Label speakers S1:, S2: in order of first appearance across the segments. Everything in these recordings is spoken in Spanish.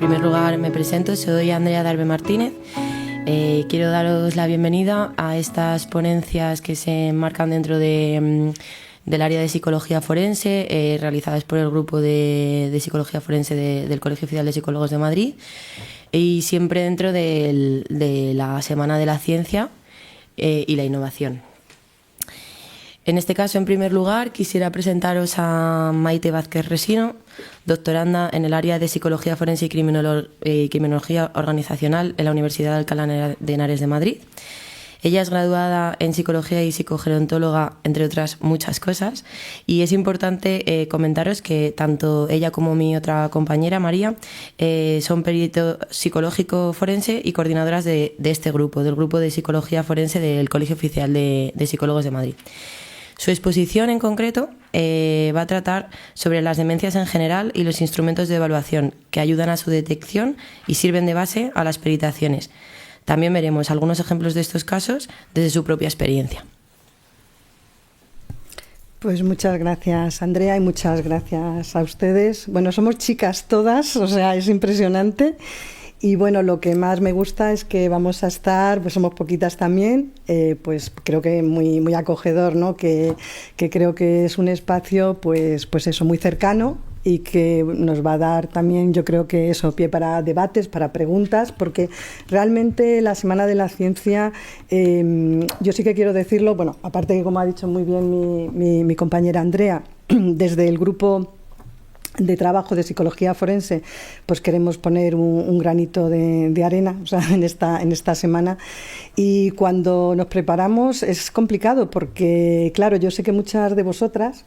S1: primer lugar me presento, soy Andrea Darbe Martínez. Quiero daros la bienvenida a estas ponencias que se enmarcan dentro del área de psicología forense, realizadas por el grupo de psicología forense del Colegio Oficial de Psicólogos de Madrid, y siempre dentro de la Semana de la Ciencia y la Innovación. En este caso, en primer lugar, quisiera presentaros a Maite Vázquez Resino, doctoranda en el área de Psicología Forense y Criminología Organizacional en la Universidad de Alcalá de Henares de Madrid. Ella es graduada en Psicología y psicogerontóloga, entre otras muchas cosas, y es importante comentaros que tanto ella como mi otra compañera, María, son perito psicológico forense y coordinadoras de este grupo, del grupo de Psicología Forense del Colegio Oficial de Psicólogos de Madrid. Su exposición en concreto va a tratar sobre las demencias en general y los instrumentos de evaluación que ayudan a su detección y sirven de base a las peritaciones. También veremos algunos ejemplos de estos casos desde su propia experiencia.
S2: Pues muchas gracias, Andrea, y muchas gracias a ustedes. Bueno, somos chicas todas, o sea, es impresionante. Y bueno, lo que más me gusta es que vamos a estar, pues somos poquitas también, pues creo que muy acogedor, ¿no? Que creo que es un espacio, pues eso, muy cercano, y que nos va a dar también, yo creo que eso, pie para debates, para preguntas, porque realmente la Semana de la Ciencia, yo sí que quiero decirlo, bueno, aparte que como ha dicho muy bien mi compañera Andrea, desde el grupo de trabajo de psicología forense, pues queremos poner un granito de arena, o sea, en esta semana. Y cuando nos preparamos es complicado porque, claro, yo sé que muchas de vosotras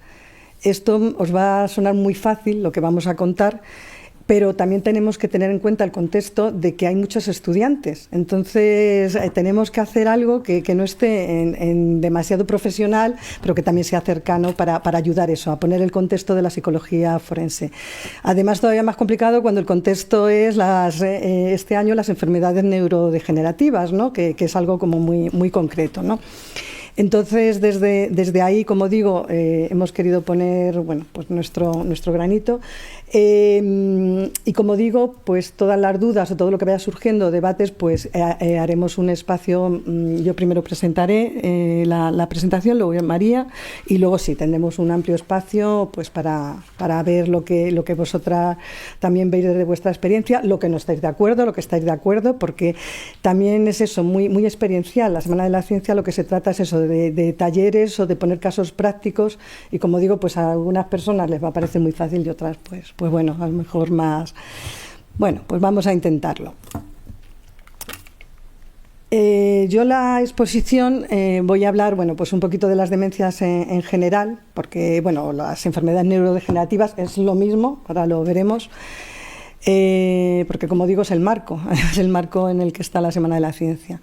S2: esto os va a sonar muy fácil lo que vamos a contar, pero también tenemos que tener en cuenta el contexto de que hay muchos estudiantes. Entonces, tenemos que hacer algo que no esté en demasiado profesional, pero que también sea cercano para ayudar eso, a poner el contexto de la psicología forense. Además, todavía más complicado cuando el contexto es este año las enfermedades neurodegenerativas, ¿no? Que es algo como muy concreto, ¿no? Entonces, desde ahí, como digo, hemos querido poner, bueno, pues nuestro granito. Y como digo, pues todas las dudas o todo lo que vaya surgiendo, debates, pues haremos un espacio. Yo primero presentaré la presentación, luego María, y luego sí, tendremos un amplio espacio pues para ver lo que vosotras también veis desde vuestra experiencia, lo que no estáis de acuerdo, lo que estáis de acuerdo, porque también es eso, muy experiencial. La Semana de la Ciencia lo que se trata es eso, de talleres o de poner casos prácticos, y como digo, pues a algunas personas les va a parecer muy fácil y otras pues bueno, a lo mejor más. Bueno, pues vamos a intentarlo. Yo la exposición voy a hablar, bueno, pues un poquito de las demencias en general, porque bueno, las enfermedades neurodegenerativas es lo mismo, ahora lo veremos. Porque como digo es el marco en el que está la Semana de la Ciencia.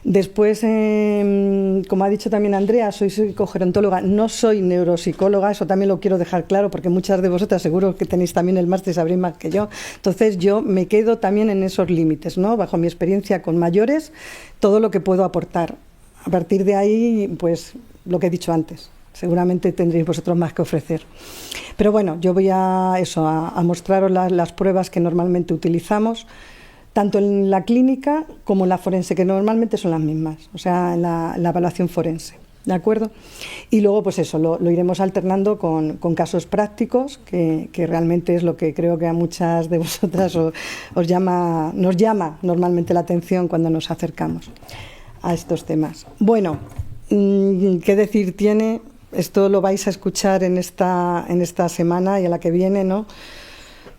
S2: Después, como ha dicho también Andrea, soy psicogerontóloga, no soy neuropsicóloga, eso también lo quiero dejar claro porque muchas de vosotras seguro que tenéis también el máster y sabréis más que yo. Entonces yo me quedo también en esos límites, ¿no? Bajo mi experiencia con mayores, todo lo que puedo aportar. A partir de ahí, pues lo que he dicho antes. Seguramente tendréis vosotros más que ofrecer. Pero bueno, yo voy a mostraros las pruebas que normalmente utilizamos, tanto en la clínica como en la forense, que normalmente son las mismas, o sea, en la evaluación forense. ¿De acuerdo? Y luego, pues eso, lo iremos alternando con casos prácticos, que realmente es lo que creo que a muchas de vosotras nos llama normalmente la atención cuando nos acercamos a estos temas. Bueno, ¿qué decir tiene? Esto lo vais a escuchar en esta semana y a la que viene, ¿no?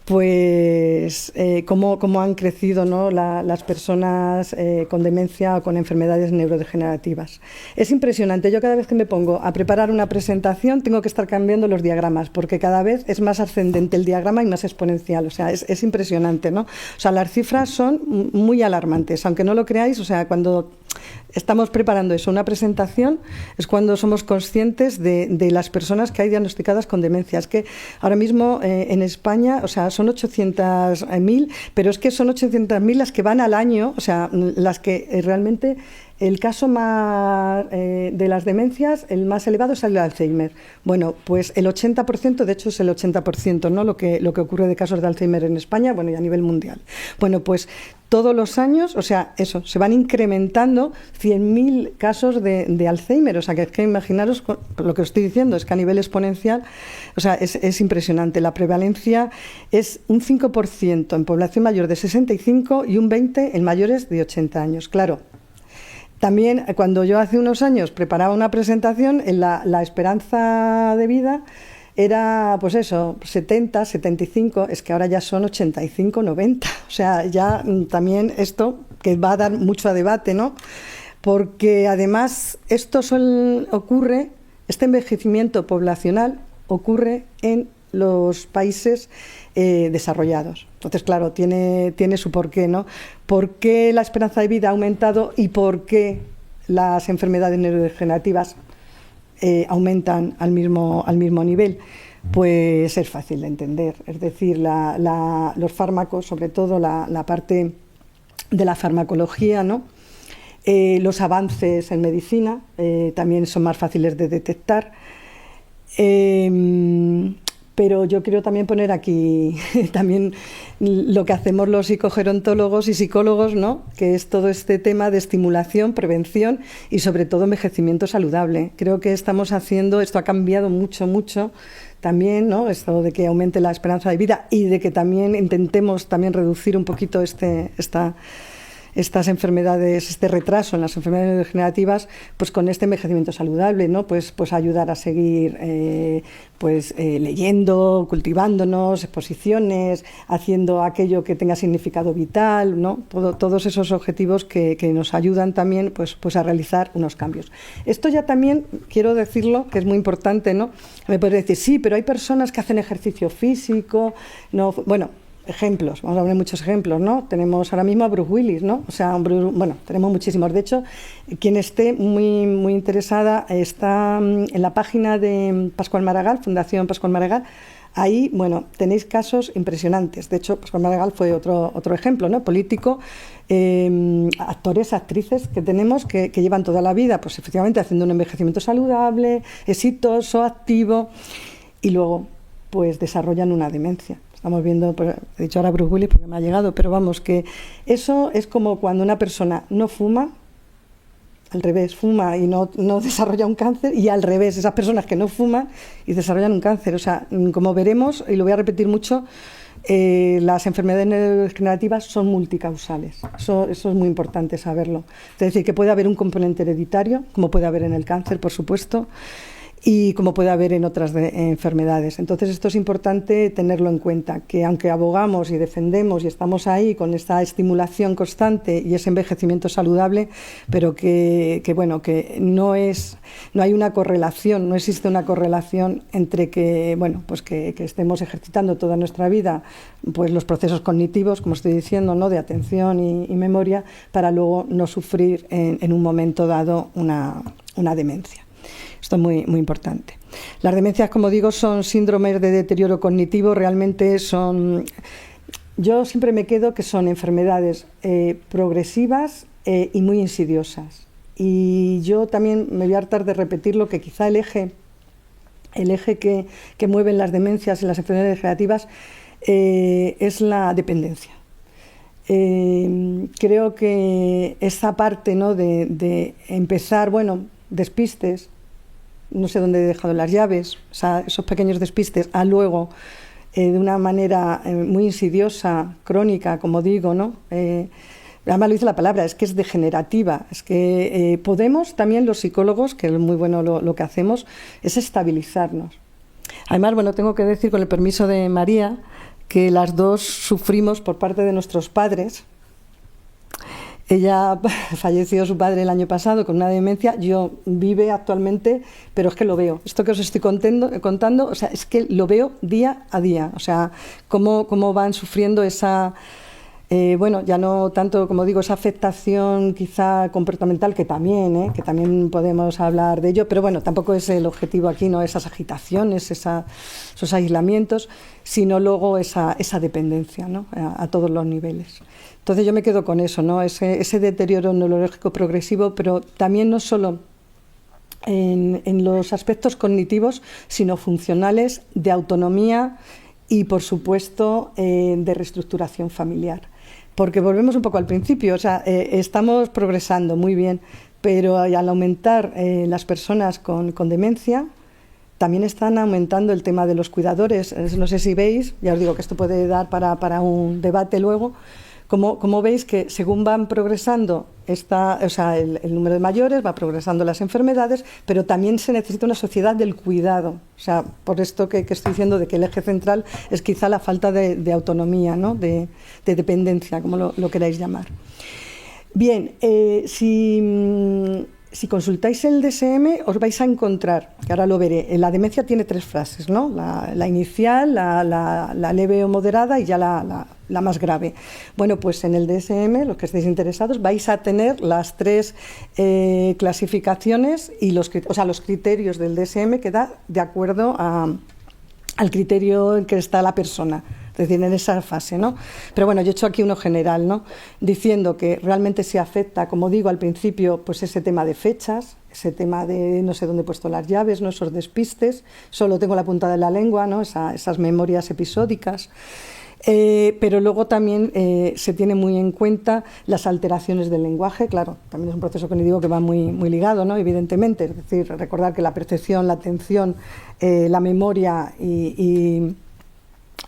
S2: Pues cómo han crecido, ¿no? las personas con demencia o con enfermedades neurodegenerativas. Es impresionante. Yo cada vez que me pongo a preparar una presentación tengo que estar cambiando los diagramas porque cada vez es más ascendente el diagrama y más exponencial. O sea, es impresionante, ¿no? O sea, las cifras son muy alarmantes, aunque no lo creáis. O sea, cuando estamos preparando eso, una presentación, es cuando somos conscientes de las personas que hay diagnosticadas con demencia. Es que ahora mismo en España, o sea, son 800.000, pero es que son 800.000 las que van al año, o sea, las que realmente El caso más de las demencias, el más elevado es el de Alzheimer. Bueno, pues el 80%, de hecho es el 80%, ¿no? Lo que ocurre de casos de Alzheimer en España, bueno, y a nivel mundial. Bueno, pues todos los años, o sea, eso, se van incrementando 100.000 casos de Alzheimer. O sea, que es que imaginaros lo que os estoy diciendo, es que a nivel exponencial, o sea, es impresionante. La prevalencia es un 5% en población mayor de 65 y un 20% en mayores de 80 años. Claro. También, cuando yo hace unos años preparaba una presentación, la esperanza de vida era, pues eso, 70, 75, es que ahora ya son 85, 90. O sea, ya también esto que va a dar mucho a debate, ¿no? Porque además esto ocurre, este envejecimiento poblacional ocurre en los países desarrollados. Entonces, claro, tiene su porqué, ¿no? ¿Por qué la esperanza de vida ha aumentado y por qué las enfermedades neurodegenerativas aumentan al mismo nivel? Pues es fácil de entender. Es decir, los fármacos, sobre todo la parte de la farmacología, ¿no? Los avances en medicina también son más fáciles de detectar. Pero yo quiero también poner aquí también lo que hacemos los psicogerontólogos y psicólogos, ¿no? Que es todo este tema de estimulación, prevención y sobre todo envejecimiento saludable. Creo que estamos haciendo, esto ha cambiado mucho, mucho también, ¿no? Esto de que aumente la esperanza de vida y de que también intentemos también reducir un poquito estas enfermedades, este retraso en las enfermedades neurodegenerativas, pues con este envejecimiento saludable, ¿no? Pues ayudar a seguir leyendo, cultivándonos, exposiciones, haciendo aquello que tenga significado vital, ¿no? Todos esos objetivos que nos ayudan también pues a realizar unos cambios. Esto ya también, quiero decirlo, que es muy importante, ¿no? Me podéis decir, sí, pero hay personas que hacen ejercicio físico, no, bueno, ejemplos, vamos a poner muchos ejemplos, ¿no? Tenemos ahora mismo a Bruce Willis, ¿no? O sea, tenemos muchísimos. De hecho, quien esté muy, muy interesada está en la página de Pascual Maragall, Fundación Pascual Maragall. Ahí, bueno, tenéis casos impresionantes. De hecho, Pascual Maragall fue otro ejemplo, ¿no? Político, actores, actrices que tenemos que llevan toda la vida, pues efectivamente haciendo un envejecimiento saludable, exitoso, activo, y luego, pues desarrollan una demencia. Estamos viendo, he dicho ahora Bruce Willis porque me ha llegado, pero vamos, que eso es como cuando una persona no fuma, al revés, fuma y no desarrolla un cáncer, y al revés, esas personas que no fuman y desarrollan un cáncer. O sea, como veremos, y lo voy a repetir mucho, las enfermedades neurodegenerativas son multicausales. Eso es muy importante saberlo. Es decir, que puede haber un componente hereditario, como puede haber en el cáncer, por supuesto, y como puede haber en otras enfermedades. Entonces esto es importante tenerlo en cuenta, que aunque abogamos y defendemos y estamos ahí con esta estimulación constante y ese envejecimiento saludable, pero que no hay una correlación, no existe una correlación entre que estemos ejercitando toda nuestra vida pues los procesos cognitivos, como estoy diciendo, ¿no? De atención y memoria, para luego no sufrir en un momento dado una demencia. Esto es muy, muy importante. Las demencias, como digo, son síndromes de deterioro cognitivo, realmente son... Yo siempre me quedo que son enfermedades progresivas y muy insidiosas. Y yo también me voy a hartar de repetirlo, que quizá el eje que mueven las demencias y las enfermedades degenerativas es la dependencia. Creo que esa parte, ¿no? de empezar, despistes, no sé dónde he dejado las llaves, o sea, esos pequeños despistes, a luego, de una manera muy insidiosa, crónica, como digo, ¿no? Además lo dice la palabra, es que es degenerativa. Es que podemos también los psicólogos, que es muy bueno lo que hacemos, es estabilizarnos. Además, tengo que decir, con el permiso de María, que las dos sufrimos por parte de nuestros padres. Ella falleció su padre el año pasado con una demencia, yo vive actualmente, pero es que lo veo. Esto que os estoy contando, o sea, es que lo veo día a día. O sea, cómo van sufriendo esa Bueno, ya no tanto, como digo, esa afectación quizá comportamental, que también podemos hablar de ello, pero bueno, tampoco es el objetivo aquí, no esas agitaciones, esos aislamientos, sino luego esa dependencia, ¿no? A todos los niveles. Entonces yo me quedo con eso, ¿no? Ese deterioro neurológico progresivo, pero también no solo en los aspectos cognitivos, sino funcionales, de autonomía y, por supuesto, de reestructuración familiar. Porque volvemos un poco al principio, o sea, estamos progresando muy bien, pero al aumentar las personas con demencia, también están aumentando el tema de los cuidadores. No sé si veis, ya os digo que esto puede dar para un debate luego, como veis que según van progresando el número de mayores, va progresando las enfermedades, pero también se necesita una sociedad del cuidado. O sea, por esto que estoy diciendo de que el eje central es quizá la falta de autonomía, ¿no? de dependencia, como lo queráis llamar. Bien, si consultáis el DSM os vais a encontrar, que ahora lo veré, la demencia tiene 3 fases, ¿no? La inicial, la leve o moderada y ya la más grave. Bueno, pues en el DSM, los que estéis interesados, vais a tener las 3 clasificaciones y los criterios del DSM que da de acuerdo al criterio en que está la persona. Es decir, en esa fase, ¿no? Pero bueno, yo he hecho aquí uno general, ¿no? Diciendo que realmente se afecta, como digo al principio, pues ese tema de fechas, ese tema de no sé dónde he puesto las llaves, ¿no? Esos despistes, solo tengo la punta de la lengua, ¿no? Esas memorias episódicas. Pero luego también se tiene muy en cuenta las alteraciones del lenguaje, claro, también es un proceso cognitivo que va muy, muy ligado, ¿no? Evidentemente, es decir, recordar que la percepción, la atención, la memoria y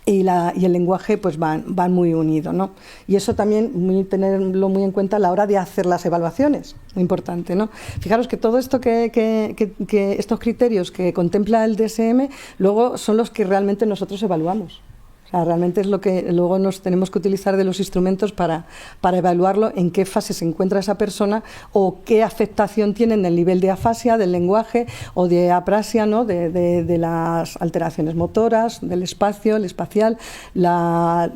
S2: el lenguaje pues van muy unidos, ¿no? Y eso también tenerlo muy en cuenta a la hora de hacer las evaluaciones, muy importante, ¿no? Fijaros que todo esto que estos criterios que contempla el DSM luego son los que realmente nosotros evaluamos. O sea, realmente es lo que luego nos tenemos que utilizar de los instrumentos para evaluarlo, en qué fase se encuentra esa persona o qué afectación tiene en el nivel de afasia, del lenguaje o de aprasia, ¿no? de las alteraciones motoras, del espacio, el espacial, la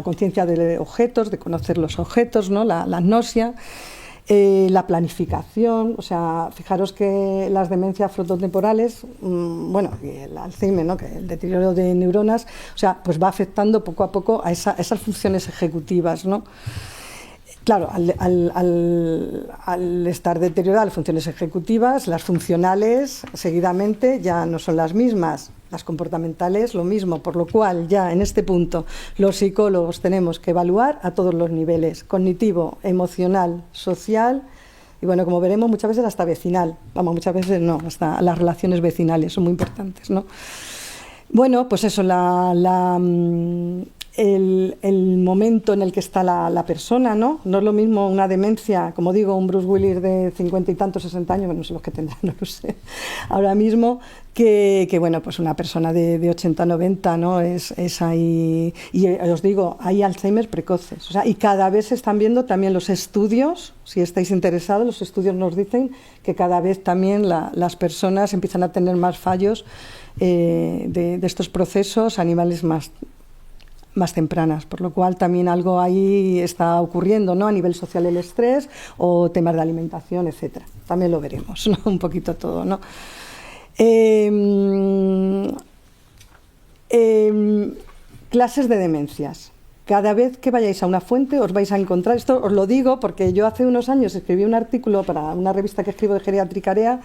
S2: conciencia de objetos, de conocer los objetos, ¿no? La agnosia. La planificación, o sea, fijaros que las demencias frontotemporales, y el Alzheimer, ¿no? Que el deterioro de neuronas, o sea, pues va afectando poco a poco a esas funciones ejecutivas, ¿no? Claro, al estar deterioradas las funciones ejecutivas, las funcionales seguidamente ya no son las mismas, las comportamentales lo mismo, por lo cual ya en este punto los psicólogos tenemos que evaluar a todos los niveles, cognitivo, emocional, social y bueno, como veremos muchas veces hasta vecinal, muchas veces no, hasta las relaciones vecinales son muy importantes, ¿no? Bueno, pues eso, el momento en el que está la persona, ¿no? No es lo mismo una demencia, como digo, un Bruce Willis de 50 y tantos, 60 años, no sé los que tendrán, no lo sé, ahora mismo, que bueno, pues una persona de 80, 90, ¿no? Es ahí, y os digo, hay Alzheimer precoces, o sea, y cada vez se están viendo también los estudios, si estáis interesados, los estudios nos dicen que cada vez también las personas empiezan a tener más fallos de estos procesos a niveles más tempranas, por lo cual también algo ahí está ocurriendo, ¿no? A nivel social el estrés o temas de alimentación, etcétera. También lo veremos, ¿no? Un poquito todo, ¿no? Clases de demencias. Cada vez que vayáis a una fuente os vais a encontrar, esto os lo digo porque yo hace unos años escribí un artículo para una revista que escribo de Geriatricarea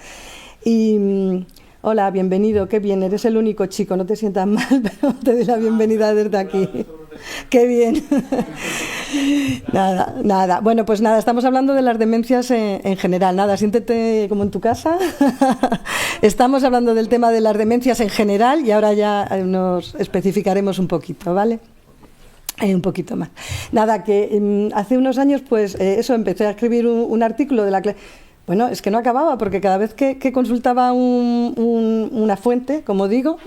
S2: y hola, bienvenido, qué bien, eres el único chico, no te sientas mal, pero te doy la bienvenida desde aquí. Qué bien. Nada. Bueno, pues nada, estamos hablando de las demencias en general. Nada, siéntete como en tu casa. Estamos hablando del tema de las demencias en general y ahora ya nos especificaremos un poquito, ¿vale? Un poquito más. Nada, que hace unos años, pues empecé a escribir un artículo de la clase. Bueno, es que no acababa, porque cada vez que consultaba una fuente, como digo,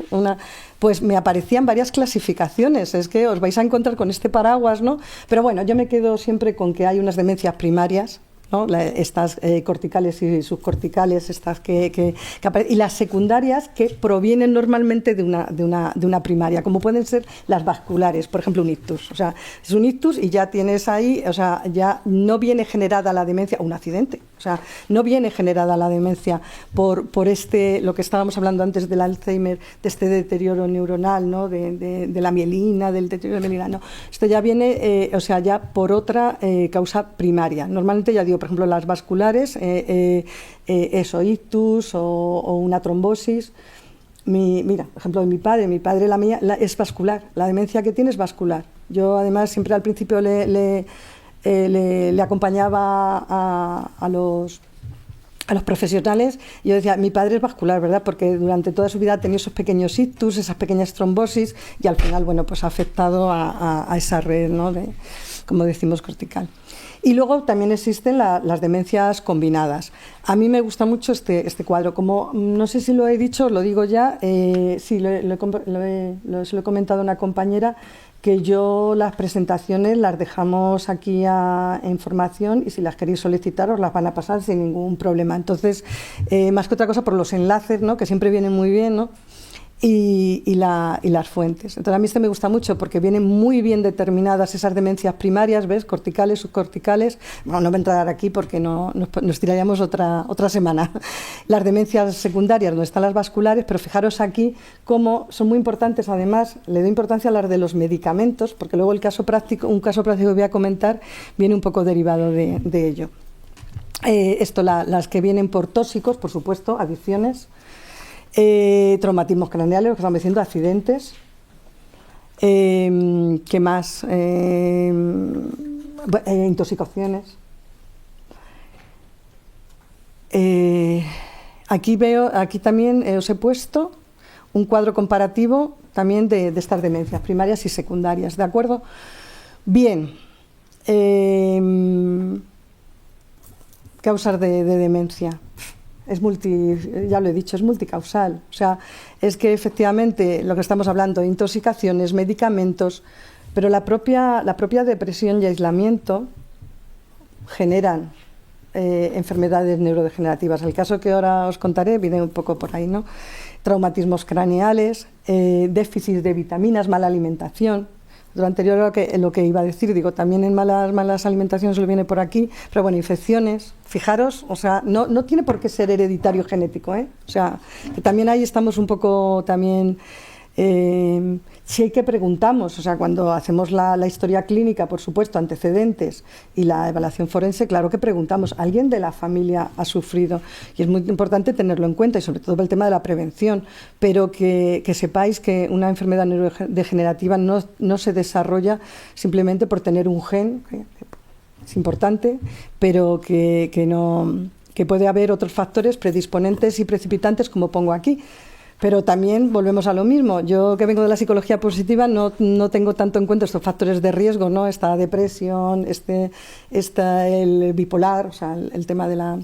S2: pues me aparecían varias clasificaciones. Es que os vais a encontrar con este paraguas, ¿no? Pero bueno, yo me quedo siempre con que hay unas demencias primarias, ¿no? Estas corticales y subcorticales, estas y las secundarias que provienen normalmente de una primaria, como pueden ser las vasculares, por ejemplo un ictus. O sea, es un ictus y ya tienes ahí, o sea, ya no viene generada la demencia, un accidente, o sea, no viene generada la demencia por lo que estábamos hablando antes del Alzheimer, de este deterioro neuronal, ¿no? de la mielina, del deterioro de mielina, no. Esto ya viene, o sea, ya por otra causa primaria. Normalmente, ya digo, por ejemplo, las vasculares, eso, ictus o una trombosis. Mira, por ejemplo, de mi padre, la mía, es vascular. La demencia que tiene es vascular. Yo, además, siempre al principio le acompañaba a los profesionales, y yo decía, mi padre es vascular, ¿verdad? Porque durante toda su vida ha tenido esos pequeños ictus, esas pequeñas trombosis, y al final, bueno, pues ha afectado a esa red, ¿no? Como decimos, cortical. Y luego también existen las demencias combinadas. A mí me gusta mucho este cuadro. Como no sé si lo he dicho, lo digo ya, sí, se lo he comentado a una compañera, que yo las presentaciones las dejamos aquí en formación, y si las queréis solicitar os las van a pasar sin ningún problema. Entonces, más que otra cosa, por los enlaces, ¿no? Que siempre vienen muy bien, ¿no? Y las fuentes. Entonces, a mí me gusta mucho porque vienen muy bien determinadas esas demencias primarias, ¿ves? Corticales, subcorticales. Bueno, no voy a entrar aquí porque nos tiraríamos otra semana. Las demencias secundarias, donde están las vasculares, pero fijaros aquí cómo son muy importantes. Además, le doy importancia a las de los medicamentos, porque luego un caso práctico que voy a comentar viene un poco derivado de ello. Las que vienen por tóxicos, por supuesto, adicciones. Traumatismos craneales, lo que estamos diciendo, accidentes. ¿Qué más? Intoxicaciones. Aquí también os he puesto un cuadro comparativo también de estas demencias primarias y secundarias, ¿de acuerdo? Bien. Causas de demencia. Ya lo he dicho, es multicausal. O sea, es que efectivamente lo que estamos hablando, intoxicaciones, medicamentos, pero la propia depresión y aislamiento generan enfermedades neurodegenerativas. El caso que ahora os contaré viene un poco por ahí, ¿no? Traumatismos craneales, déficit de vitaminas, mala alimentación. Lo anterior lo que iba a decir, digo, también en malas alimentaciones lo viene por aquí, pero bueno, infecciones, fijaros, o sea, no tiene por qué ser hereditario genético, ¿eh? O sea, que también ahí estamos un poco también, sí hay que preguntamos, o sea, cuando hacemos la historia clínica, por supuesto, antecedentes y la evaluación forense, claro que preguntamos, ¿alguien de la familia ha sufrido? Y es muy importante tenerlo en cuenta, y sobre todo el tema de la prevención, pero que sepáis que una enfermedad neurodegenerativa no se desarrolla simplemente por tener un gen, que es importante, pero que puede haber otros factores predisponentes y precipitantes, como pongo aquí. Pero también volvemos a lo mismo. Yo, que vengo de la psicología positiva, no tengo tanto en cuenta estos factores de riesgo, ¿no? Esta depresión, el bipolar, o sea, el tema de la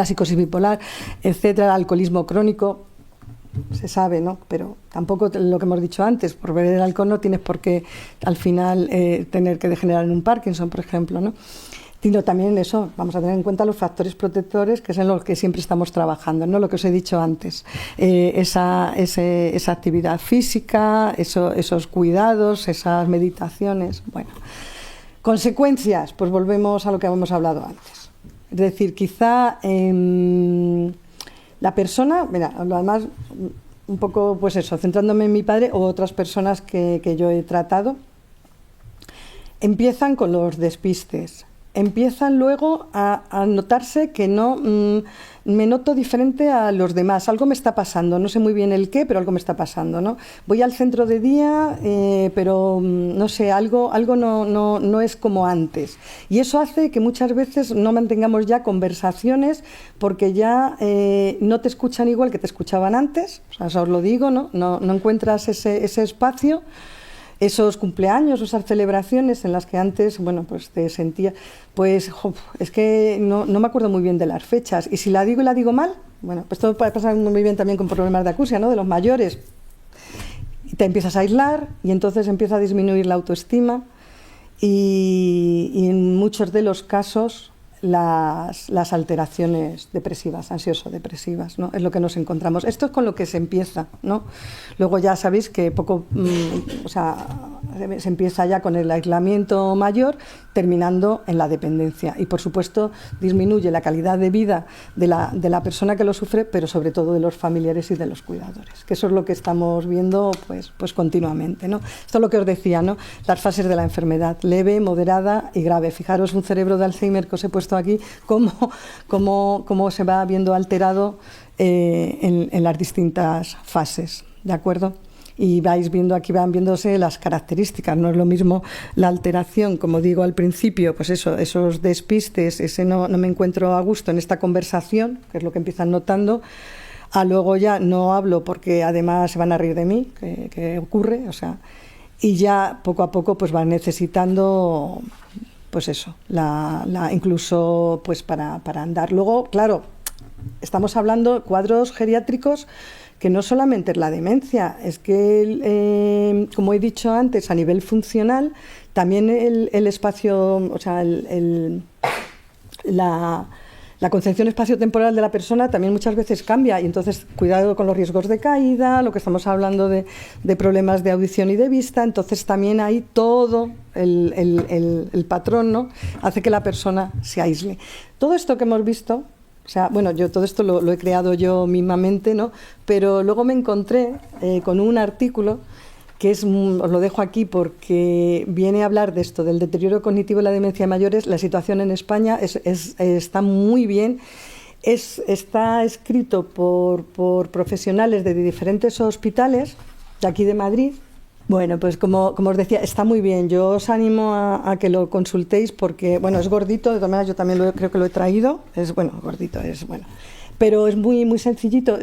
S2: psicosis bipolar, etcétera, el alcoholismo crónico, se sabe, ¿no? Pero tampoco lo que hemos dicho antes, por beber el alcohol no tienes por qué al final tener que degenerar en un Parkinson, por ejemplo, ¿no? Sino también eso, vamos a tener en cuenta los factores protectores, que es en los que siempre estamos trabajando, ¿no? Lo que os he dicho antes, esa actividad física, esos cuidados, esas meditaciones. Bueno, consecuencias, pues volvemos a lo que hemos hablado antes. Es decir, quizá la persona, mira, además un poco, pues eso, centrándome en mi padre o otras personas que yo he tratado, empiezan con los despistes. Empiezan luego a notarse que me noto diferente a los demás, algo me está pasando, no sé muy bien el qué, pero algo me está pasando, ¿no? Voy al centro de día, pero no sé, algo no es como antes. Y eso hace que muchas veces no mantengamos ya conversaciones porque ya no te escuchan igual que te escuchaban antes, o sea, eso os lo digo, ¿no? No encuentras ese espacio. Esos cumpleaños, esas celebraciones en las que antes, bueno, pues te sentía, pues es que no me acuerdo muy bien de las fechas, y si la digo mal, bueno, pues esto puede pasar muy bien también con problemas de acusia, ¿no? De los mayores, y te empiezas a aislar y entonces empieza a disminuir la autoestima y en muchos de los casos las alteraciones depresivas, ansioso-depresivas, ¿no? Es lo que nos encontramos. Esto es con lo que se empieza, ¿no? Luego ya sabéis que se empieza ya con el aislamiento mayor, terminando en la dependencia. Y, por supuesto, disminuye la calidad de vida de la persona que lo sufre, pero sobre todo de los familiares y de los cuidadores, que eso es lo que estamos viendo pues continuamente, ¿no? Esto es lo que os decía, ¿no? Las fases de la enfermedad, leve, moderada y grave. Fijaros un cerebro de Alzheimer que os he puesto aquí, cómo se va viendo alterado en las distintas fases, ¿de acuerdo? Y vais viendo, aquí van viéndose las características, no es lo mismo la alteración, como digo al principio, pues eso, esos despistes, ese no me encuentro a gusto en esta conversación, que es lo que empiezan notando, a luego ya no hablo porque además se van a reír de mí, que ocurre, o sea, y ya poco a poco pues van necesitando, pues eso, incluso pues para andar. Luego, claro, estamos hablando de cuadros geriátricos que no solamente es la demencia, es que, como he dicho antes, a nivel funcional, también el espacio, o sea, la concepción espacio-temporal de la persona también muchas veces cambia, y entonces cuidado con los riesgos de caída, lo que estamos hablando de problemas de audición y de vista, entonces también ahí todo el patrón, ¿no?, hace que la persona se aísle. Todo esto que hemos visto, o sea, bueno, yo todo esto lo he creado yo mismamente, ¿no?, pero luego me encontré con un artículo que os lo dejo aquí porque viene a hablar de esto, del deterioro cognitivo y la demencia de mayores. La situación en España está muy bien. Está escrito por profesionales de diferentes hospitales de aquí de Madrid. Bueno, pues como os decía, está muy bien. Yo os animo a que lo consultéis porque, bueno, es gordito, de todas maneras yo también creo que lo he traído. Es, bueno, gordito, es bueno. Pero es muy, muy sencillito,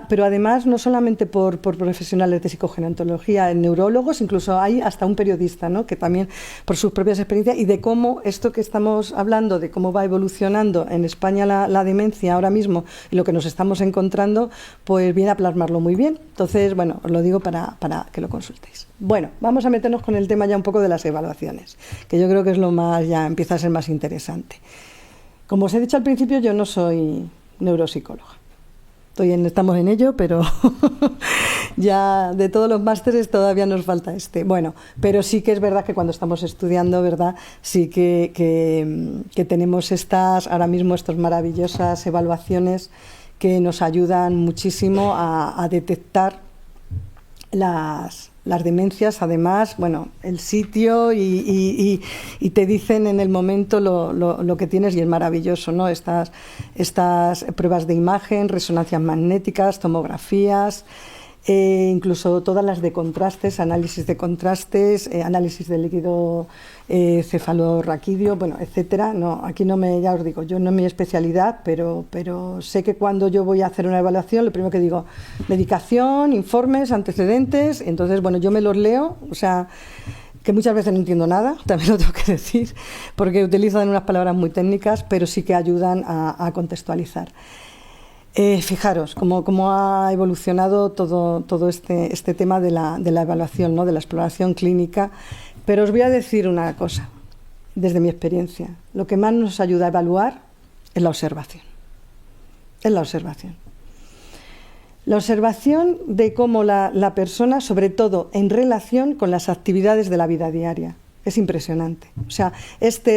S2: pero además no solamente por profesionales de psicogerontología, neurólogos, incluso hay hasta un periodista, ¿no?, que también por sus propias experiencias y de cómo esto que estamos hablando, de cómo va evolucionando en España la demencia ahora mismo y lo que nos estamos encontrando, pues viene a plasmarlo muy bien. Entonces, bueno, os lo digo para que lo consultéis. Bueno, vamos a meternos con el tema ya un poco de las evaluaciones, que yo creo que es lo más, ya empieza a ser más interesante. Como os he dicho al principio, yo no soy neuropsicóloga. Estamos en ello, pero ya de todos los másteres todavía nos falta este. Bueno, pero sí que es verdad que cuando estamos estudiando, ¿verdad?, sí que tenemos ahora mismo estas maravillosas evaluaciones que nos ayudan muchísimo a detectar las demencias, además, bueno, el sitio y te dicen en el momento lo que tienes, y es maravilloso, ¿no? Estas pruebas de imagen, resonancias magnéticas, tomografías, incluso todas las de contrastes, análisis de contrastes, análisis del líquido cefalorraquídeo, bueno, etcétera. No, aquí ya os digo, yo no es mi especialidad, pero sé que cuando yo voy a hacer una evaluación, lo primero que digo, medicación, informes, antecedentes, entonces, bueno, yo me los leo, o sea, que muchas veces no entiendo nada, también lo tengo que decir, porque utilizan unas palabras muy técnicas, pero sí que ayudan a contextualizar. Fijaros cómo ha evolucionado todo este tema de la evaluación, ¿no?, de la exploración clínica. Pero os voy a decir una cosa, desde mi experiencia. Lo que más nos ayuda a evaluar es la observación. Es la observación. La observación de cómo la persona, sobre todo en relación con las actividades de la vida diaria. Es impresionante. O sea,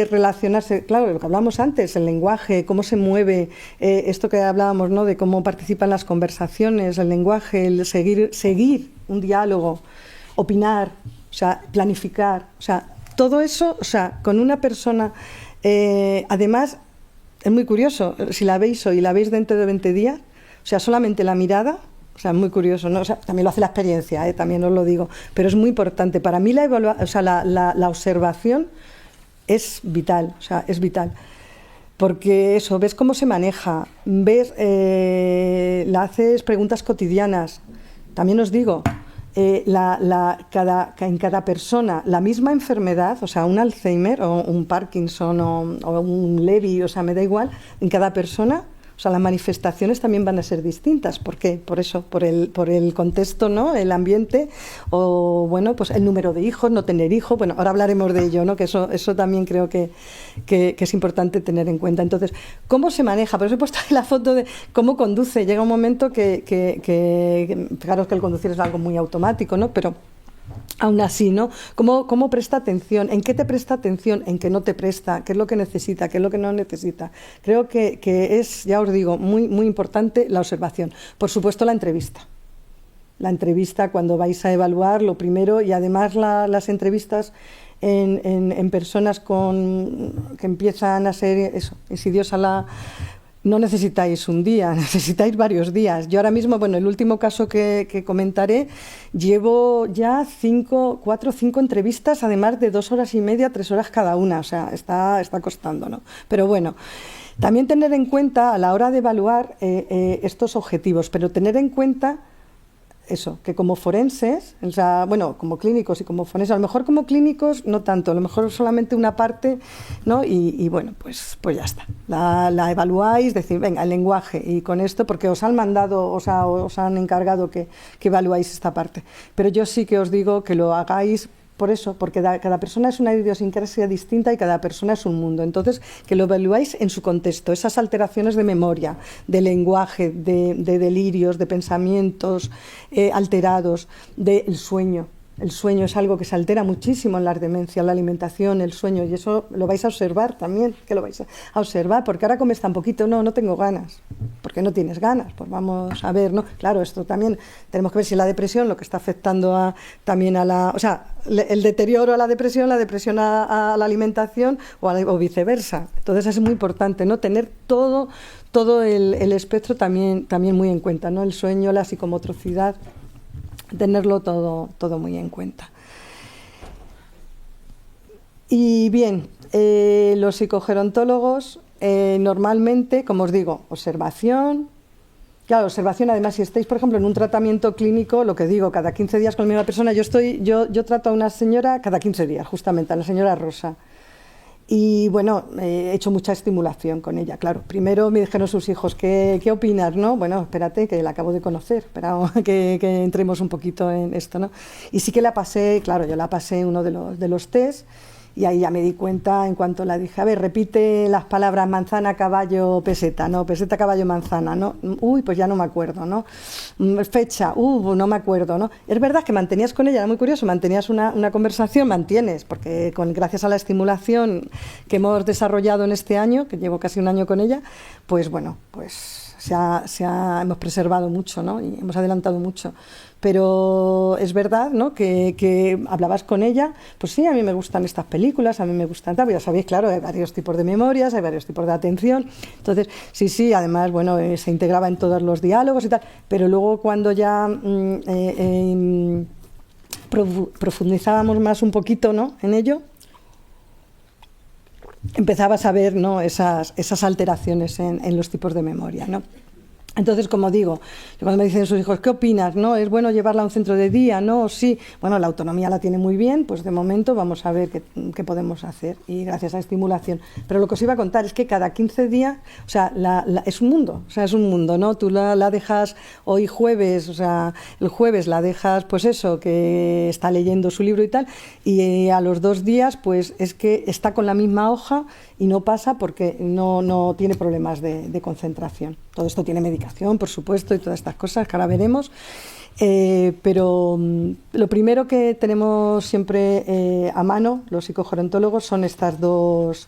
S2: relacionarse, claro, lo que hablamos antes, el lenguaje, cómo se mueve, esto que hablábamos, ¿no?, de cómo participan las conversaciones, el lenguaje, el seguir un diálogo, opinar, o sea, planificar, o sea, todo eso, o sea, con una persona, además, es muy curioso, si la veis hoy y la veis dentro de 20 días, o sea, solamente la mirada, o sea, es muy curioso, ¿no? O sea, también lo hace la experiencia, también os lo digo, pero es muy importante. Para mí la observación es vital, o sea, es vital. Porque eso, ves cómo se maneja, ves, le haces preguntas cotidianas. También os digo, en cada persona, la misma enfermedad, o sea, un Alzheimer o un Parkinson o un Levy, o sea, me da igual, en cada persona, O sea, las manifestaciones también van a ser distintas. ¿Por qué? Por eso, por el contexto, ¿no? El ambiente, o bueno, pues el número de hijos, no tener hijos. Bueno, ahora hablaremos de ello, ¿no? Que eso también creo que es importante tener en cuenta. Entonces, ¿cómo se maneja? Por eso he puesto ahí la foto de cómo conduce. Llega un momento fijaros que el conducir es algo muy automático, ¿no? Pero aún así, ¿no? ¿Cómo presta atención? ¿En qué te presta atención? ¿En qué no te presta? ¿Qué es lo que necesita? ¿Qué es lo que no necesita? Creo que es, ya os digo, muy, muy importante la observación. Por supuesto, la entrevista. La entrevista, cuando vais a evaluar, lo primero, y además las entrevistas en personas que empiezan a ser eso, insidiosa no necesitáis un día, necesitáis varios días. Yo ahora mismo, bueno, el último caso que comentaré, llevo ya 4 o 5 entrevistas, además de 2 horas y media, 3 horas cada una. O sea, está costando, ¿no? Pero bueno, también tener en cuenta a la hora de evaluar estos objetivos, pero tener en cuenta eso, que como forenses, o sea, bueno, como clínicos y como forenses, a lo mejor como clínicos no tanto, a lo mejor solamente una parte, ¿no? Y bueno, pues ya está. La evaluáis, decir, venga, el lenguaje, y con esto, porque os han mandado, os han encargado que evaluáis esta parte. Pero yo sí que os digo que lo hagáis por eso, porque cada persona es una idiosincrasia distinta y cada persona es un mundo. Entonces, que lo evaluáis en su contexto, esas alteraciones de memoria, de lenguaje, de delirios, de pensamientos alterados, del sueño. El sueño es algo que se altera muchísimo en las demencias, la alimentación, el sueño, y eso lo vais a observar también, que lo vais a observar, porque ahora comes tan poquito, no tengo ganas. ¿Por qué no tienes ganas? Pues vamos a ver, ¿no? Claro, esto también tenemos que ver si la depresión, lo que está afectando también a el deterioro a la depresión a la alimentación o viceversa. Entonces es muy importante, ¿no? Tener todo el espectro también muy en cuenta, ¿no? El sueño, la psicomotricidad, tenerlo todo muy en cuenta. Y bien, los psicogerontólogos normalmente, como os digo, observación. Claro, observación, además, si estáis, por ejemplo, en un tratamiento clínico, lo que digo, cada 15 días con la misma persona, yo trato a una señora cada 15 días, justamente, a la señora Rosa. Y bueno, he hecho mucha estimulación con ella, claro. Primero me dijeron sus hijos, ¿qué opinas? ¿No? Bueno, espérate, que la acabo de conocer, espera que entremos un poquito en esto, ¿no? Y sí que la pasé, claro, yo la pasé uno de los test, y ahí ya me di cuenta en cuanto la dije, a ver, repite las palabras manzana, caballo, peseta, ¿no? Peseta, caballo, manzana, ¿no? Uy, pues ya no me acuerdo, ¿no? Fecha, no me acuerdo, ¿no? Es verdad que mantenías con ella, era muy curioso, mantenías una conversación, mantienes, porque gracias a la estimulación que hemos desarrollado en este año, que llevo casi un año con ella, pues bueno, pues hemos preservado mucho, ¿no? Y hemos adelantado mucho. Pero es verdad, ¿no? que hablabas con ella, pues sí, a mí me gustan estas películas, a mí me gustan tal, ya sabéis, claro, hay varios tipos de memorias, hay varios tipos de atención, entonces sí, además, bueno, se integraba en todos los diálogos y tal, pero luego cuando ya profundizábamos más un poquito, ¿no? en ello, empezabas a ver, ¿no? esas alteraciones en los tipos de memoria, ¿no? Entonces, como digo, cuando me dicen sus hijos, ¿qué opinas? ¿No? ¿Es bueno llevarla a un centro de día? ¿No? Sí. Bueno, la autonomía la tiene muy bien, pues de momento vamos a ver qué podemos hacer, y gracias a estimulación. Pero lo que os iba a contar es que cada 15 días, o sea, es un mundo, ¿no? Tú la dejas hoy jueves, o sea, el jueves la dejas, pues eso, que está leyendo su libro y tal, y a los 2 días, pues es que está con la misma hoja y no pasa porque no tiene problemas de concentración. Todo esto tiene medicación, por supuesto, y todas estas cosas que ahora veremos. Pero lo primero que tenemos siempre a mano, los psicogerontólogos, son estas dos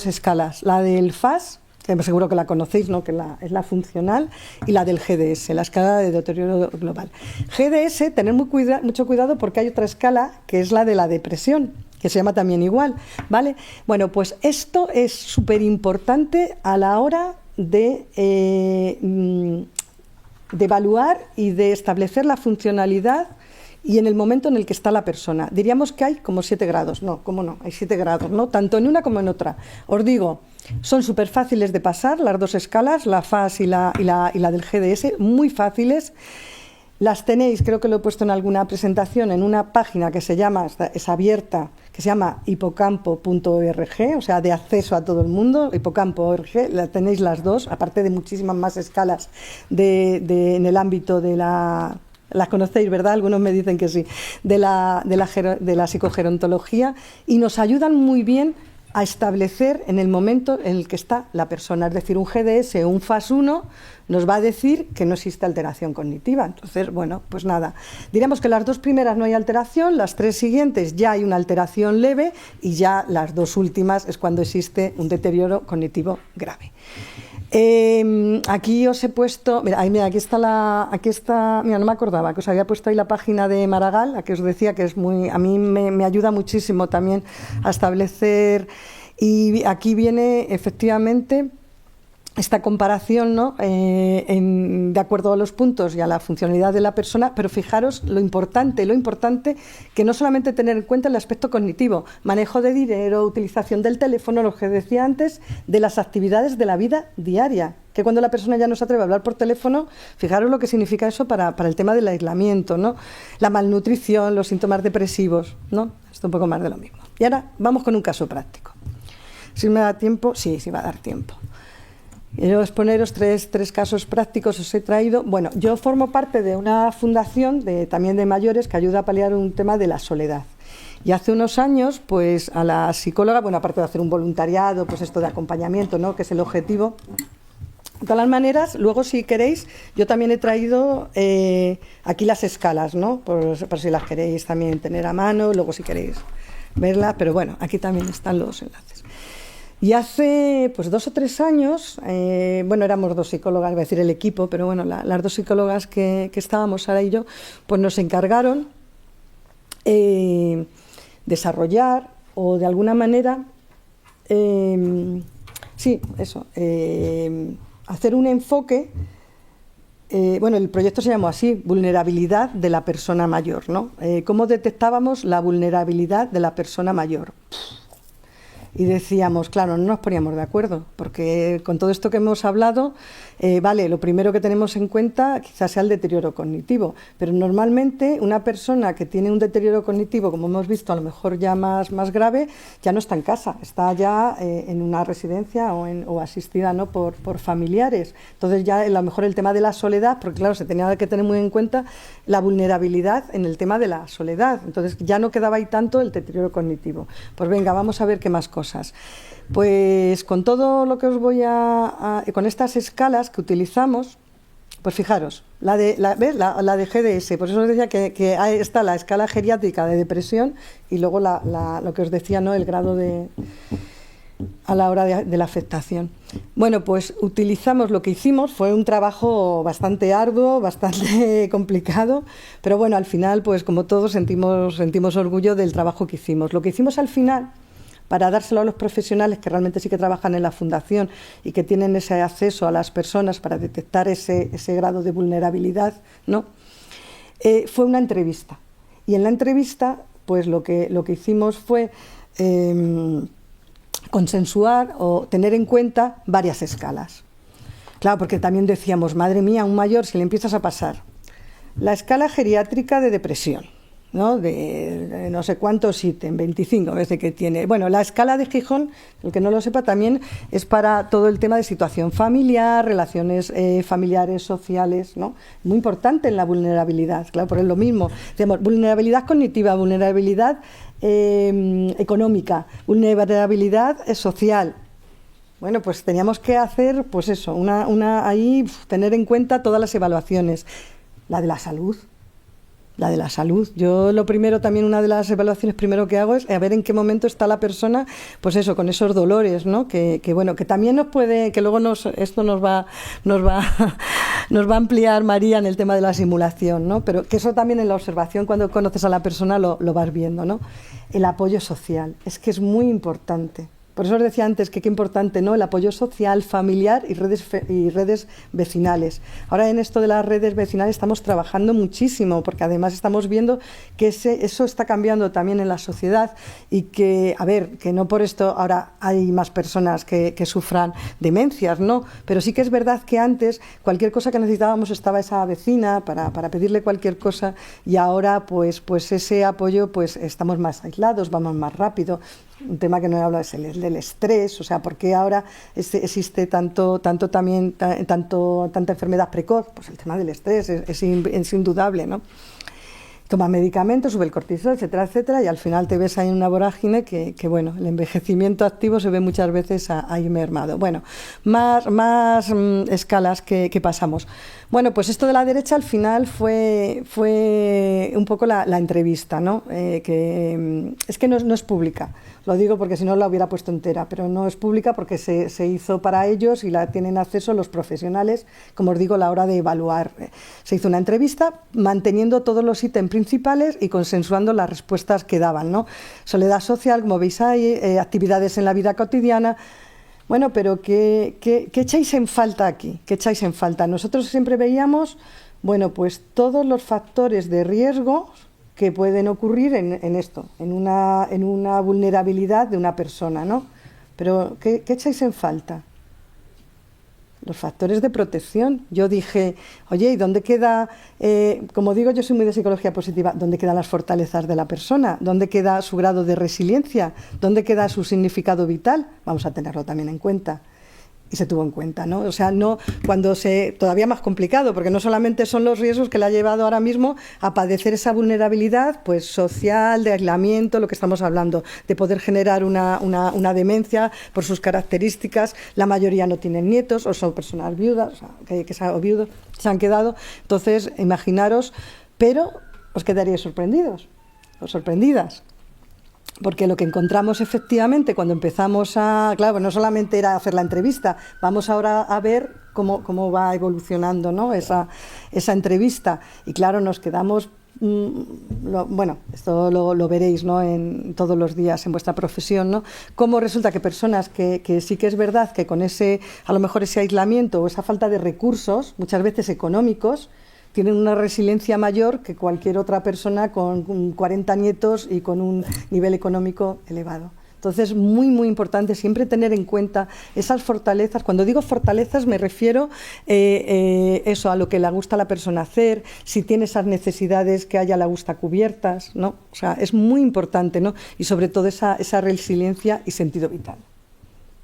S2: escalas. La del FAS, que seguro que la conocéis, ¿no? que es la funcional, y la del GDS, la escala de deterioro global. GDS, tener mucho cuidado porque hay otra escala que es la de la depresión, que se llama también igual, ¿vale? Bueno, pues esto es súper importante a la hora de evaluar y de establecer la funcionalidad y en el momento en el que está la persona. Diríamos que hay como 7 grados, no, ¿cómo no? Hay 7 grados, ¿no? Tanto en una como en otra. Os digo, son súper fáciles de pasar, las dos escalas, la FAS y la del GDS, muy fáciles. Las tenéis, creo que lo he puesto en alguna presentación, en una página que se llama, es abierta, que se llama hipocampo.org, o sea, de acceso a todo el mundo, hipocampo.org, la tenéis las dos, aparte de muchísimas más escalas en el ámbito de la... Las conocéis, ¿verdad? Algunos me dicen que sí, de la psicogerontología, y nos ayudan muy bien a establecer en el momento en el que está la persona. Es decir, un GDS o un FAS1 nos va a decir que no existe alteración cognitiva. Entonces, bueno, pues nada. Diremos que las 2 primeras no hay alteración, las 3 siguientes ya hay una alteración leve y ya las 2 últimas es cuando existe un deterioro cognitivo grave. Aquí os he puesto, mira, aquí está, mira, no me acordaba que os había puesto ahí la página de Maragall, la que os decía que es a mí me ayuda muchísimo también a establecer, y aquí viene efectivamente esta comparación, ¿no? De acuerdo a los puntos y a la funcionalidad de la persona, pero fijaros lo importante que no solamente tener en cuenta el aspecto cognitivo, manejo de dinero, utilización del teléfono, lo que decía antes, de las actividades de la vida diaria, que cuando la persona ya no se atreve a hablar por teléfono, fijaros lo que significa eso para el tema del aislamiento, ¿no? La malnutrición, los síntomas depresivos, ¿no? Esto un poco más de lo mismo. Y ahora vamos con un caso práctico. Si me da tiempo, sí va a dar tiempo. Quiero exponeros tres casos prácticos, os he traído. Bueno, yo formo parte de una fundación también de mayores que ayuda a paliar un tema de la soledad. Y hace unos años, pues a la psicóloga, bueno, aparte de hacer un voluntariado, pues esto de acompañamiento, ¿no?, que es el objetivo. De todas las maneras, luego si queréis, yo también he traído aquí las escalas, ¿no?, por si las queréis también tener a mano, luego si queréis verlas, pero bueno, aquí también están los enlaces. Y hace pues 2 o 3 años, bueno, éramos 2 psicólogas, voy a decir el equipo, pero bueno, las 2 psicólogas que estábamos, Sara y yo, pues nos encargaron desarrollar o de alguna manera, hacer un enfoque, bueno, el proyecto se llamó así, vulnerabilidad de la persona mayor, ¿no? ¿Cómo detectábamos la vulnerabilidad de la persona mayor? Y decíamos, claro, no nos poníamos de acuerdo, porque con todo esto que hemos hablado, vale, lo primero que tenemos en cuenta quizás sea el deterioro cognitivo, pero normalmente una persona que tiene un deterioro cognitivo, como hemos visto, a lo mejor ya más grave, ya no está en casa, está ya en una residencia o asistida, ¿no?, por familiares. Entonces ya a lo mejor el tema de la soledad, porque claro, se tenía que tener muy en cuenta la vulnerabilidad en el tema de la soledad, entonces ya no quedaba ahí tanto el deterioro cognitivo. Pues venga, vamos a ver qué más cosas. Pues con todo lo que os voy con estas escalas que utilizamos, pues fijaros, la de GDS, por eso os decía que está la escala geriátrica de depresión y luego lo que os decía, ¿no?, el grado a la hora de la afectación. Bueno, pues utilizamos, lo que hicimos fue un trabajo bastante arduo, bastante complicado, pero bueno, al final, pues como todos sentimos orgullo del trabajo que hicimos. Lo que hicimos al final, para dárselo a los profesionales que realmente sí que trabajan en la fundación y que tienen ese acceso a las personas para detectar ese grado de vulnerabilidad, ¿no?, fue una entrevista. Y en la entrevista, pues lo que hicimos fue consensuar o tener en cuenta varias escalas. Claro, porque también decíamos, madre mía, a un mayor, si le empiezas a pasar la escala geriátrica de depresión, ¿no?, de no sé cuántos ítems, 25 veces que tiene. Bueno, la escala de Gijón, el que no lo sepa, también es para todo el tema de situación familiar, relaciones familiares, sociales, ¿no? Muy importante en la vulnerabilidad, claro, por es lo mismo. Decimos, vulnerabilidad cognitiva, vulnerabilidad económica, vulnerabilidad social. Bueno, pues teníamos que hacer, pues eso, ahí tener en cuenta todas las evaluaciones. La de la salud. Yo lo primero, también una de las evaluaciones primero que hago es a ver en qué momento está la persona, pues eso, con esos dolores, ¿no? Que bueno, que también nos puede, que luego esto nos va a ampliar María en el tema de la simulación, ¿no? Pero que eso también en la observación, cuando conoces a la persona, lo vas viendo, ¿no? El apoyo social, es que es muy importante. Por eso os decía antes que qué importante, ¿no? El apoyo social, familiar y redes vecinales. Ahora en esto de las redes vecinales estamos trabajando muchísimo, porque además estamos viendo que eso está cambiando también en la sociedad y que, a ver, que no por esto ahora hay más personas que sufran demencias, ¿no? Pero sí que es verdad que antes cualquier cosa que necesitábamos estaba esa vecina para pedirle cualquier cosa, y ahora pues ese apoyo, pues estamos más aislados, vamos más rápido. Un tema que no he hablado es el del estrés, o sea, ¿por qué ahora existe tanta enfermedad precoz? Pues el tema del estrés es indudable, ¿no? Toma medicamentos, sube el cortisol, etcétera, etcétera, y al final te ves ahí en una vorágine que bueno, el envejecimiento activo se ve muchas veces ahí mermado. Bueno, más escalas que pasamos. Bueno, pues esto de la derecha al final fue un poco la entrevista, ¿no? Que es que no es pública. Lo digo porque si no la hubiera puesto entera, pero no es pública porque se hizo para ellos y la tienen acceso los profesionales, como os digo, a la hora de evaluar. Se hizo una entrevista manteniendo todos los ítems principales y consensuando las respuestas que daban, ¿no? Soledad social, como veis ahí, actividades en la vida cotidiana. Bueno, pero ¿qué echáis en falta aquí? ¿Qué echáis en falta? Nosotros siempre veíamos, bueno, pues todos los factores de riesgo que pueden ocurrir en esto, en una vulnerabilidad de una persona, ¿no? Pero ¿qué echáis en falta? Los factores de protección. Yo dije, oye, ¿y dónde queda, como digo, yo soy muy de psicología positiva, ¿dónde quedan las fortalezas de la persona? ¿Dónde queda su grado de resiliencia? ¿Dónde queda su significado vital? Vamos a tenerlo también en cuenta. Y se tuvo en cuenta, ¿no? O sea, todavía más complicado, porque no solamente son los riesgos que le ha llevado ahora mismo a padecer esa vulnerabilidad, pues social, de aislamiento, lo que estamos hablando, de poder generar una demencia por sus características. La mayoría no tienen nietos o son personas viudas, o viudos, se han quedado. Entonces, imaginaros, pero os quedaríais sorprendidos o sorprendidas. Porque lo que encontramos efectivamente cuando empezamos claro, no solamente era hacer la entrevista, vamos ahora a ver cómo va evolucionando, ¿no? esa entrevista. Y claro, nos quedamos, bueno, esto lo veréis, ¿no? En todos los días en vuestra profesión, ¿no? Cómo resulta que personas que sí que es verdad que con a lo mejor ese aislamiento o esa falta de recursos, muchas veces económicos, tienen una resiliencia mayor que cualquier otra persona con 40 nietos y con un nivel económico elevado. Entonces, muy, muy importante siempre tener en cuenta esas fortalezas. Cuando digo fortalezas me refiero a lo que le gusta a la persona hacer, si tiene esas necesidades que a ella le gusta cubiertas, ¿no? O sea, es muy importante, ¿no? Y sobre todo esa resiliencia y sentido vital.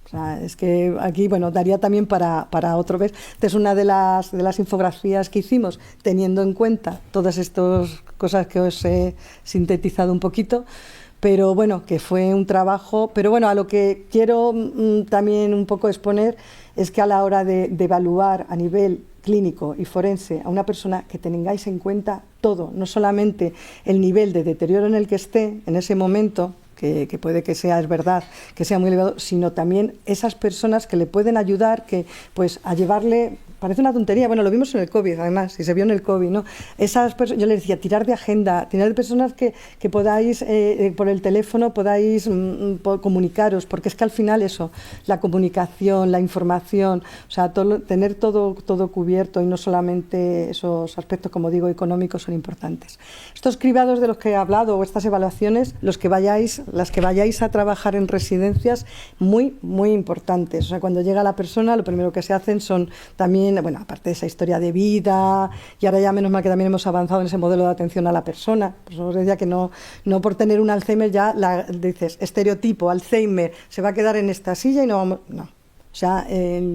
S2: O sea, es que aquí, bueno, daría también para otro vez. Esta es una de las infografías que hicimos, teniendo en cuenta todas estas cosas que os he sintetizado un poquito, pero bueno, que fue un trabajo. Pero bueno, a lo que quiero también un poco exponer es que a la hora de evaluar a nivel clínico y forense a una persona, que tengáis en cuenta todo, no solamente el nivel de deterioro en el que esté en ese momento, que puede que sea, es verdad, que sea muy elevado, sino también esas personas que le pueden ayudar pues a llevarle, parece una tontería, bueno, lo vimos en el COVID, además, y se vio en el COVID, ¿no? Yo les decía, tirar de agenda, tirar de personas que podáis, por el teléfono, podáis comunicaros, porque es que al final eso, la comunicación, la información, o sea, tener todo cubierto y no solamente esos aspectos, como digo, económicos son importantes. Estos cribados de los que he hablado o estas evaluaciones, las que vayáis a trabajar en residencias, muy, muy importantes. O sea, cuando llega la persona, lo primero que se hacen son también, bueno, aparte de esa historia de vida, y ahora ya menos mal que también hemos avanzado en ese modelo de atención a la persona. Pues os decía que no por tener un Alzheimer ya dices, estereotipo, Alzheimer, se va a quedar en esta silla y no vamos... No. O sea,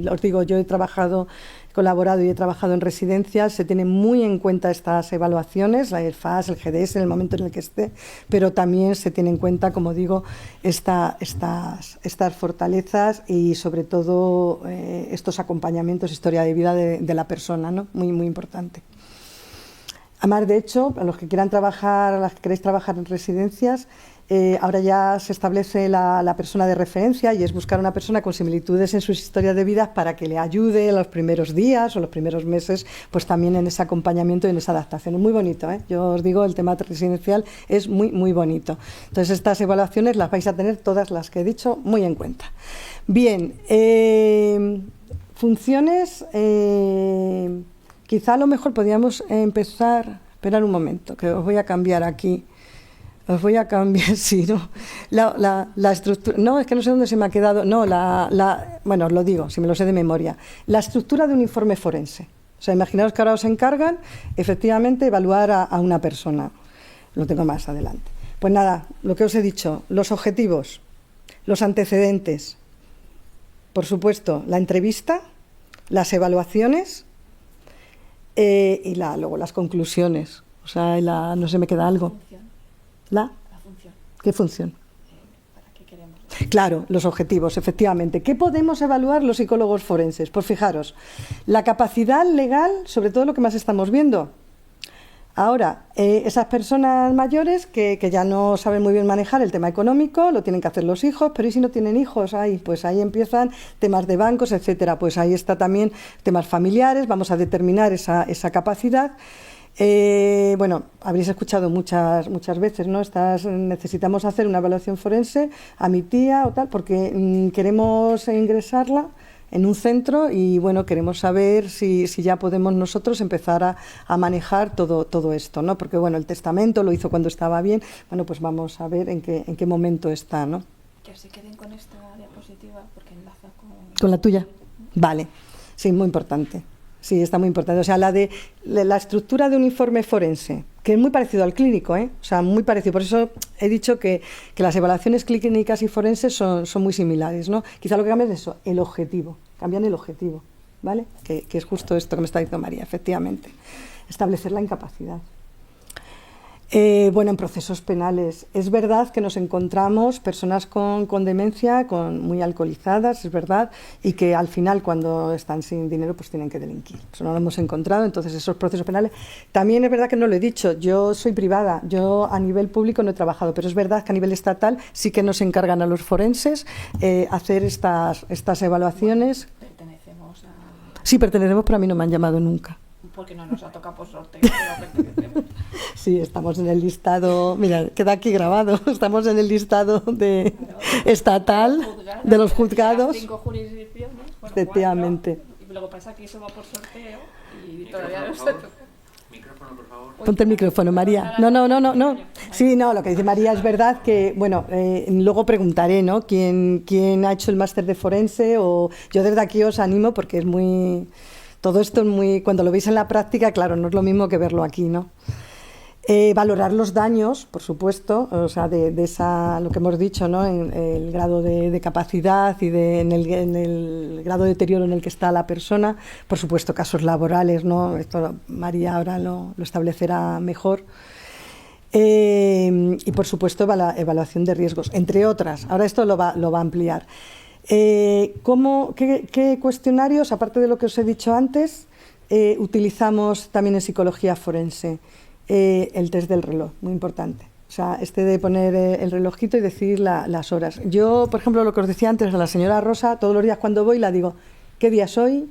S2: os digo, yo he colaborado y he trabajado en residencias, se tienen muy en cuenta estas evaluaciones, el FAS, el GDS, en el momento en el que esté, pero también se tiene en cuenta, como digo, estas fortalezas y sobre todo estos acompañamientos, historia de vida de la persona, ¿no? Muy, muy importante. Además, de hecho, a los que quieran trabajar, a las que queréis trabajar en residencias, ahora ya se establece la persona de referencia y es buscar una persona con similitudes en sus historias de vida para que le ayude en los primeros días o los primeros meses, pues también en ese acompañamiento y en esa adaptación. Es muy bonito, ¿eh? Yo os digo, el tema residencial es muy, muy bonito. Entonces, estas evaluaciones las vais a tener todas las que he dicho muy en cuenta. Bien, funciones, quizá a lo mejor podríamos empezar, esperar un momento, que os voy a cambiar aquí. Os voy a cambiar, sí, ¿no? La estructura, no, es que no sé dónde se me ha quedado, no, bueno, os lo digo, si me lo sé de memoria, la estructura de un informe forense. O sea, imaginaos que ahora os encargan, efectivamente, evaluar a una persona. Lo tengo más adelante. Pues nada, lo que os he dicho, los objetivos, los antecedentes, por supuesto, la entrevista, las evaluaciones y luego las conclusiones. O sea, no sé, me queda algo. La función. ¿Qué función?
S3: ¿Para qué queremos?
S2: Claro, los objetivos, efectivamente. ¿Qué podemos evaluar los psicólogos forenses? Pues fijaros, la capacidad legal, sobre todo lo que más estamos viendo. Ahora, esas personas mayores que ya no saben muy bien manejar el tema económico, lo tienen que hacer los hijos, pero ¿y si no tienen hijos? Pues ahí empiezan temas de bancos, etcétera. Pues ahí está también temas familiares, vamos a determinar esa capacidad. Bueno, habréis escuchado muchas veces, ¿no? Necesitamos hacer una evaluación forense a mi tía o tal, porque queremos ingresarla en un centro y, bueno, queremos saber si ya podemos nosotros empezar a manejar todo esto, ¿no? Porque, bueno, el testamento lo hizo cuando estaba bien, bueno, pues vamos a ver en qué momento está, ¿no?
S3: Que se queden con esta diapositiva porque enlaza
S2: con la tuya. Vale, sí, muy importante. Sí, está muy importante. O sea, la estructura de un informe forense, que es muy parecido al clínico, ¿eh? O sea, muy parecido. Por eso he dicho que las evaluaciones clínicas y forenses son muy similares, ¿no? Quizá lo que cambia es eso, el objetivo. Cambian el objetivo, ¿vale? Que es justo esto que me está diciendo María, efectivamente. Establecer la incapacidad. Bueno, en procesos penales. Es verdad que nos encontramos personas con demencia, muy alcoholizadas, es verdad, y que al final cuando están sin dinero pues tienen que delinquir. Eso no lo hemos encontrado, entonces esos procesos penales. También es verdad que no lo he dicho, yo soy privada, yo a nivel público no he trabajado, pero es verdad que a nivel estatal sí que nos encargan a los forenses hacer estas evaluaciones.
S3: Pertenecemos a...
S2: Sí, pertenecemos, pero a mí no me han llamado nunca.
S3: Porque no nos ha tocado por sorteo, pero pertenecemos.
S2: Sí, estamos en el listado, mira, queda aquí grabado, estamos en el listado estatal de los juzgados.
S3: 5 jurisdicciones, bueno,
S2: efectivamente.
S3: 4, y luego pasa que eso va por sorteo y todavía no está.
S4: Micrófono, por favor.
S2: Ponte el micrófono, María. No. Sí, no, lo que dice María es verdad que, bueno, luego preguntaré, ¿no? ¿Quién ha hecho el máster de forense? O yo desde aquí os animo porque es muy... Todo esto es muy... Cuando lo veis en la práctica, claro, no es lo mismo que verlo aquí, ¿no? Valorar los daños, por supuesto, o sea, lo que hemos dicho, ¿no? En el grado de capacidad y en el grado de deterioro en el que está la persona. Por supuesto, casos laborales, ¿no? Esto María ahora lo establecerá mejor. Y, por supuesto, evaluación de riesgos, entre otras. Ahora esto lo va a ampliar. ¿Qué cuestionarios, aparte de lo que os he dicho antes, utilizamos también en psicología forense? El test del reloj, muy importante. O sea, de poner el relojito y decir las horas. Yo, por ejemplo, lo que os decía antes a la señora Rosa, todos los días cuando voy la digo, ¿qué día es hoy?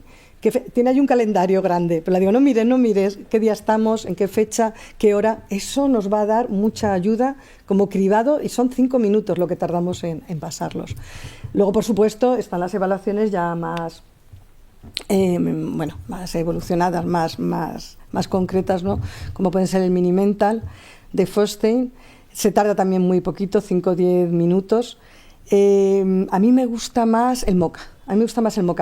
S2: Tiene ahí un calendario grande, pero la digo, no mires, qué día estamos, en qué fecha, qué hora. Eso nos va a dar mucha ayuda como cribado y son 5 minutos lo que tardamos en pasarlos. Luego, por supuesto, están las evaluaciones ya más evolucionadas, más concretas, ¿no? Como pueden ser el mini mental de Fostein. Se tarda también muy poquito, 5 o 10 minutos. A mí me gusta más el MOCA.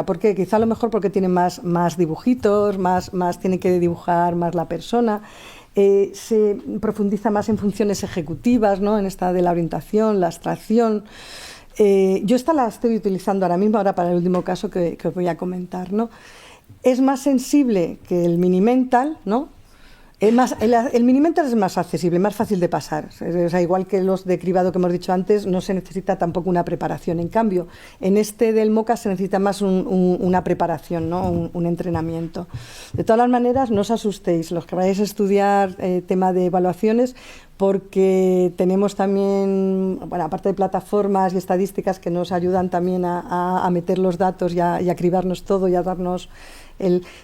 S2: Porque quizá a lo mejor porque tiene más dibujitos, más tiene que dibujar más la persona. Se profundiza más en funciones ejecutivas, ¿no? En esta de la orientación, la abstracción. Yo esta la estoy utilizando ahora para el último caso que os voy a comentar, ¿no? Es más sensible que el mini mental, ¿no? El Minimentor es más accesible, más fácil de pasar. O sea, igual que los de cribado que hemos dicho antes, no se necesita tampoco una preparación. En cambio, en este del MOCA se necesita más una preparación, ¿no? Un entrenamiento. De todas las maneras, no os asustéis, los que vayáis a estudiar tema de evaluaciones, porque tenemos también, bueno, aparte de plataformas y estadísticas que nos ayudan también a meter los datos y a cribarnos todo y a darnos...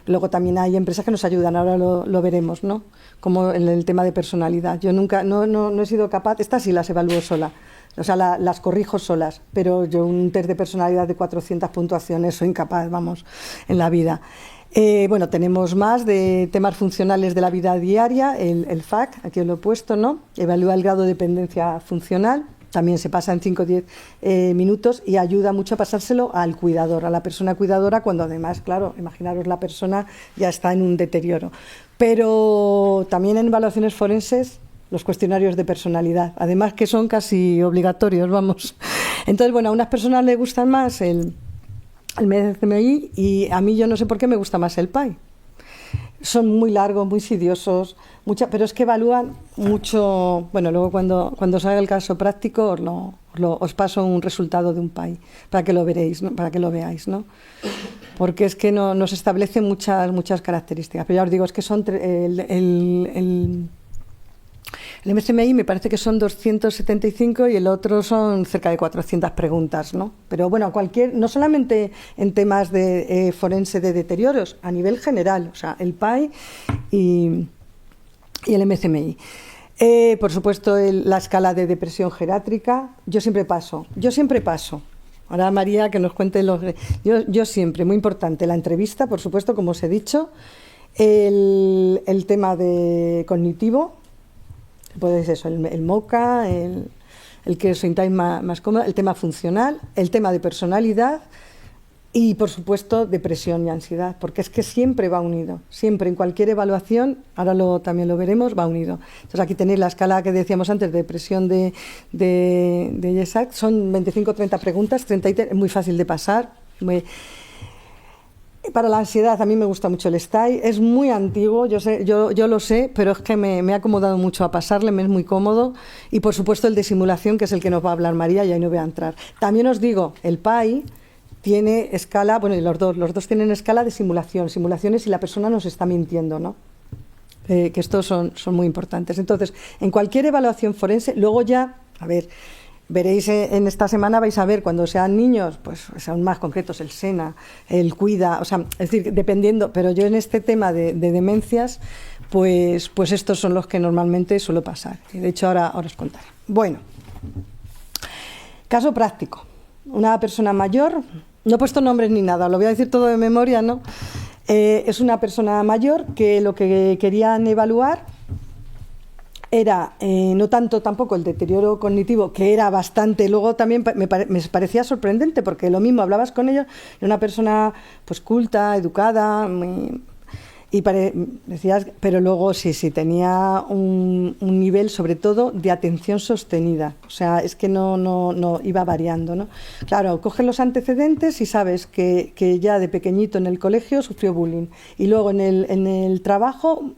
S2: Luego también hay empresas que nos ayudan, ahora lo veremos, ¿no? Como en el tema de personalidad. Yo nunca, no he sido capaz, estas sí las evalúo sola, o sea, las corrijo solas, pero yo un test de personalidad de 400 puntuaciones soy incapaz, vamos, en la vida. Bueno, tenemos más de temas funcionales de la vida diaria, el FAC, aquí os lo he puesto, ¿no? Evalúa el grado de dependencia funcional. También se pasa en 5 o 10 minutos y ayuda mucho a pasárselo al cuidador, a la persona cuidadora, cuando además, claro, imaginaros, la persona ya está en un deterioro. Pero también en evaluaciones forenses, los cuestionarios de personalidad, además que son casi obligatorios, vamos. Entonces, bueno, a unas personas les gustan más el MCMI y a mí yo no sé por qué me gusta más el PAI. Son muy largos, muy sidiosos, pero es que evalúan mucho. Bueno, luego cuando salga el caso práctico os paso un resultado de un PAI para que lo veréis, ¿no? Para que lo veáis, ¿no? Porque es que nos establece muchas características. Pero ya os digo, es que son el MCMI me parece que son 275 y el otro son cerca de 400 preguntas, ¿no? Pero bueno, no solamente en temas de forense de deterioros, a nivel general, o sea, el PAI y el MCMI. Por supuesto, la escala de depresión geriátrica, yo siempre paso. Ahora María que nos cuente yo siempre, muy importante, la entrevista, por supuesto, como os he dicho, el tema de cognitivo, pues eso, el MOCA, el que os sintáis más cómodo, el tema funcional, el tema de personalidad y, por supuesto, depresión y ansiedad, porque es que siempre va unido, siempre, en cualquier evaluación, ahora también lo veremos, va unido. Entonces aquí tenéis la escala que decíamos antes de depresión de IESAC, son 25-30 preguntas, 33, es muy fácil de pasar. Para la ansiedad a mí me gusta mucho el STAI, es muy antiguo, yo lo sé, pero es que me he acomodado mucho a pasarle, me es muy cómodo, y por supuesto el de simulación, que es el que nos va a hablar María, y ahí no voy a entrar. También os digo, el PAI tiene escala, bueno, y los dos tienen escala de simulaciones si la persona nos está mintiendo, ¿no? Que estos son muy importantes. Entonces, en cualquier evaluación forense, luego ya, a ver, veréis en esta semana, vais a ver cuando sean niños, pues sean más concretos, el SENA, el CUIDA, o sea, es decir, dependiendo, pero yo en este tema de demencias, pues estos son los que normalmente suelo pasar. Y de hecho ahora os contaré. Bueno, caso práctico. Una persona mayor, no he puesto nombres ni nada, lo voy a decir todo de memoria, ¿no? Es una persona mayor que lo que querían evaluar era no tanto tampoco el deterioro cognitivo, que era bastante, luego también me parecía sorprendente, porque lo mismo, hablabas con ellos, era una persona pues culta, educada, decías, pero luego sí, tenía un nivel sobre todo de atención sostenida, o sea, es que no iba variando, ¿no? Claro, coges los antecedentes y sabes que ya de pequeñito en el colegio sufrió bullying y luego en el trabajo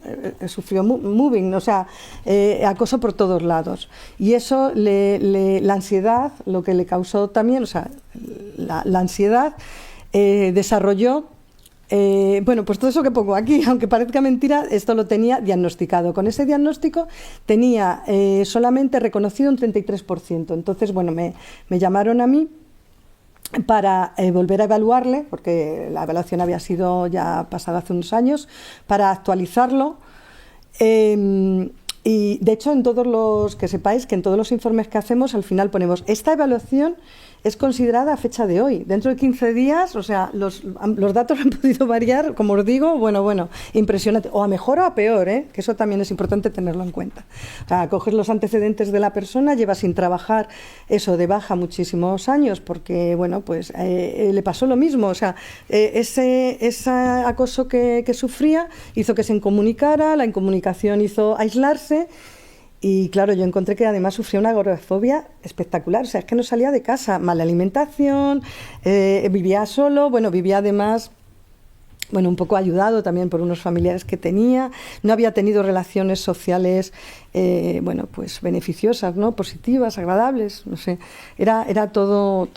S2: sufrió mobbing, o sea, acoso por todos lados, y eso la ansiedad, lo que le causó también, o sea, la ansiedad desarrolló. Bueno, pues todo eso que pongo aquí, aunque parezca mentira, esto lo tenía diagnosticado. Con ese diagnóstico tenía solamente reconocido un 33%. Entonces, bueno, me llamaron a mí para volver a evaluarle, porque la evaluación había sido ya pasada hace unos años, para actualizarlo. Y de hecho, que sepáis que en todos los informes que hacemos, al final ponemos esta evaluación es considerada a fecha de hoy. Dentro de 15 días, o sea, los datos han podido variar, como os digo, bueno, impresionante. O a mejor o a peor, que eso también es importante tenerlo en cuenta. O sea, coges los antecedentes de la persona, lleva sin trabajar eso de baja muchísimos años, porque, bueno, pues le pasó lo mismo. O sea, ese acoso que sufría hizo que se incomunicara, la incomunicación hizo aislarse. Y claro, yo encontré que además sufría una agorafobia espectacular, o sea, es que no salía de casa, mala alimentación, vivía solo, bueno, vivía además bueno, un poco ayudado también por unos familiares que tenía, no había tenido relaciones sociales, bueno, pues beneficiosas, ¿no? Positivas, agradables, no sé, era todo,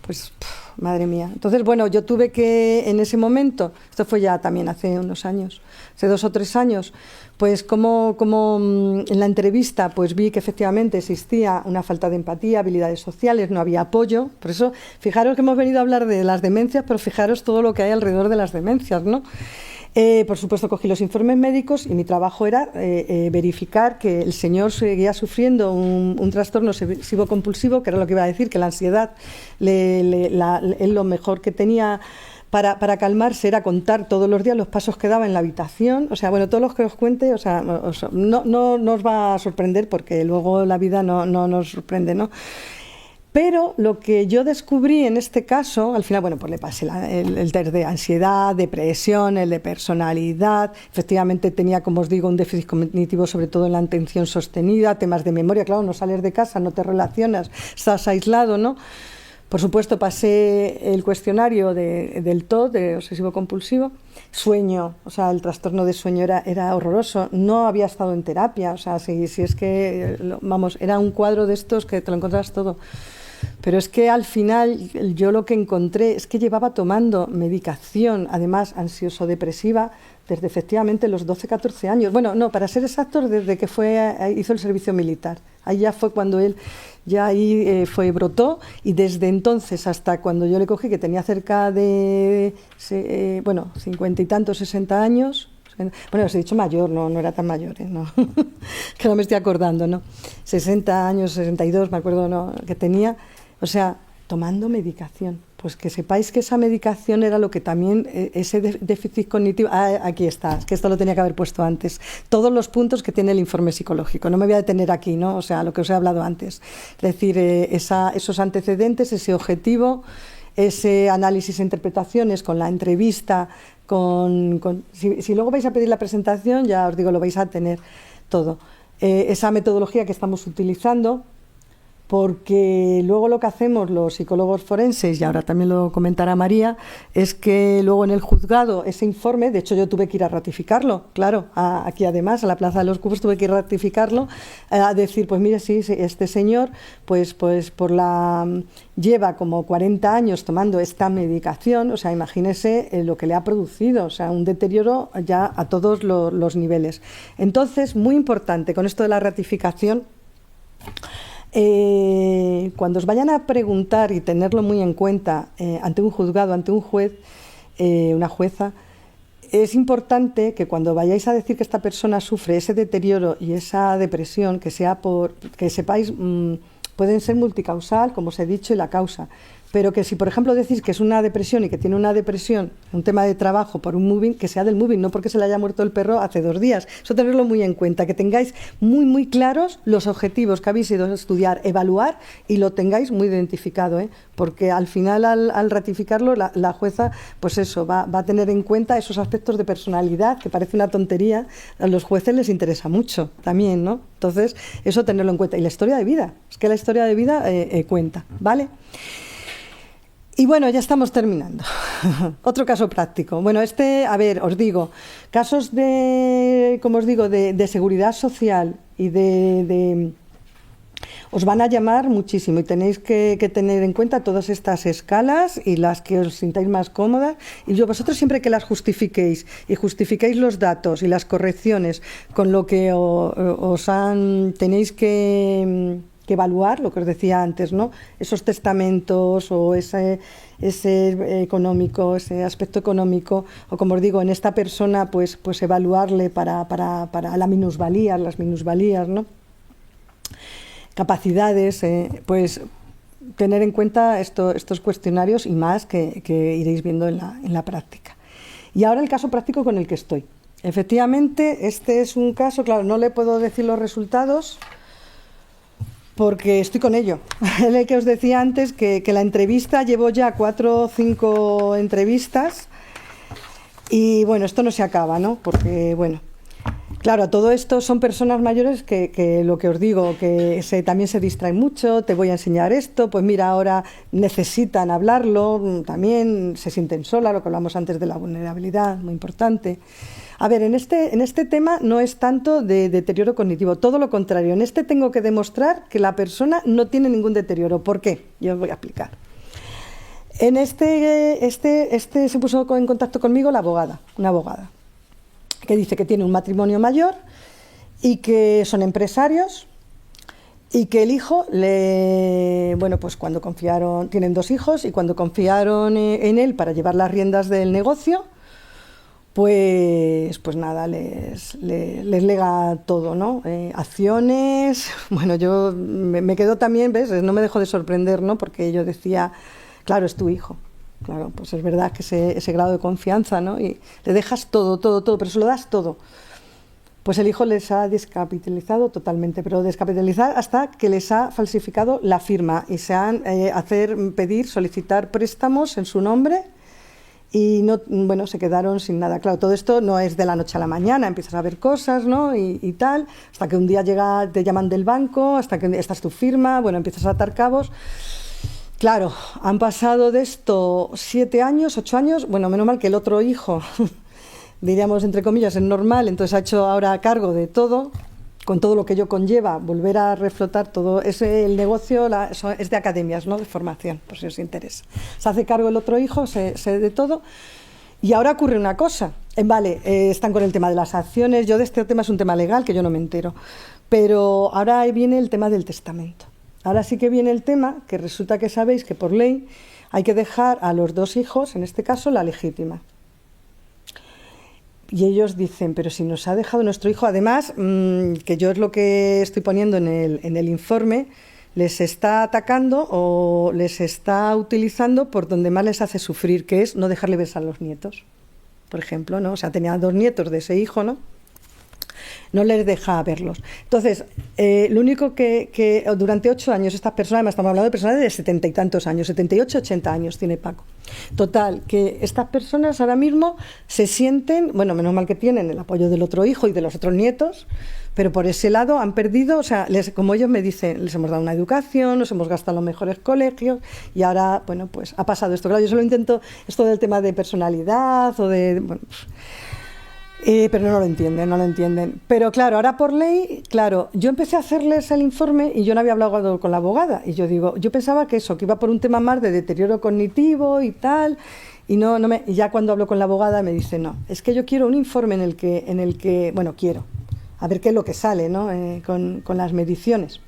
S2: pues, madre mía. Entonces, bueno, yo tuve que, en ese momento, esto fue ya también hace unos años, hace 2 o 3 años, pues como en la entrevista pues vi que efectivamente existía una falta de empatía, habilidades sociales, no había apoyo. Por eso, fijaros que hemos venido a hablar de las demencias, pero fijaros todo lo que hay alrededor de las demencias, ¿no? Por supuesto, cogí los informes médicos y mi trabajo era verificar que el señor seguía sufriendo un trastorno obsesivo-compulsivo, que era lo que iba a decir, que la ansiedad es lo mejor que tenía para calmarse, era contar todos los días los pasos que daba en la habitación. O sea, bueno, todos los que os cuente, o sea, no os va a sorprender, porque luego la vida no nos sorprende, ¿no? Pero lo que yo descubrí en este caso, al final, bueno, pues le pasé el test de ansiedad, depresión, el de personalidad. Efectivamente tenía, como os digo, un déficit cognitivo, sobre todo en la atención sostenida, temas de memoria. Claro, no sales de casa, no te relacionas, estás aislado, ¿no? Por supuesto, pasé el cuestionario del TOD, de obsesivo-compulsivo. Sueño, o sea, el trastorno de sueño era horroroso. No había estado en terapia, o sea, si es que, vamos, era un cuadro de estos que te lo encontrabas todo. Pero es que al final yo lo que encontré es que llevaba tomando medicación, además ansioso-depresiva, desde efectivamente los 12-14 años. Bueno, no, para ser exactos, desde que hizo el servicio militar. Ahí ya fue cuando él brotó, y desde entonces hasta cuando yo le cogí, que tenía cerca de 50 y tantos, 60 años. Bueno, os he dicho mayor, no era tan mayor, ¿no? Que no me estoy acordando, ¿no? 60 años, 62, me acuerdo, ¿no?, que tenía, o sea, tomando medicación. Pues que sepáis que esa medicación era lo que también, ese déficit cognitivo, aquí está, es que esto lo tenía que haber puesto antes, todos los puntos que tiene el informe psicológico, no me voy a detener aquí, ¿no? O sea, lo que os he hablado antes, es decir, esos antecedentes, ese objetivo, ese análisis e interpretaciones con la entrevista, si luego vais a pedir la presentación, ya os digo, lo vais a tener todo. Esa metodología que estamos utilizando, porque luego lo que hacemos los psicólogos forenses, y ahora también lo comentará María, es que luego en el juzgado ese informe, de hecho yo tuve que ir a ratificarlo, claro, aquí además, a la Plaza de los Cubos tuve que ir a ratificarlo, a decir, pues mire, sí, este señor pues lleva como 40 años tomando esta medicación, o sea, imagínese lo que le ha producido, o sea, un deterioro ya a todos los niveles. Entonces, muy importante con esto de la ratificación, cuando os vayan a preguntar, y tenerlo muy en cuenta ante un juzgado, ante un juez, una jueza, es importante que cuando vayáis a decir que esta persona sufre ese deterioro y esa depresión, que sepáis, pueden ser multicausal, como os he dicho, y la causa. Pero que si, por ejemplo, decís que es una depresión y que tiene una depresión, un tema de trabajo por un moving, que sea del moving, no porque se le haya muerto el perro hace 2 días. Eso tenerlo muy en cuenta, que tengáis muy claros los objetivos que habéis ido a estudiar, evaluar, y lo tengáis muy identificado, ¿eh? Porque al final, al ratificarlo, la jueza, pues eso, va a tener en cuenta esos aspectos de personalidad, que parece una tontería, a los jueces les interesa mucho también, ¿no? Entonces, eso tenerlo en cuenta. Y la historia de vida, es que la historia de vida cuenta, ¿vale? Y bueno, ya estamos terminando. Otro caso práctico. Bueno, a ver, os digo, casos como os digo, de seguridad social y os van a llamar muchísimo, y tenéis que tener en cuenta todas estas escalas y las que os sintáis más cómodas. Y vosotros siempre que las justifiquéis, y justifiquéis los datos y las correcciones con lo que tenéis que evaluar, lo que os decía antes, ¿no? Esos testamentos o ese económico, ese aspecto económico, o como os digo, en esta persona, pues evaluarle para las minusvalías, ¿no? Capacidades, pues tener en cuenta estos cuestionarios y más que iréis viendo en la práctica. Y ahora el caso práctico con el que estoy. Efectivamente, este es un caso, claro, no le puedo decir los resultados, porque estoy con ello. El que os decía antes que la entrevista, llevo ya 4 o 5 entrevistas, y bueno, esto no se acaba, ¿no? Porque, bueno, Claro, todo esto son personas mayores que lo que os digo, que también se distraen mucho, te voy a enseñar esto, pues mira, ahora necesitan hablarlo, también se sienten solas, lo que hablamos antes de la vulnerabilidad, muy importante. A ver, en este tema no es tanto de deterioro cognitivo, todo lo contrario, en este tengo que demostrar que la persona no tiene ningún deterioro. ¿Por qué? Yo os voy a explicar. En este se puso en contacto conmigo una abogada, que dice que tiene un matrimonio mayor y que son empresarios y que el hijo, pues cuando confiaron, tienen 2 hijos, y cuando confiaron en él para llevar las riendas del negocio, pues nada, les lega todo, ¿no? Acciones, bueno, yo me quedo también, ¿ves? No me dejo de sorprender, ¿no? Porque yo decía, claro, es tu hijo. Claro, pues es verdad que ese grado de confianza, ¿no? Y le dejas todo, pero se lo das todo. Pues el hijo les ha descapitalizado totalmente, pero descapitalizar hasta que les ha falsificado la firma y se han solicitar préstamos en su nombre y no, bueno, se quedaron sin nada. Claro, todo esto no es de la noche a la mañana, empiezas a ver cosas, ¿no? Y tal, hasta que un día te llaman del banco, hasta que esta es tu firma, bueno, empiezas a atar cabos. Claro, han pasado de esto 7 años, 8 años, bueno, menos mal que el otro hijo, diríamos entre comillas, es normal, entonces ha hecho ahora cargo de todo, con todo lo que ello conlleva, volver a reflotar todo. El negocio es de academias, ¿no? De formación, por si os interesa. Se hace cargo el otro hijo, se de todo, y ahora ocurre una cosa. Están con el tema de las acciones, yo de este tema es un tema legal que yo no me entero, pero ahora viene el tema del testamento. Ahora sí que viene el tema, que resulta que sabéis que por ley hay que dejar a los 2 hijos, en este caso, la legítima. Y ellos dicen, pero si nos ha dejado nuestro hijo, además, que yo es lo que estoy poniendo en el informe, les está atacando o les está utilizando por donde más les hace sufrir, que es no dejarle besar a los nietos, por ejemplo, ¿no? O sea, tenía 2 nietos de ese hijo, ¿no? No les deja verlos. Entonces, lo único que durante 8 años estas personas, además estamos hablando de personas de 70 y tantos años, 78, 80 años tiene Paco. Total, que estas personas ahora mismo se sienten, bueno, menos mal que tienen el apoyo del otro hijo y de los otros nietos, pero por ese lado han perdido, o sea, como ellos me dicen, les hemos dado una educación, nos hemos gastado en los mejores colegios y ahora, bueno, pues ha pasado esto. Claro, yo solo intento esto del tema de personalidad o de... Bueno, pero no lo entienden. Pero claro, ahora por ley, claro, yo empecé a hacerles el informe y yo no había hablado con la abogada. Y yo pensaba que iba por un tema más de deterioro cognitivo y tal. Y y ya cuando hablo con la abogada me dice, no, es que yo quiero un informe en el que bueno, quiero, a ver qué es lo que sale, ¿no? Con las mediciones,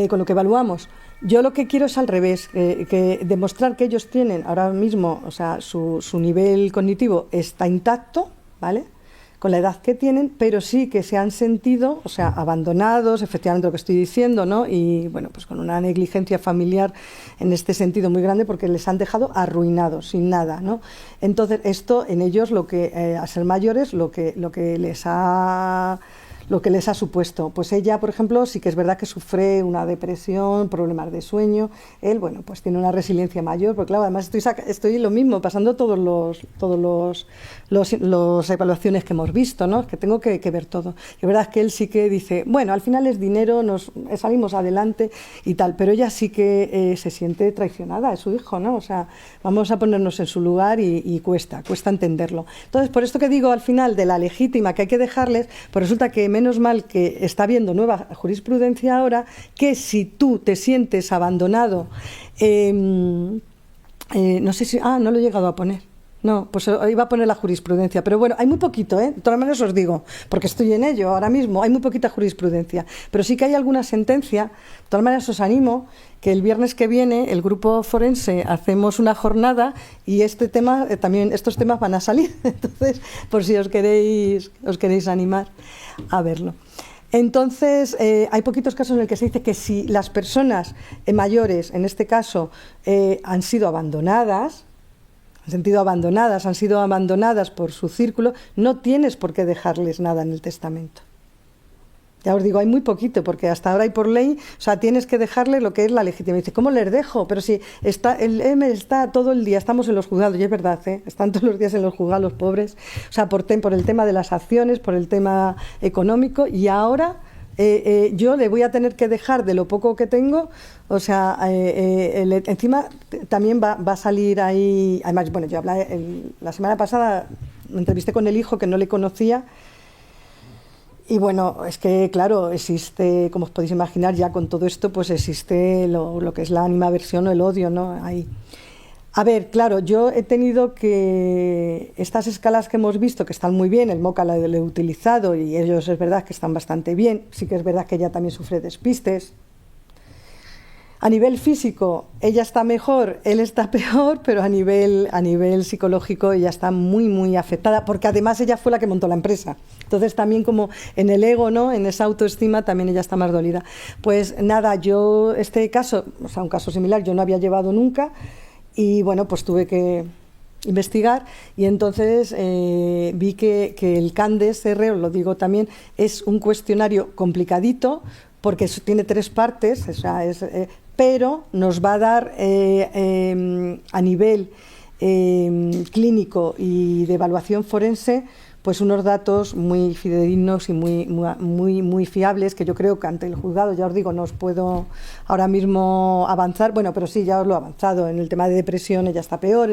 S2: con lo que evaluamos. Yo lo que quiero es al revés, que demostrar que ellos tienen ahora mismo, o sea, su nivel cognitivo está intacto, ¿vale?, con la edad que tienen, pero sí que se han sentido, o sea, abandonados, efectivamente lo que estoy diciendo, ¿no? Y bueno, pues con una negligencia familiar en este sentido muy grande, porque les han dejado arruinados, sin nada, ¿no? Entonces, esto en ellos, a ser mayores, lo que les ha supuesto. Pues ella, por ejemplo, sí que es verdad que sufre una depresión, problemas de sueño. Él, bueno, pues tiene una resiliencia mayor, porque claro, además estoy lo mismo, pasando todos los evaluaciones que hemos visto, ¿no? Es que tengo que ver todo. Y la verdad es que él sí que dice, bueno, al final es dinero, salimos adelante y tal, pero ella sí que se siente traicionada, es su hijo, ¿no? O sea, vamos a ponernos en su lugar y cuesta entenderlo. Entonces, por esto que digo al final de la legítima que hay que dejarles, pues resulta que menos mal que está habiendo nueva jurisprudencia ahora, que si tú te sientes abandonado, no sé si... no lo he llegado a poner. No, pues iba a poner la jurisprudencia, pero bueno, hay muy poquito, ¿eh? De todas maneras os digo, porque estoy en ello ahora mismo, hay muy poquita jurisprudencia, pero sí que hay alguna sentencia. De todas maneras os animo que el viernes que viene el grupo forense hacemos una jornada y estos temas van a salir, entonces por si os queréis animar a verlo. Entonces, hay poquitos casos en el que se dice que si las personas mayores, en este caso, han sido abandonadas, han sido abandonadas por su círculo, no tienes por qué dejarles nada en el testamento. Ya os digo, hay muy poquito, porque hasta ahora hay por ley, o sea, tienes que dejarle lo que es la legitimidad. Dice, ¿cómo les dejo? Pero si está el M está todo el día, estamos en los juzgados, y es verdad, ¿eh? Están todos los días en los juzgados los pobres, o sea, por el tema de las acciones, por el tema económico, y ahora yo le voy a tener que dejar de lo poco que tengo, o sea, encima también va a salir ahí, además, bueno, yo hablé la semana pasada, me entrevisté con el hijo que no le conocía. Y bueno, es que claro, existe, como os podéis imaginar, ya con todo esto, pues existe lo que es la animaversión o el odio, ¿no? Ahí. A ver, claro, yo he tenido que estas escalas que hemos visto, que están muy bien, el MOCA lo he utilizado y ellos es verdad que están bastante bien, sí que es verdad que ella también sufre despistes. A nivel físico, ella está mejor, él está peor, pero a nivel psicológico ella está muy, muy afectada, porque además ella fue la que montó la empresa. Entonces también como en el ego, ¿no? En esa autoestima también ella está más dolida. Pues nada, yo este caso, o sea, un caso similar, yo no había llevado nunca y bueno, pues tuve que investigar y entonces vi que el CANDES-R, os lo digo también, es un cuestionario complicadito porque tiene 3 partes, o sea, pero nos va a dar a nivel clínico y de evaluación forense pues unos datos muy fidedignos y muy fiables, que yo creo que ante el juzgado, ya os digo, no os puedo ahora mismo avanzar, bueno, pero sí, ya os lo he avanzado, en el tema de depresión ella está peor,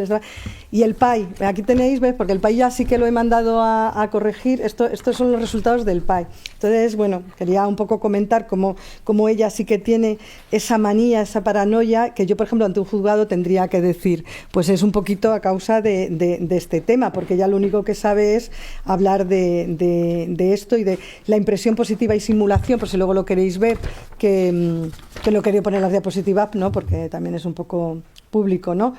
S2: y el PAI, aquí tenéis, ¿ves? Porque el PAI ya sí que lo he mandado a corregir, estos son los resultados del PAI. Entonces, bueno, quería un poco comentar cómo ella sí que tiene esa manía, esa paranoia, que yo, por ejemplo, ante un juzgado tendría que decir, pues es un poquito a causa de este tema, porque ella lo único que sabe es hablar de esto y de la impresión positiva y simulación, por si luego lo queréis ver, que no quería poner las diapositivas, ¿no? Porque también es un poco público, ¿no?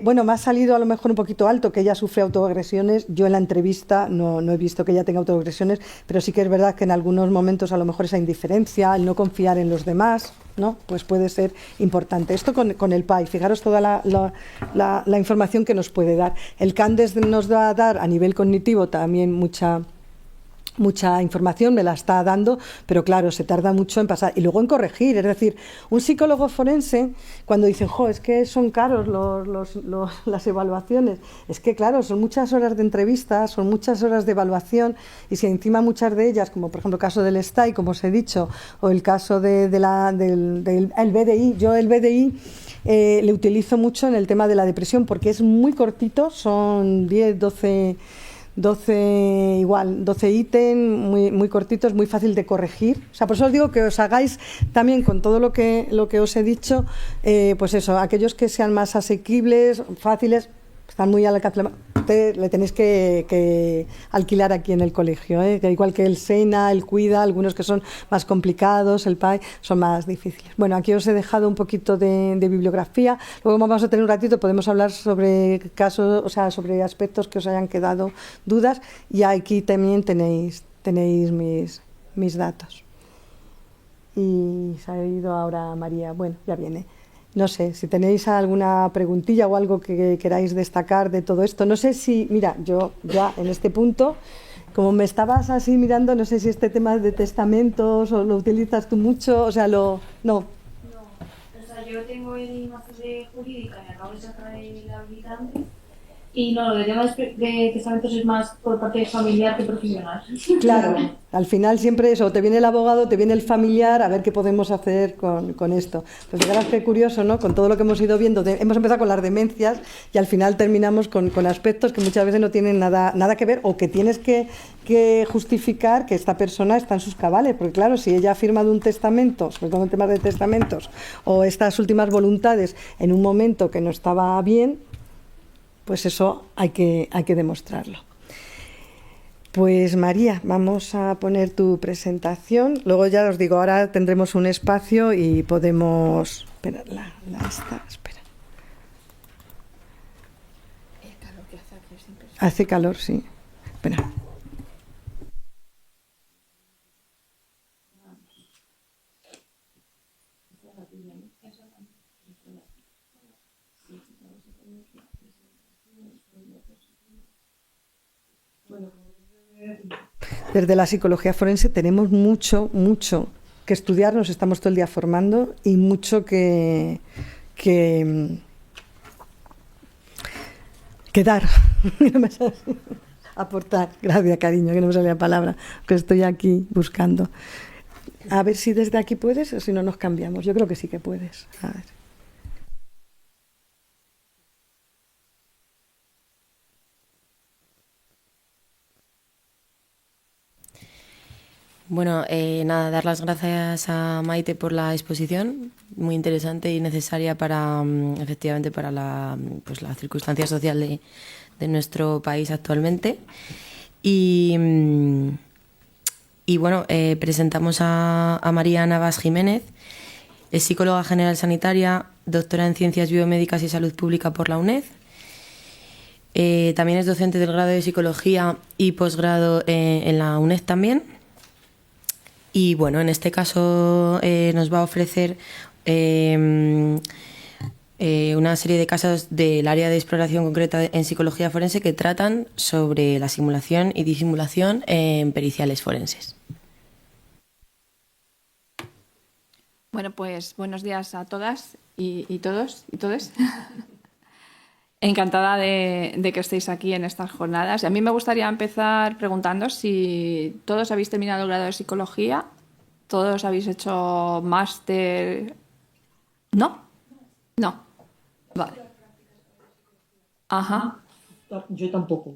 S2: Bueno, me ha salido a lo mejor un poquito alto que ella sufre autoagresiones. Yo en la entrevista no he visto que ella tenga autoagresiones, pero sí que es verdad que en algunos momentos a lo mejor esa indiferencia, el no confiar en los demás, ¿no? Pues puede ser importante. Esto con el PAI, fijaros toda la información que nos puede dar. El CANDES nos va a dar a nivel cognitivo también mucha información, me la está dando, pero claro, se tarda mucho en pasar y luego en corregir. Es decir, un psicólogo forense, cuando dice, es que son caros las evaluaciones, es que claro, son muchas horas de entrevistas, son muchas horas de evaluación, y si encima muchas de ellas, como por ejemplo el caso del STAI, como os he dicho, o el caso del BDI, yo el BDI le utilizo mucho en el tema de la depresión porque es muy cortito, son 10, 12 ítems, muy cortitos, muy fácil de corregir. O sea, por eso os digo que os hagáis también con todo lo que os he dicho, pues eso, aquellos que sean más asequibles, fáciles, están muy al alcance. Le tenéis que alquilar aquí en el colegio, que igual que el SENA, el CUIDA, algunos que son más complicados, el PAI, son más difíciles. Bueno, aquí os he dejado un poquito de bibliografía. Luego vamos a tener un ratito, podemos hablar sobre casos, o sea, sobre aspectos que os hayan quedado dudas, y aquí también tenéis mis datos. Y se ha ido ahora María. Bueno, ya viene. No sé, si tenéis alguna preguntilla o algo que queráis destacar de todo esto. No sé si, mira, yo ya en este punto, como me estabas así mirando, no sé si este tema de testamentos o lo utilizas tú mucho, o sea, no.
S5: No, o sea, yo tengo el máster de jurídica, me acabo de sacar el habilitante. Y no, lo de temas de testamentos es más por parte familiar que profesional.
S2: Claro, al final siempre eso, te viene el abogado, te viene el familiar, a ver qué podemos hacer con esto. Pues fijaros qué curioso, ¿no? Con todo lo que hemos ido viendo, hemos empezado con las demencias y al final terminamos con aspectos que muchas veces no tienen nada que ver, o que tienes que justificar que esta persona está en sus cabales, porque claro, si ella ha firmado un testamento, sobre todo en temas de testamentos, o estas últimas voluntades en un momento que no estaba bien, pues eso hay que demostrarlo. Pues María, vamos a poner tu presentación. Luego ya os digo, ahora tendremos un espacio y podemos... Espera, espera.
S3: El calor que hace aquí es impresionante.
S2: Hace calor, sí. Espera. Desde la psicología forense tenemos mucho que estudiar, nos estamos todo el día formando y mucho que dar, aportar. Gracias, cariño, que no me salía la palabra, que estoy aquí buscando. A ver si desde aquí puedes o si no nos cambiamos. Yo creo que sí que puedes. A ver.
S1: Bueno, nada, dar las gracias a Maite por la exposición, muy interesante y necesaria para, efectivamente, para pues la circunstancia social de nuestro país actualmente. Y bueno, presentamos a María Navas Jiménez, es psicóloga general sanitaria, doctora en Ciencias Biomédicas y Salud Pública por la UNED. También es docente del grado de Psicología y posgrado en la UNED también. Y bueno, en este caso nos va a ofrecer una serie de casos del área de exploración concreta en psicología forense que tratan sobre la simulación y disimulación en periciales forenses.
S3: Bueno, pues buenos días a todas y todos y todes. Encantada de que estéis aquí en estas jornadas. A mí me gustaría empezar preguntando si todos habéis terminado el grado de psicología, todos habéis hecho máster. ¿No? No. Vale. Ajá.
S6: Yo tampoco.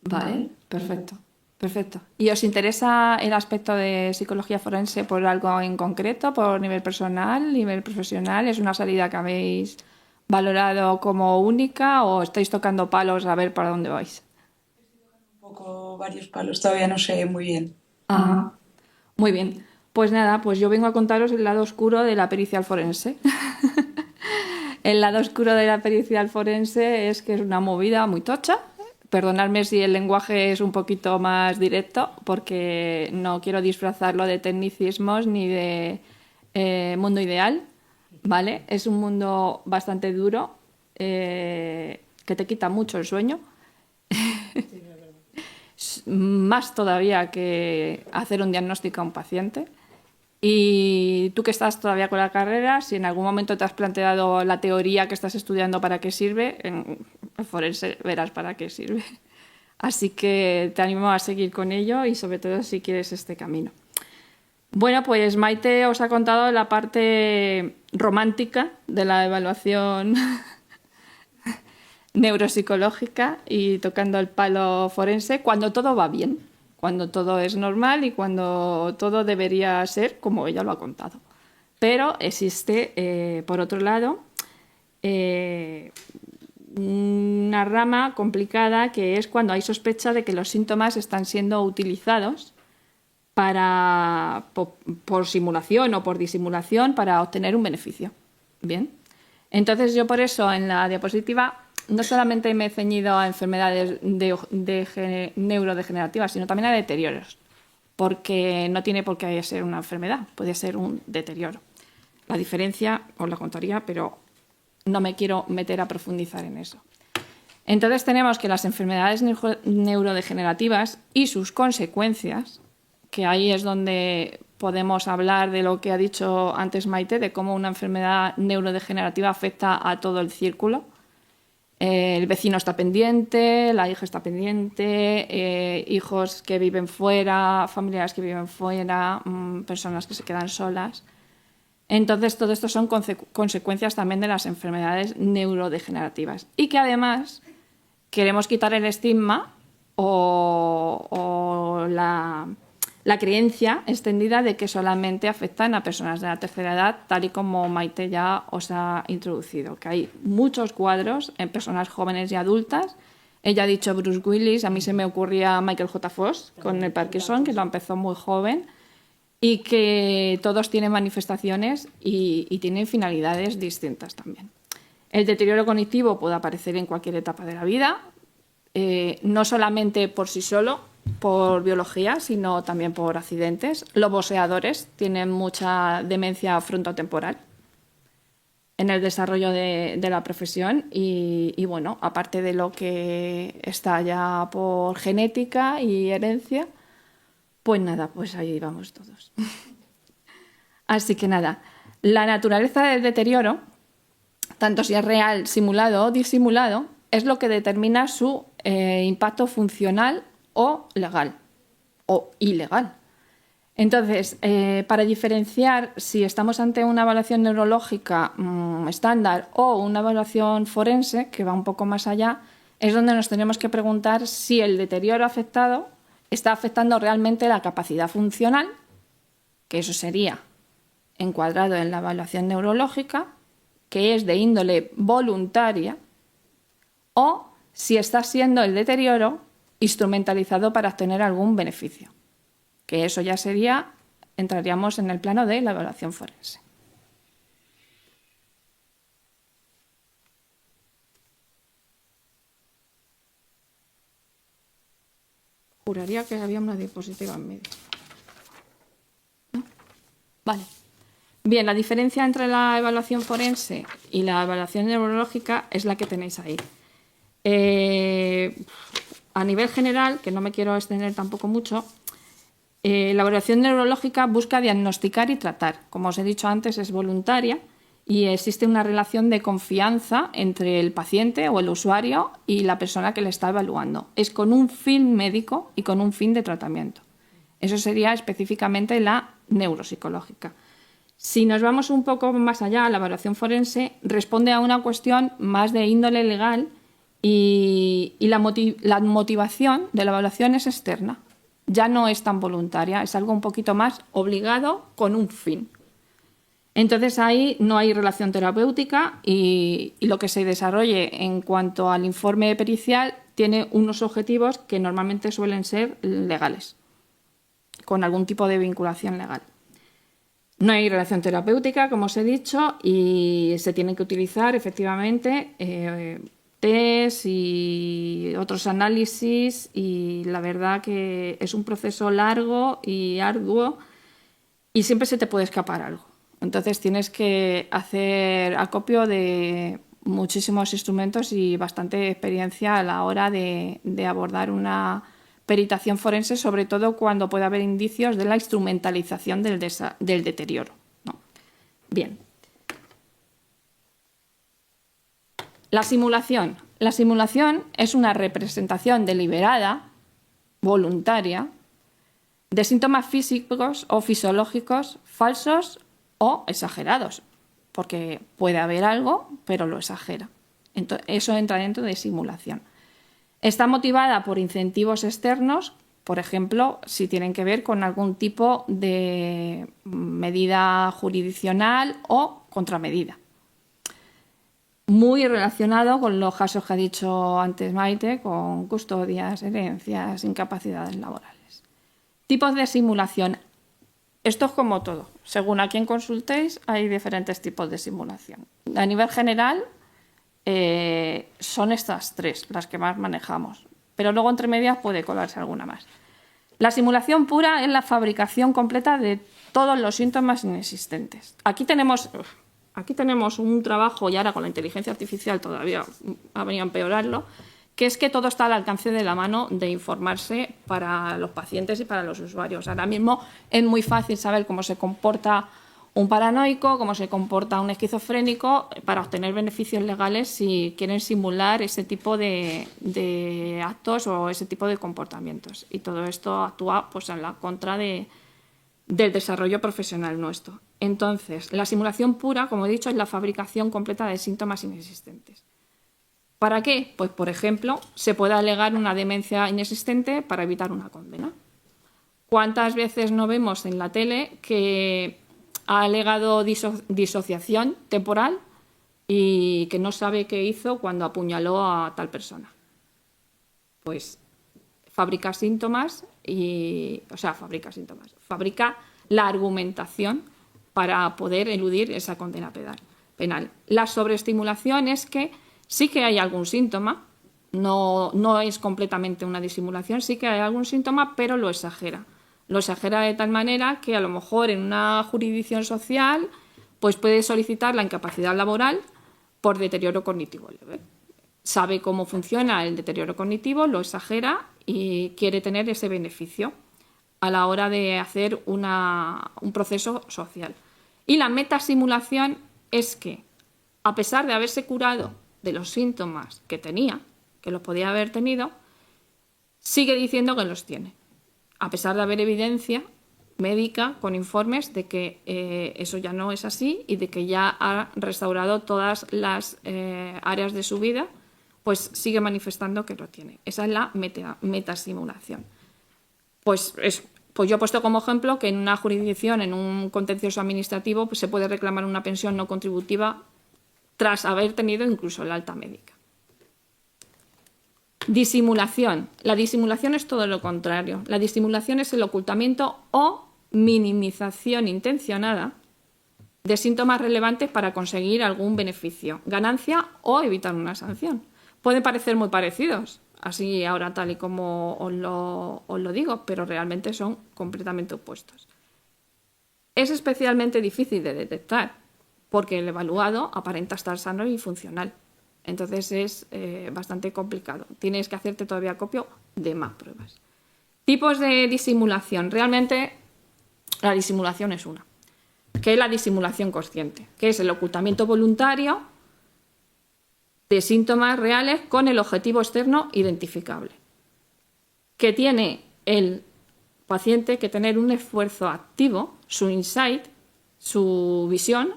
S3: Vale, perfecto. Perfecto. ¿Y os interesa el aspecto de psicología forense por algo en concreto, por nivel personal, nivel profesional? ¿Es una salida que habéis valorado como única o estáis tocando palos a ver para dónde vais?
S6: Un poco varios palos, todavía no sé muy bien.
S3: Ajá. Muy bien. Pues nada, pues yo vengo a contaros el lado oscuro de la pericial forense. El lado oscuro de la pericial forense es que es una movida muy tocha. Perdonadme si el lenguaje es un poquito más directo, porque no quiero disfrazarlo de tecnicismos ni de mundo ideal, ¿vale? Es un mundo bastante duro, que te quita mucho el sueño. Más todavía que hacer un diagnóstico a un paciente. Y tú que estás todavía con la carrera, si en algún momento te has planteado la teoría que estás estudiando para qué sirve, en forense verás para qué sirve. Así que te animo a seguir con ello y sobre todo si quieres este camino. Bueno, pues Maite os ha contado la parte romántica de la evaluación neuropsicológica y tocando el palo forense cuando todo va bien, cuando todo es normal y cuando todo debería ser como ella lo ha contado. Pero existe, por otro lado, una rama complicada que es cuando hay sospecha de que los síntomas están siendo utilizados por simulación o por disimulación para obtener un beneficio. Bien. Entonces yo por eso en la diapositiva no solamente me he ceñido a enfermedades neurodegenerativas, sino también a deterioros, porque no tiene por qué ser una enfermedad, puede ser un deterioro. La diferencia os la contaría, pero no me quiero meter a profundizar en eso. Entonces tenemos que las enfermedades neurodegenerativas y sus consecuencias, que ahí es donde podemos hablar de lo que ha dicho antes Maite, de cómo una enfermedad neurodegenerativa afecta a todo el círculo. El vecino está pendiente, la hija está pendiente, hijos que viven fuera, familiares que viven fuera, personas que se quedan solas. Entonces, todo esto son consecuencias también de las enfermedades neurodegenerativas. Y que además queremos quitar el estigma o la creencia extendida de que solamente afectan a personas de la tercera edad, tal y como Maite ya os ha introducido, que hay muchos cuadros en personas jóvenes y adultas. Ella ha dicho Bruce Willis, a mí se me ocurría Michael J. Fox con el Parkinson, que lo empezó muy joven, y que todos tienen manifestaciones y tienen finalidades distintas también. El deterioro cognitivo puede aparecer en cualquier etapa de la vida, no solamente por sí solo, por biología, sino también por accidentes. Los boxeadores tienen mucha demencia frontotemporal en el desarrollo de la profesión y bueno, aparte de lo que está ya por genética y herencia, Pues nada, pues ahí vamos todos. Así que nada, la naturaleza del deterioro, tanto si es real, simulado o disimulado, es lo que determina su impacto funcional o legal o ilegal. Entonces, para diferenciar si estamos ante una evaluación neurológica estándar o una evaluación forense, que va un poco más allá, es donde nos tenemos que preguntar si el deterioro afectado está afectando realmente la capacidad funcional, que eso sería encuadrado en la evaluación neurológica, que es de índole voluntaria, o si está siendo el deterioro instrumentalizado para obtener algún beneficio, que eso ya entraríamos en el plano de la evaluación forense. Juraría que había una diapositiva en medio. ¿No? Vale. Bien, la diferencia entre la evaluación forense y la evaluación neurológica es la que tenéis ahí. A nivel general, que no me quiero extender tampoco mucho, la evaluación neurológica busca diagnosticar y tratar. Como os he dicho antes, es voluntaria y existe una relación de confianza entre el paciente o el usuario y la persona que le está evaluando. Es con un fin médico y con un fin de tratamiento. Eso sería específicamente la neuropsicológica. Si nos vamos un poco más allá, la evaluación forense responde a una cuestión más de índole legal y la motivación de la evaluación es externa. Ya no es tan voluntaria, es algo un poquito más obligado con un fin. Entonces ahí no hay relación terapéutica y lo que se desarrolle en cuanto al informe pericial tiene unos objetivos que normalmente suelen ser legales, con algún tipo de vinculación legal. No hay relación terapéutica, como os he dicho, y se tienen que utilizar efectivamente test y otros análisis, y la verdad que es un proceso largo y arduo y siempre se te puede escapar algo. Entonces tienes que hacer acopio de muchísimos instrumentos y bastante experiencia a la hora de abordar una peritación forense, sobre todo cuando puede haber indicios de la instrumentalización del deterioro, ¿no? Bien. La simulación. La simulación es una representación deliberada, voluntaria, de síntomas físicos o fisiológicos falsos o exagerados, porque puede haber algo, pero lo exagera. Entonces, eso entra dentro de simulación. Está motivada por incentivos externos, por ejemplo, si tienen que ver con algún tipo de medida jurisdiccional o contramedida. Muy relacionado con los casos que ha dicho antes Maite, con custodias, herencias, incapacidades laborales. Tipos de simulación. Esto es como todo. Según a quién consultéis, hay diferentes tipos de simulación. A nivel general, son estas tres las que más manejamos, pero luego entre medias puede colarse alguna más. La simulación pura es la fabricación completa de todos los síntomas inexistentes. Aquí tenemos un trabajo, y ahora con la inteligencia artificial todavía ha venido a empeorarlo, que es que todo está al alcance de la mano de informarse para los pacientes y para los usuarios. Ahora mismo es muy fácil saber cómo se comporta un paranoico, cómo se comporta un esquizofrénico, para obtener beneficios legales si quieren simular ese tipo de actos o ese tipo de comportamientos. Y todo esto actúa pues, en la contra del desarrollo profesional nuestro. Entonces, la simulación pura, como he dicho, es la fabricación completa de síntomas inexistentes. ¿Para qué? Pues, por ejemplo, se puede alegar una demencia inexistente para evitar una condena. ¿Cuántas veces no vemos en la tele que ha alegado disociación temporal y que no sabe qué hizo cuando apuñaló a tal persona? Pues fabrica la argumentación para poder eludir esa condena penal. La sobreestimulación es que sí que hay algún síntoma, no es completamente una disimulación, sí que hay algún síntoma, pero lo exagera. Lo exagera de tal manera que a lo mejor en una jurisdicción social pues puede solicitar la incapacidad laboral por deterioro cognitivo leve. Sabe cómo funciona el deterioro cognitivo, lo exagera y quiere tener ese beneficio. a la hora de hacer un proceso social. Y la metasimulación es que, a pesar de haberse curado de los síntomas que tenía, que los podía haber tenido, sigue diciendo que los tiene, a pesar de haber evidencia médica con informes de que eso ya no es así y de que ya ha restaurado todas las áreas de su vida, pues sigue manifestando que lo tiene. Esa es la metasimulación. Pues yo he puesto como ejemplo que en una jurisdicción, en un contencioso administrativo, pues se puede reclamar una pensión no contributiva tras haber tenido incluso el alta médica. Disimulación. La disimulación es todo lo contrario. La disimulación es el ocultamiento o minimización intencionada de síntomas relevantes para conseguir algún beneficio, ganancia o evitar una sanción. Pueden parecer muy parecidos, así ahora tal y como os lo digo, pero realmente son completamente opuestos. Es especialmente difícil de detectar porque el evaluado aparenta estar sano y funcional. Entonces es bastante complicado. Tienes que hacerte todavía copio de más pruebas. Tipos de disimulación. Realmente la disimulación es una, que es la disimulación consciente, que es el ocultamiento voluntario de síntomas reales con el objetivo externo identificable. Que tiene el paciente que tener un esfuerzo activo, su insight, su visión.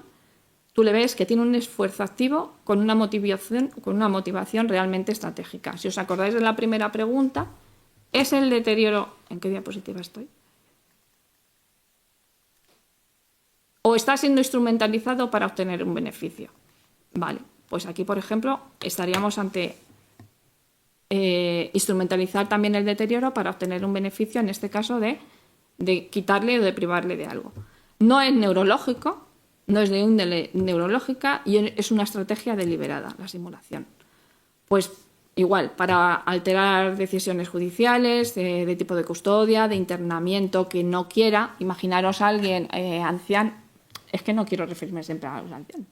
S3: Tú le ves que tiene un esfuerzo activo con una motivación realmente estratégica. Si os acordáis de la primera pregunta, ¿es el deterioro? ¿En qué diapositiva estoy? ¿O está siendo instrumentalizado para obtener un beneficio? Vale, pues aquí, por ejemplo, estaríamos ante instrumentalizar también el deterioro para obtener un beneficio, en este caso de quitarle o de privarle de algo. No es neurológico. No es de índole neurológica y es una estrategia deliberada, la simulación. Pues igual, para alterar decisiones judiciales, de tipo de custodia, de internamiento que no quiera. Imaginaros a alguien anciano, es que no quiero referirme siempre a los ancianos.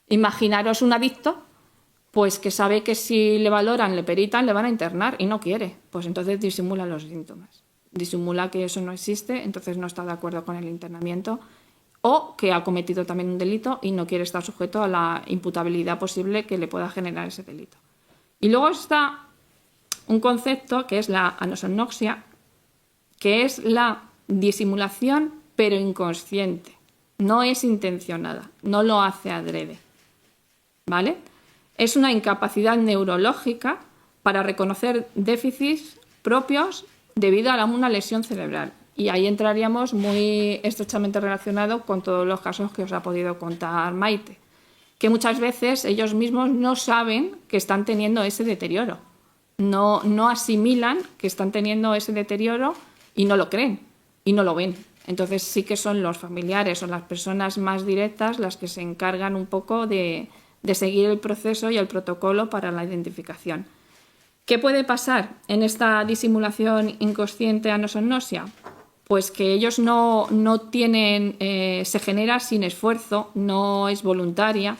S3: Imaginaros un adicto, pues que sabe que si le valoran, le peritan, le van a internar y no quiere. Pues entonces disimula los síntomas. Disimula que eso no existe, entonces no está de acuerdo con el internamiento. O que ha cometido también un delito y no quiere estar sujeto a la imputabilidad posible que le pueda generar ese delito. Y luego está un concepto que es la anosognosia, que es la disimulación pero inconsciente. No es intencionada, no lo hace adrede. ¿Vale? Es una incapacidad neurológica para reconocer déficits propios debido a una lesión cerebral. Y ahí entraríamos muy estrechamente relacionado con todos los casos que os ha podido contar Maite, que muchas veces ellos mismos no saben que están teniendo ese deterioro, no asimilan que están teniendo ese deterioro y no lo creen y no lo ven. Entonces sí que son los familiares o las personas más directas las que se encargan un poco de seguir el proceso y el protocolo para la identificación. ¿Qué puede pasar en esta disimulación inconsciente anosognosia? Pues que ellos no tienen, se genera sin esfuerzo, no es voluntaria,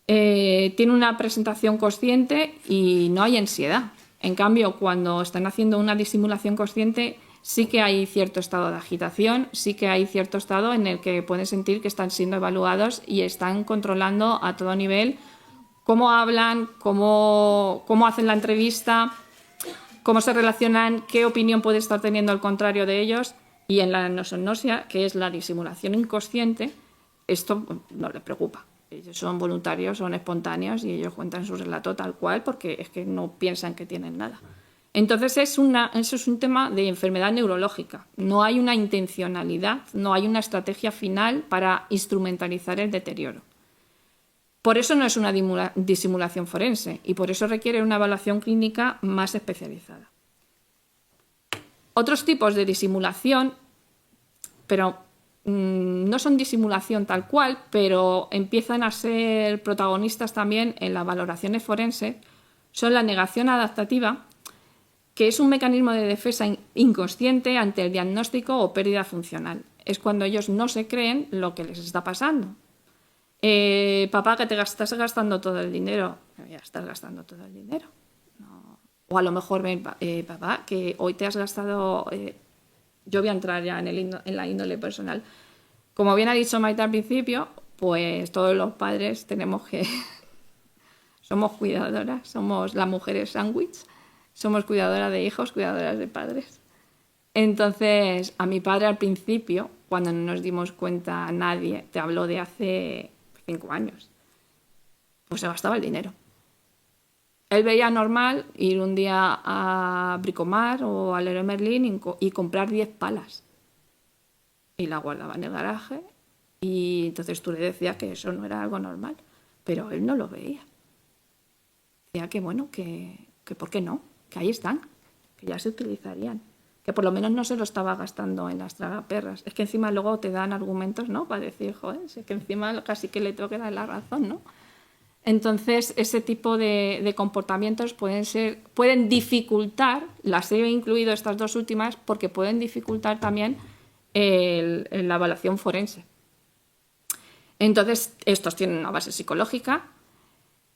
S3: tiene una presentación consciente y no hay ansiedad. En cambio, cuando están haciendo una disimulación consciente, sí que hay cierto estado de agitación, sí que hay cierto estado en el que pueden sentir que están siendo evaluados y están controlando a todo nivel cómo hablan, cómo hacen la entrevista, cómo se relacionan, qué opinión puede estar teniendo al contrario de ellos. Y en la anosognosia, que es la disimulación inconsciente, esto no les preocupa. Ellos son voluntarios, son espontáneos y ellos cuentan su relato tal cual porque es que no piensan que tienen nada. Entonces eso es un tema de enfermedad neurológica. No hay una intencionalidad, no hay una estrategia final para instrumentalizar el deterioro. Por eso no es una disimulación forense y por eso requiere una evaluación clínica más especializada. Otros tipos de disimulación, pero no son disimulación tal cual, pero empiezan a ser protagonistas también en las valoraciones forenses, son la negación adaptativa, que es un mecanismo de defensa inconsciente ante el diagnóstico o pérdida funcional. Es cuando ellos no se creen lo que les está pasando. Papá, que te estás gastando todo el dinero. Ya estás gastando todo el dinero. No. O a lo mejor ven, papá, que hoy te has gastado yo voy a entrar ya en la índole personal. Como bien ha dicho Maite al principio, pues todos los padres somos cuidadoras, somos las mujeres sándwich, somos cuidadoras de hijos, cuidadoras de padres. Entonces, a mi padre al principio, cuando no nos dimos cuenta nadie, te hablo de hace 5 años, pues se gastaba el dinero. Él veía normal ir un día a Bricomar o al Leroy Merlin y comprar 10 palas. Y la guardaba en el garaje y entonces tú le decías que eso no era algo normal, pero él no lo veía. Decía que bueno, que ¿por qué no? Que ahí están, que ya se utilizarían. Que por lo menos no se lo estaba gastando en las tragaperras. Es que encima luego te dan argumentos, ¿no? Para decir, joder, es que encima casi que le tengo que dar la razón, ¿no? Entonces, ese tipo de comportamientos pueden dificultar, las he incluido estas dos últimas, porque pueden dificultar también la evaluación forense. Entonces, estos tienen una base psicológica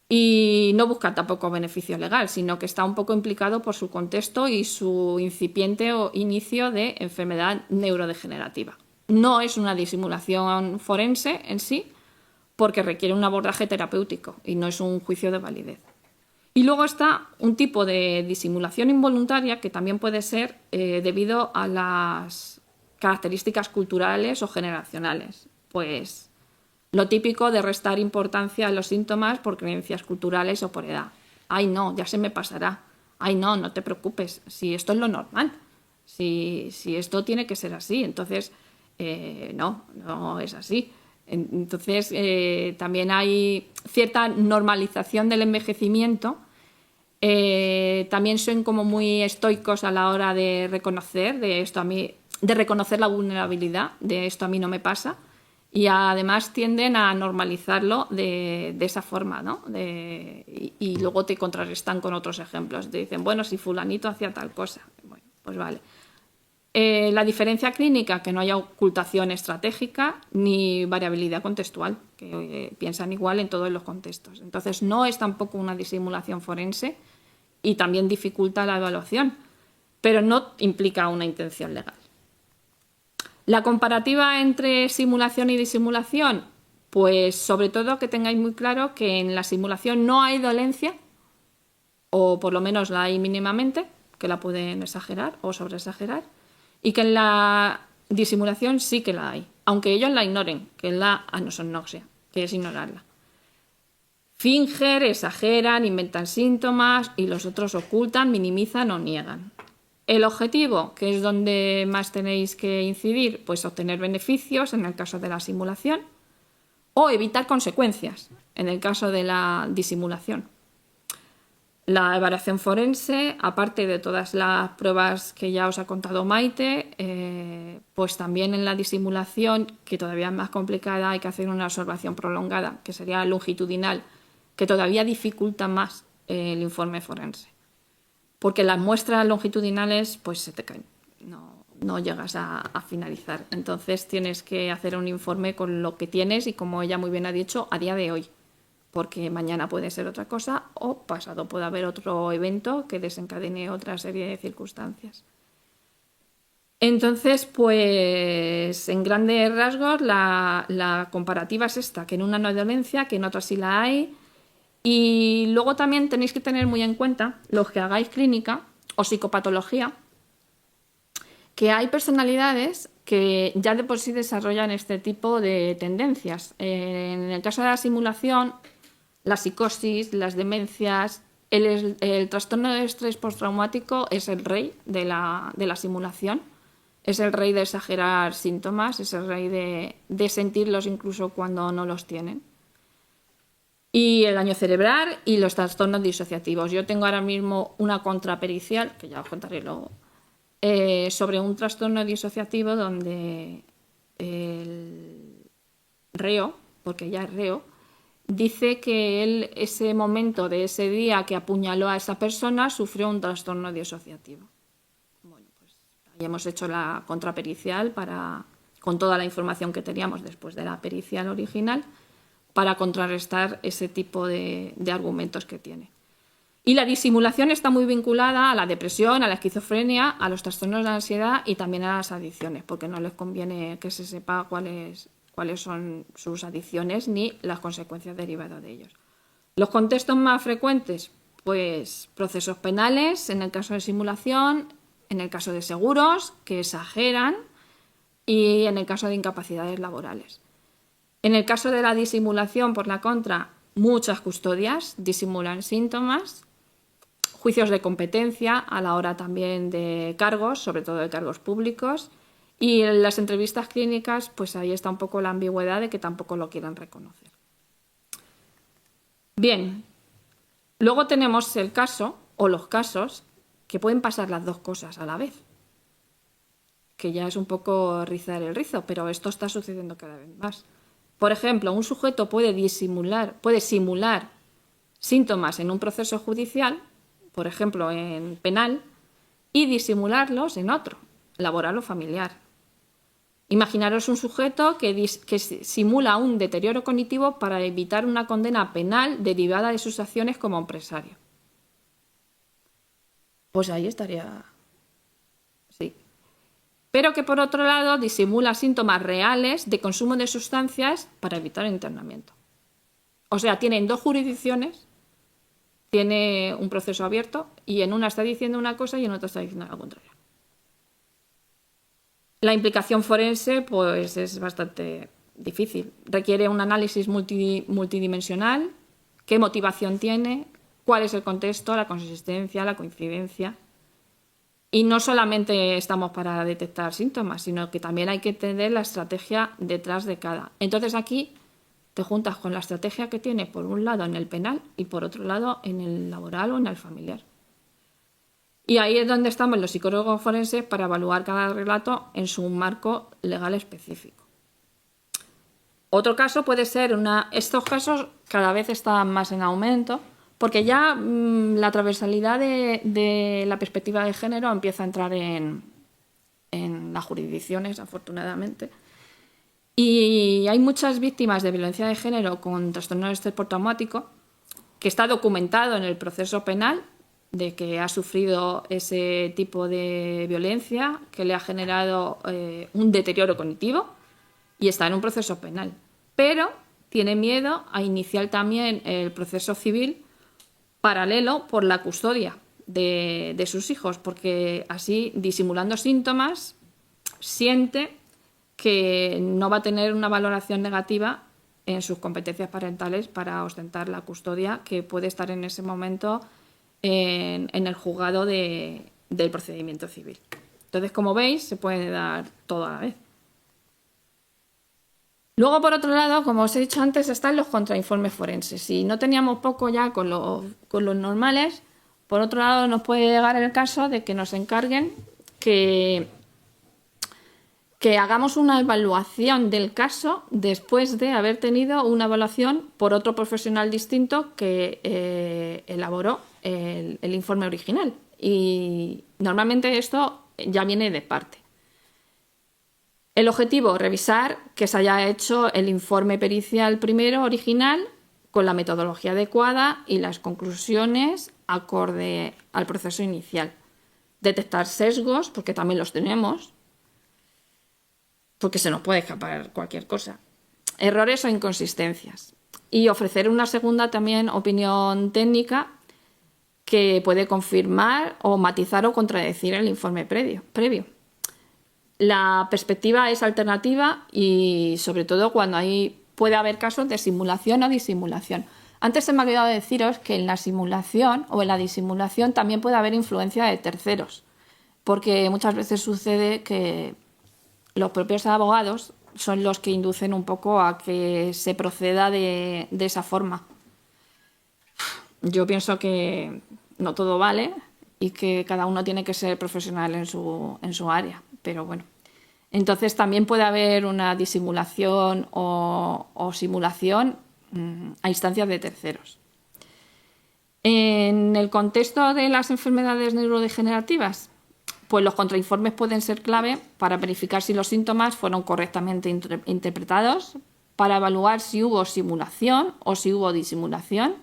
S3: y no buscan tampoco beneficio legal, sino que está un poco implicado por su contexto y su incipiente o inicio de enfermedad neurodegenerativa. No es una disimulación forense en sí, porque requiere un abordaje terapéutico y no es un juicio de validez. Y luego está un tipo de disimulación involuntaria que también puede ser debido a las características culturales o generacionales. Pues lo típico de restar importancia a los síntomas por creencias culturales o por edad. Ay, no, ya se me pasará. Ay, no, no te preocupes, si esto es lo normal, si esto tiene que ser así. Entonces, no es así. Entonces, también hay cierta normalización del envejecimiento. También son como muy estoicos a la hora de reconocer de reconocer la vulnerabilidad, de esto a mí no me pasa, y además tienden a normalizarlo de esa forma, ¿no? Y luego te contrarrestan con otros ejemplos. Te dicen, bueno, si fulanito hacía tal cosa, bueno, pues vale. La diferencia clínica, que no haya ocultación estratégica ni variabilidad contextual, que piensan igual en todos los contextos. Entonces, no es tampoco una disimulación forense y también dificulta la evaluación, pero no implica una intención legal. La comparativa entre simulación y disimulación, pues sobre todo que tengáis muy claro que en la simulación no hay dolencia, o por lo menos la hay mínimamente, que la pueden exagerar o sobreexagerar, y que en la disimulación sí que la hay, aunque ellos la ignoren, que es la anosognosia, que es ignorarla. Fingen, exageran, inventan síntomas y los otros ocultan, minimizan o niegan. El objetivo, que es donde más tenéis que incidir, pues obtener beneficios en el caso de la simulación o evitar consecuencias en el caso de la disimulación. La evaluación forense, aparte de todas las pruebas que ya os ha contado Maite, pues también en la disimulación, que todavía es más complicada, hay que hacer una observación prolongada, que sería longitudinal, que todavía dificulta más el informe forense. Porque las muestras longitudinales pues se te caen, no llegas a finalizar. Entonces tienes que hacer un informe con lo que tienes y, como ella muy bien ha dicho, a día de hoy. Porque mañana puede ser otra cosa o pasado puede haber otro evento que desencadene otra serie de circunstancias. Entonces, pues en grandes rasgos la comparativa es esta, que en una no hay dolencia, que en otra sí la hay. Y luego también tenéis que tener muy en cuenta, los que hagáis clínica o psicopatología, que hay personalidades que ya de por sí desarrollan este tipo de tendencias. En el caso de la simulación, la psicosis, las demencias, el trastorno de estrés postraumático es el rey de la simulación, es el rey de exagerar síntomas, es el rey de sentirlos incluso cuando no los tienen. Y el daño cerebral y los trastornos disociativos. Yo tengo ahora mismo una contrapericial, que ya os contaré luego, sobre un trastorno disociativo donde el reo, porque ya es reo, dice que él, ese momento de ese día que apuñaló a esa persona, sufrió un trastorno disociativo. Bueno, pues ahí hemos hecho la contrapericial con toda la información que teníamos después de la pericial original, para contrarrestar ese tipo de argumentos que tiene. Y la disimulación está muy vinculada a la depresión, a la esquizofrenia, a los trastornos de ansiedad y también a las adicciones, porque no les conviene que se sepa cuáles son sus adicciones ni las consecuencias derivadas de ellos. Los contextos más frecuentes, pues procesos penales, en el caso de simulación, en el caso de seguros, que exageran, y en el caso de incapacidades laborales. En el caso de la disimulación, por la contra, muchas custodias disimulan síntomas, juicios de competencia a la hora también de cargos, sobre todo de cargos públicos, y en las entrevistas clínicas, pues ahí está un poco la ambigüedad de que tampoco lo quieran reconocer. Bien, luego tenemos el caso, o los casos, que pueden pasar las dos cosas a la vez, que ya es un poco rizar el rizo, pero esto está sucediendo cada vez más. Por ejemplo, un sujeto puede simular síntomas en un proceso judicial, por ejemplo en penal, y disimularlos en otro, laboral o familiar. Imaginaros un sujeto que simula un deterioro cognitivo para evitar una condena penal derivada de sus acciones como empresario. Pues ahí estaría... Sí. Pero que por otro lado disimula síntomas reales de consumo de sustancias para evitar el internamiento. O sea, tienen dos jurisdicciones, tiene un proceso abierto y en una está diciendo una cosa y en otra está diciendo la contraria. La implicación forense pues, es bastante difícil. Requiere un análisis multidimensional, qué motivación tiene, cuál es el contexto, la consistencia, la coincidencia. Y no solamente estamos para detectar síntomas, sino que también hay que entender la estrategia detrás de cada. Entonces aquí te juntas con la estrategia que tiene por un lado en el penal y por otro lado en el laboral o en el familiar. Y ahí es donde estamos los psicólogos forenses para evaluar cada relato en su marco legal específico. Otro caso puede ser estos casos cada vez están más en aumento porque ya la transversalidad de la perspectiva de género empieza a entrar en las jurisdicciones, afortunadamente. Y hay muchas víctimas de violencia de género con trastorno de estrés postraumático que está documentado en el proceso penal de que ha sufrido ese tipo de violencia que le ha generado un deterioro cognitivo y está en un proceso penal. Pero tiene miedo a iniciar también el proceso civil paralelo por la custodia de sus hijos, porque así, disimulando síntomas, siente que no va a tener una valoración negativa en sus competencias parentales para ostentar la custodia que puede estar en ese momento en el juzgado del procedimiento civil. Entonces, como veis, se puede dar todo a la vez. Luego, por otro lado, como os he dicho antes, están los contrainformes forenses. Si no teníamos poco ya con los normales, por otro lado nos puede llegar el caso de que nos encarguen que hagamos una evaluación del caso después de haber tenido una evaluación por otro profesional distinto que elaboró el informe original. Y normalmente esto ya viene de parte. El objetivo, revisar que se haya hecho el informe pericial primero, original, con la metodología adecuada y las conclusiones acorde al proceso inicial. Detectar sesgos, porque también los tenemos, porque se nos puede escapar cualquier cosa. Errores o inconsistencias. Y ofrecer una segunda también opinión técnica que puede confirmar o matizar o contradecir el informe previo. La perspectiva es alternativa y sobre todo cuando puede haber casos de simulación o disimulación. Antes se me ha olvidado deciros que en la simulación o en la disimulación también puede haber influencia de terceros, porque muchas veces sucede que los propios abogados son los que inducen un poco a que se proceda de esa forma. Yo pienso que no todo vale y que cada uno tiene que ser profesional en su área, pero bueno. Entonces también puede haber una disimulación o simulación a instancias de terceros. En el contexto de las enfermedades neurodegenerativas, pues los contrainformes pueden ser clave para verificar si los síntomas fueron correctamente interpretados, para evaluar si hubo simulación o si hubo disimulación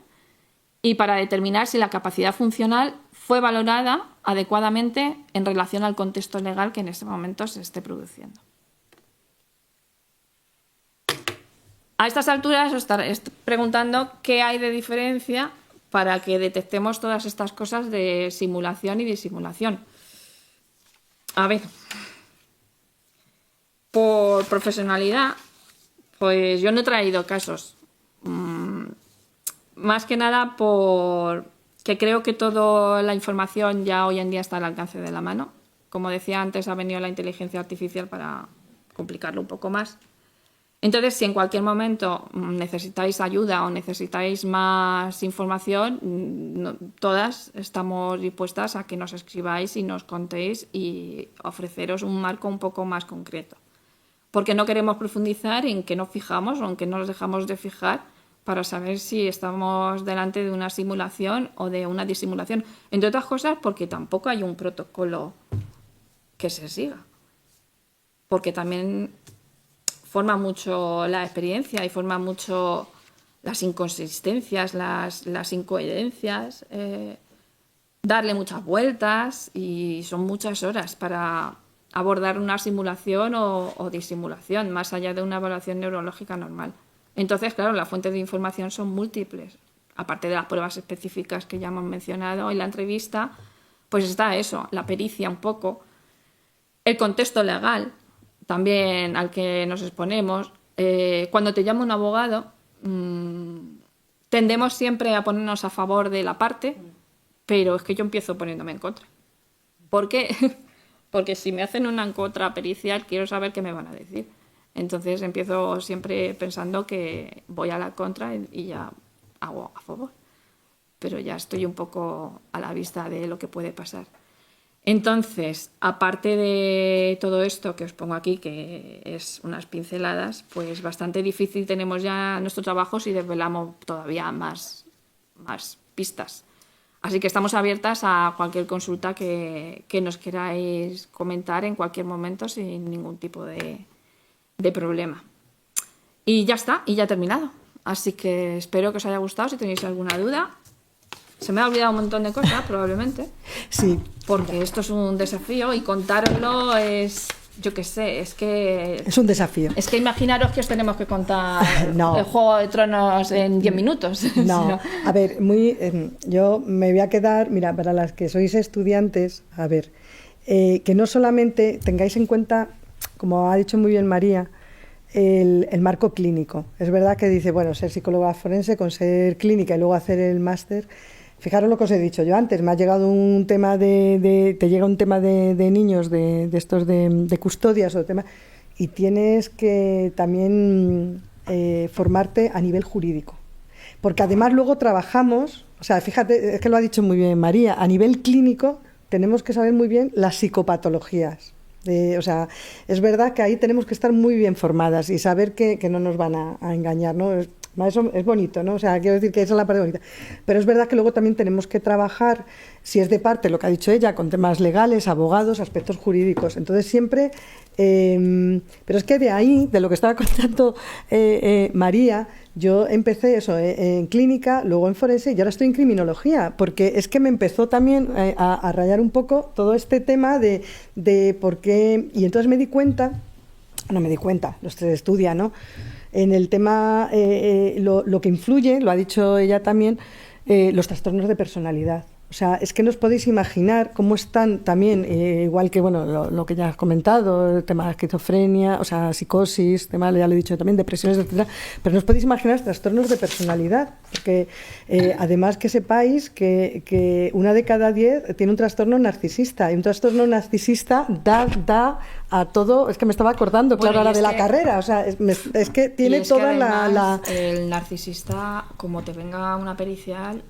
S3: y para determinar si la capacidad funcional fue valorada adecuadamente en relación al contexto legal que en ese momento se esté produciendo. A estas alturas os estaréis preguntando qué hay de diferencia para que detectemos todas estas cosas de simulación y disimulación. A ver, por profesionalidad, pues yo no he traído casos. Más que nada porque creo que toda la información ya hoy en día está al alcance de la mano. Como decía antes, ha venido la inteligencia artificial para complicarlo un poco más. Entonces, si en cualquier momento necesitáis ayuda o necesitáis más información, todas estamos dispuestas a que nos escribáis y nos contéis y ofreceros un marco un poco más concreto. Porque no queremos profundizar en qué nos fijamos o en qué nos dejamos de fijar para saber si estamos delante de una simulación o de una disimulación. Entre otras cosas, porque tampoco hay un protocolo que se siga. Porque también forma mucho la experiencia y forma mucho las inconsistencias, las incoherencias, darle muchas vueltas, y son muchas horas para abordar una simulación o disimulación, más allá de una evaluación neurológica normal. Entonces, claro, las fuentes de información son múltiples. Aparte de las pruebas específicas que ya hemos mencionado en la entrevista, pues está eso, la pericia un poco, el contexto legal también al que nos exponemos. Cuando te llama un abogado, tendemos siempre a ponernos a favor de la parte, pero es que yo empiezo poniéndome en contra. ¿Por qué? Porque si me hacen una en contra pericial, quiero saber qué me van a decir. Entonces empiezo siempre pensando que voy a la contra y ya hago a favor. Pero ya estoy un poco a la vista de lo que puede pasar. Entonces, aparte de todo esto que os pongo aquí, que es unas pinceladas, pues bastante difícil tenemos ya nuestro trabajo si desvelamos todavía más pistas. Así que estamos abiertas a cualquier consulta que nos queráis comentar en cualquier momento sin ningún tipo de problema. Y ya está, y ya he terminado. Así que espero que os haya gustado. Si tenéis alguna duda, se me ha olvidado un montón de cosas probablemente.
S2: Sí.
S3: Porque esto es un desafío y contároslo es, yo qué sé, es que...
S2: Es un desafío.
S3: Es que imaginaros que os tenemos que contar
S2: No.
S3: el Juego de Tronos en 10 minutos.
S2: No, a ver, yo me voy a quedar, mira, para las que sois estudiantes, a ver, que no solamente tengáis en cuenta, como ha dicho muy bien María, el marco clínico. Es verdad que dice, bueno, ser psicóloga forense con ser clínica y luego hacer el máster. Fijaros lo que os he dicho yo antes, me ha llegado un tema te llega un tema de niños, de estos de custodias o tema, y tienes que también formarte a nivel jurídico. Porque además luego trabajamos, o sea, fíjate, es que lo ha dicho muy bien María, a nivel clínico tenemos que saber muy bien las psicopatologías. O sea, es verdad que ahí tenemos que estar muy bien formadas y saber que no nos van a engañar, ¿no? Eso es bonito, ¿no? O sea, quiero decir que esa es la parte bonita. Pero es verdad que luego también tenemos que trabajar, si es de parte, lo que ha dicho ella, con temas legales, abogados, aspectos jurídicos. Entonces siempre... pero es que de ahí, de lo que estaba contando María, yo empecé eso en clínica, luego en forense y ahora estoy en criminología, porque es que me empezó también a rayar un poco todo este tema de por qué... Y entonces me di cuenta, los tres estudian, ¿no? En el tema, lo que influye, lo ha dicho ella también, los trastornos de personalidad. O sea, es que no os podéis imaginar cómo están también, igual que bueno lo que ya has comentado, el tema de esquizofrenia, o sea, psicosis, tema, ya lo he dicho también, depresiones, etcétera, pero no os podéis imaginar trastornos de personalidad, porque además que sepáis que 1 de cada 10 tiene un trastorno narcisista, y un trastorno narcisista da a todo, es que me estaba acordando,
S3: bueno,
S2: claro, ahora de la carrera, o sea, es que tiene
S3: y es
S2: toda
S3: que además,
S2: la...
S3: El narcisista, como te venga una pericial...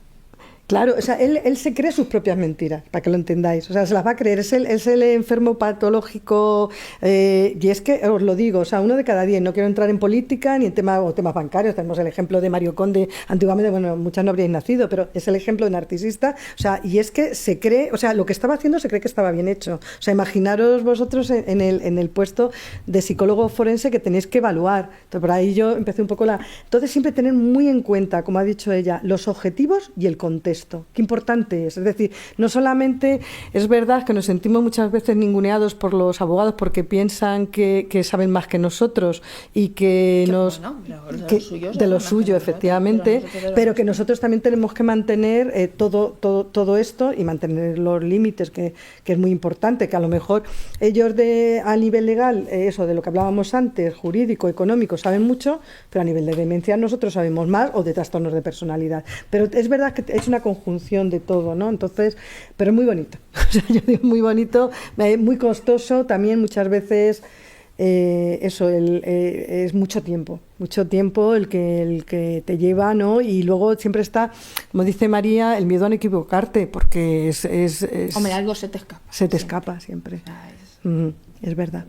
S2: Claro, o sea, él se cree sus propias mentiras, para que lo entendáis. O sea, se las va a creer. Es el enfermo patológico. Y es que, os lo digo, o sea, 1 de cada 10. No quiero entrar en política ni en temas bancarios. Tenemos el ejemplo de Mario Conde. Antiguamente, bueno, muchas no habríais nacido, pero es el ejemplo de narcisista. O sea, y es que se cree, o sea, lo que estaba haciendo se cree que estaba bien hecho. O sea, imaginaros vosotros en el puesto de psicólogo forense que tenéis que evaluar. Entonces, por ahí yo empecé un poco Entonces, siempre tener muy en cuenta, como ha dicho ella, los objetivos y el contexto. Qué importante es decir, no solamente es verdad que nos sentimos muchas veces ninguneados por los abogados porque piensan que saben más que nosotros y que de lo suyo, efectivamente, pero que nosotros también tenemos que mantener todo esto y mantener los límites, que es muy importante, que a lo mejor ellos a nivel legal, eso de lo que hablábamos antes, jurídico, económico, saben mucho, pero a nivel de demencia nosotros sabemos más, o de trastornos de personalidad. Pero es verdad que es una conjunción de todo, ¿no? Entonces, pero es muy bonito. O sea, yo digo muy bonito, muy costoso también muchas veces. Es mucho tiempo el que te lleva, ¿no? Y luego siempre está, como dice María, el miedo a no equivocarte, porque es
S3: Hombre, algo se te escapa.
S2: Se te escapa siempre. Es verdad.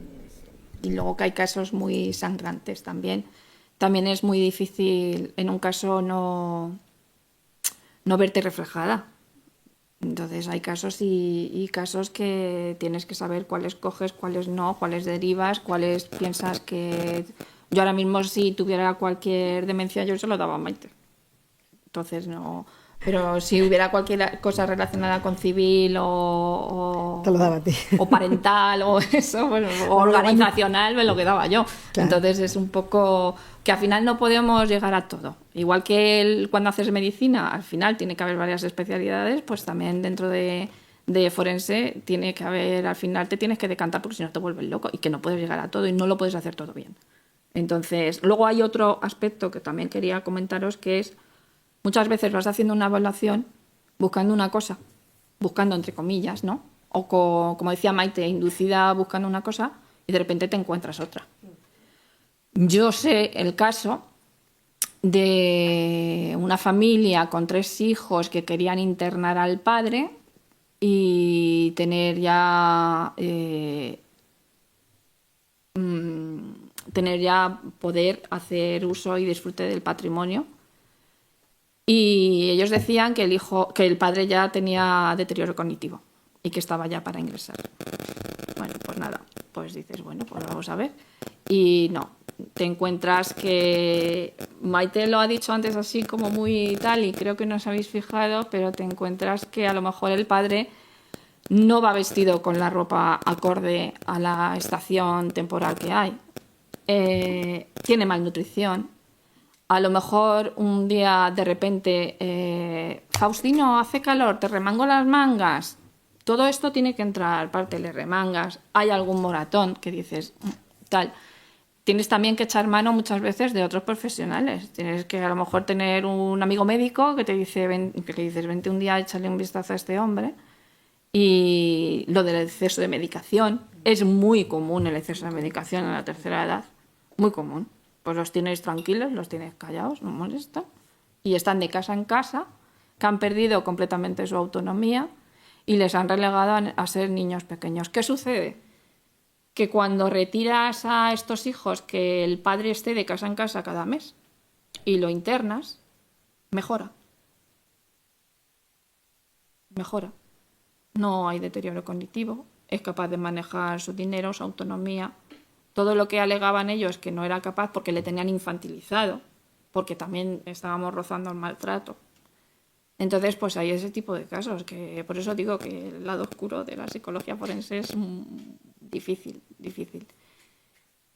S3: Y luego que hay casos muy sangrantes también. También es muy difícil en un caso no verte reflejada. Entonces hay casos y casos que tienes que saber cuáles coges, cuáles no, cuáles derivas, cuáles piensas que... Yo ahora mismo, si tuviera cualquier demencia, yo se lo daba a Maite. Entonces no... Pero si hubiera cualquier cosa relacionada con civil o
S2: te lo daba a ti.
S3: O parental o eso, bueno, o organizacional, me lo quedaba yo. Claro. Entonces es un poco que al final no podemos llegar a todo. Igual que cuando haces medicina, al final tiene que haber varias especialidades, pues también dentro de forense tiene que haber, al final te tienes que decantar porque si no te vuelves loco y que no puedes llegar a todo y no lo puedes hacer todo bien. Entonces, luego hay otro aspecto que también quería comentaros, que es muchas veces vas haciendo una evaluación buscando una cosa, buscando entre comillas, ¿no? O como decía Maite, inducida buscando una cosa y de repente te encuentras otra. Yo sé el caso de una familia con 3 hijos que querían internar al padre y tener ya poder hacer uso y disfrute del patrimonio. Y ellos decían que el padre ya tenía deterioro cognitivo y que estaba ya para ingresar. Bueno, pues nada, pues dices, bueno, pues vamos a ver. Y no, te encuentras que Maite lo ha dicho antes así como muy tal y creo que no os habéis fijado, pero te encuentras que a lo mejor el padre no va vestido con la ropa acorde a la estación temporal que hay. Tiene malnutrición. A lo mejor un día de repente, Faustino, hace calor, te remango las mangas. Todo esto tiene que entrar, parte le remangas. Hay algún moratón que dices, tal. Tienes también que echar mano muchas veces de otros profesionales. Tienes que a lo mejor tener un amigo médico que te dice, vente un día, échale un vistazo a este hombre. Y lo del exceso de medicación. Es muy común el exceso de medicación en la tercera edad. Muy común. Pues los tienes tranquilos, los tienes callados, no molestan. Y están de casa en casa, que han perdido completamente su autonomía y les han relegado a ser niños pequeños. ¿Qué sucede? Que cuando retiras a estos hijos que el padre esté de casa en casa cada mes y lo internas, mejora. Mejora. No hay deterioro cognitivo, es capaz de manejar su dinero, su autonomía. Todo lo que alegaban ellos que no era capaz porque le tenían infantilizado, porque también estábamos rozando el maltrato. Entonces, pues hay ese tipo de casos, que por eso digo que el lado oscuro de la psicología forense es difícil.